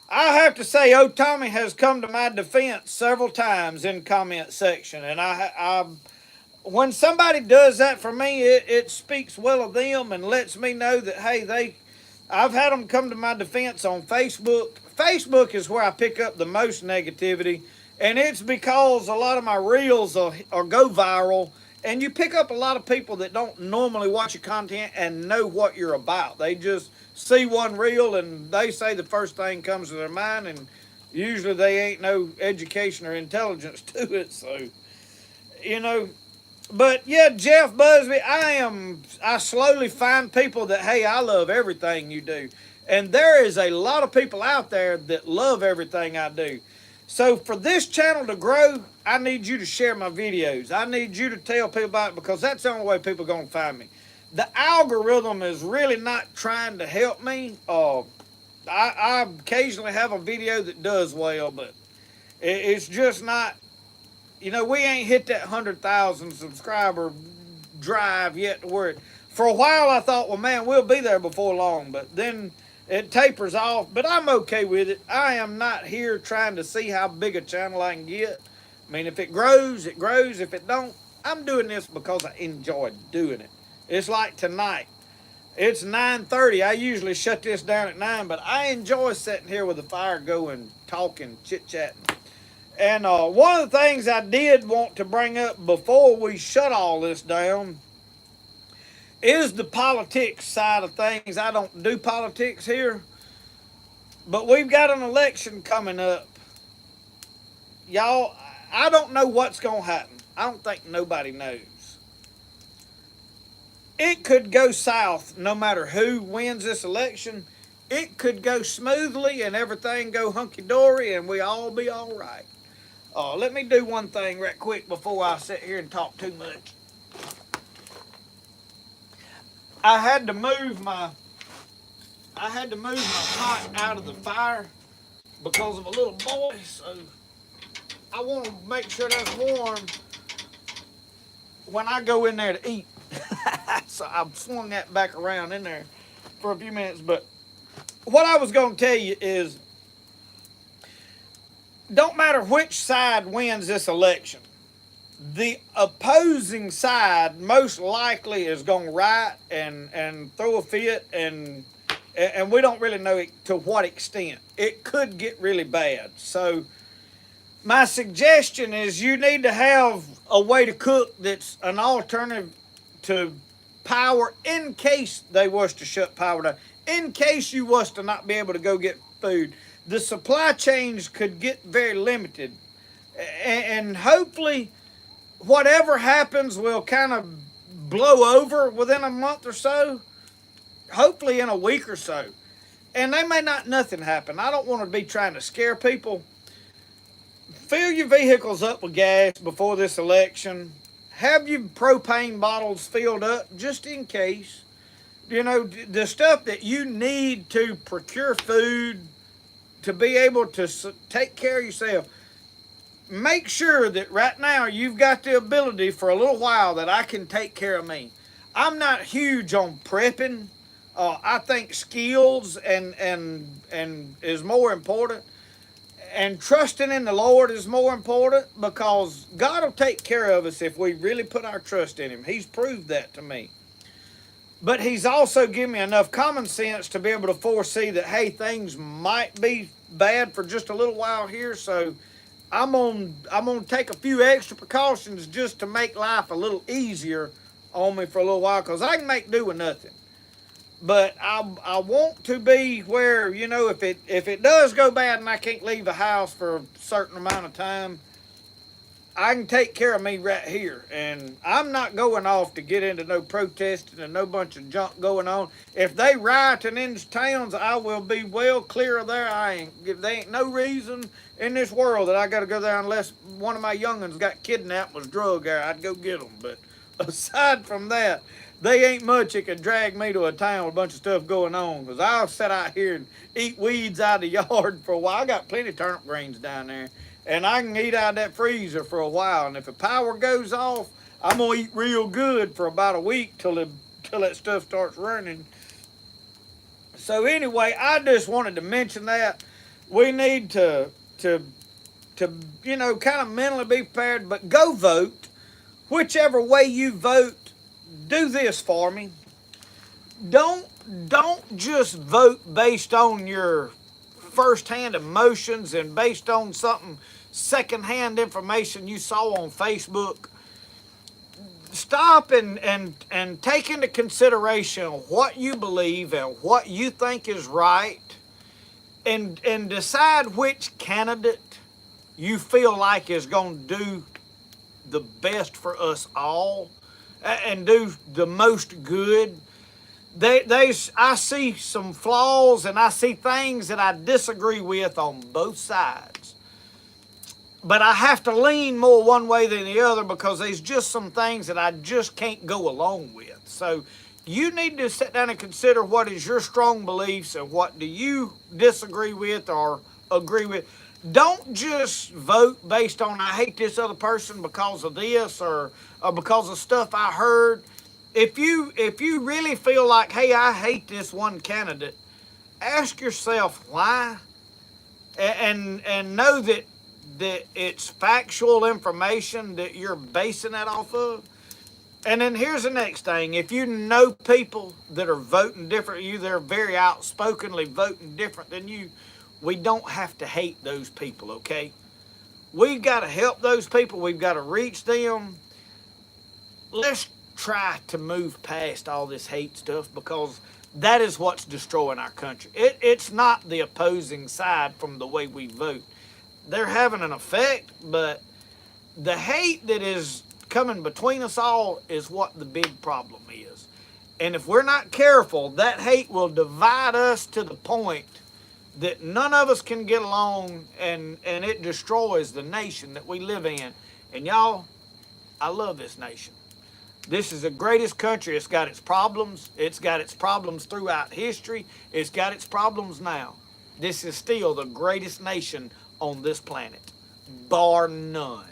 have to say, old Tommy has come to my defense several times in the comment section, and when somebody does that for me, it speaks well of them and lets me know that, hey, I've had them come to my defense on Facebook. Facebook is where I pick up the most negativity, and it's because a lot of my reels are go viral, and you pick up a lot of people that don't normally watch your content and know what you're about. They just see one reel and they say the first thing comes to their mind, and usually they ain't no education or intelligence to it. So, you know, but yeah, Jeff Busby, I slowly find people that, hey, I love everything you do. And there is a lot of people out there that love everything I do. So for this channel to grow, I need you to share my videos. I need you to tell people about it, because that's the only way people are going to find me. The algorithm is really not trying to help me. I occasionally have a video that does well, but it's just not, you know, we ain't hit that 100,000 subscriber drive yet to where for a while I thought, well, man, we'll be there before long, but then it tapers off, but I'm okay with it. I am not here trying to see how big a channel I can get. I mean, if it grows, it grows. If it don't, I'm doing this because I enjoy doing it. It's like tonight. It's 9:30. I usually shut this down at 9, but I enjoy sitting here with the fire going, talking, chit-chatting. And one of the things I did want to bring up before we shut all this down is the politics side of things. I don't do politics here, but we've got an election coming up. Y'all, I don't know what's going to happen. I don't think nobody knows. It could go south no matter who wins this election. It could go smoothly and everything go hunky-dory and we all be all right. Let me do one thing right quick before I sit here and talk too much. I had to move my I had to move my pot out of the fire because of a little boy, so I want to make sure that's warm when I go in there to eat. So I've swung that back around in there for a few minutes. But what I was going to tell you is, don't matter which side wins this election, the opposing side most likely is going to riot and throw a fit, and we don't really know to what extent. It could get really bad. So my suggestion is you need to have a way to cook that's an alternative to power in case they was to shut power down, in case you was to not be able to go get food. The supply chains could get very limited, and hopefully whatever happens will kind of blow over within a month or so, hopefully in a week or so. And they may not nothing happen. I don't want to be trying to scare people. Fill your vehicles up with gas before this election. Have your propane bottles filled up just in case. You know, the stuff that you need to procure food, to be able to take care of yourself. Make sure that right now you've got the ability for a little while that I can take care of me. I'm not huge on prepping. I think skills and is more important. And trusting in the Lord is more important, because God will take care of us if we really put our trust in Him. He's proved that to me. But He's also given me enough common sense to be able to foresee that, hey, things might be bad for just a little while here. So I'm gonna take a few extra precautions just to make life a little easier on me for a little while, because I can make do with nothing. But I want to be where, you know, if it does go bad and I can't leave the house for a certain amount of time, I can take care of me right here. And I'm not going off to get into no protesting and no bunch of junk going on. If they rioting in towns, I will be well clear of there. There ain't no reason in this world that I got to go there unless one of my young'uns got kidnapped and was drugged there. I'd go get them. But aside from that, they ain't much that could drag me to a town with a bunch of stuff going on, because I'll sit out here and eat weeds out of the yard for a while. I got plenty of turnip greens down there, and I can eat out of that freezer for a while. And if the power goes off, I'm going to eat real good for about a week till that stuff starts running. So anyway, I just wanted to mention that. We need to you know, kind of mentally be prepared, but go vote. Whichever way you vote, do this for me. Don't just vote based on your first-hand emotions and based on something second-hand information you saw on Facebook. Stop and take into consideration what you believe and what you think is right, and decide which candidate you feel like is going to do the best for us all and do the most good. I see some flaws and I see things that I disagree with on both sides. But I have to lean more one way than the other, because there's just some things that I just can't go along with. So you need to sit down and consider what is your strong beliefs and what do you disagree with or agree with. Don't just vote based on, I hate this other person because of this or because of stuff I heard. If you really feel like, hey, I hate this one candidate, ask yourself why, and know that it's factual information that you're basing that off of. And then here's the next thing. If you know people that are voting different than you, they're very outspokenly voting different than you, we don't have to hate those people, okay? We've got to help those people. We've got to reach them. Let's try to move past all this hate stuff, because that is what's destroying our country. It's not the opposing side from the way we vote. They're having an effect, but the hate that is coming between us all is what the big problem is. And if we're not careful, that hate will divide us to the point that none of us can get along, and it destroys the nation that we live in. And y'all, I love this nation. This is the greatest country. It's got its problems. It's got its problems throughout history. It's got its problems now. This is still the greatest nation on this planet, bar none.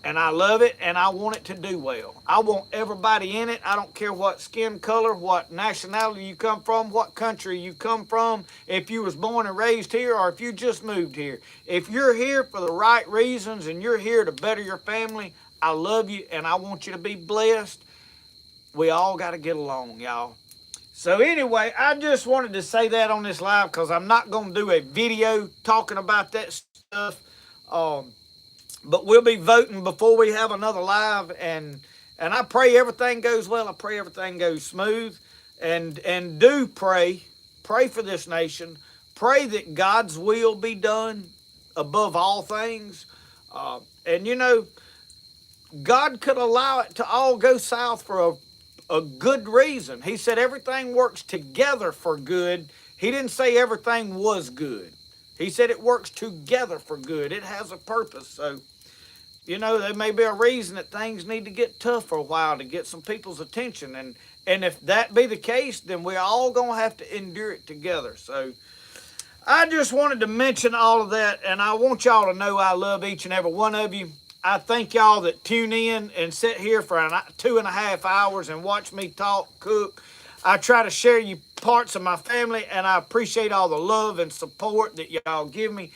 And I love it, and I want it to do well. I want everybody in it. I don't care what skin color, what nationality you come from, what country you come from, if you was born and raised here or if you just moved here. If you're here for the right reasons and you're here to better your family, I love you, and I want you to be blessed. We all got to get along, y'all. So anyway, I just wanted to say that on this live because I'm not going to do a video talking about that stuff. But we'll be voting before we have another live, and I pray everything goes well. I pray everything goes smooth, and do pray for this nation. Pray that God's will be done above all things. And you know, God could allow it to all go south for a good reason. He said everything works together for good. He didn't say everything was good. He said it works together for good. It has a purpose. So, you know, there may be a reason that things need to get tough for a while to get some people's attention. And if that be the case, then we're all going to have to endure it together. So I just wanted to mention all of that, and I want y'all to know I love each and every one of you. I thank y'all that tune in and sit here for 2.5 hours and watch me talk, cook. I try to share you parts of my family, and I appreciate all the love and support that y'all give me.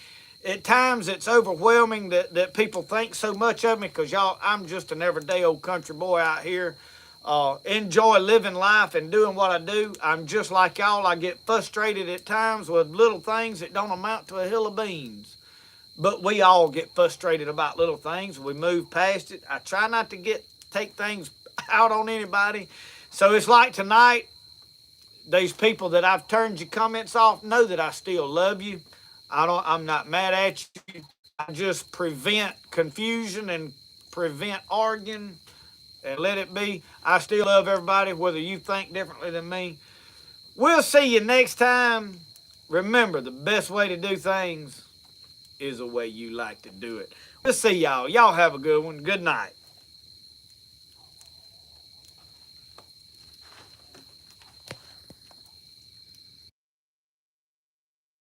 At times, it's overwhelming that people think so much of me because y'all, I'm just an everyday old country boy out here. Enjoy living life and doing what I do. I'm just like y'all. I get frustrated at times with little things that don't amount to a hill of beans. But we all get frustrated about little things. We move past it. I try not to take things out on anybody. So it's like tonight, these people that I've turned your comments off know that I still love you. I'm not mad at you. I just prevent confusion and prevent arguing and let it be. I still love everybody, whether you think differently than me. We'll see you next time. Remember, the best way to do things is the way you like to do it. We'll see y'all. Y'all have a good one. Good night.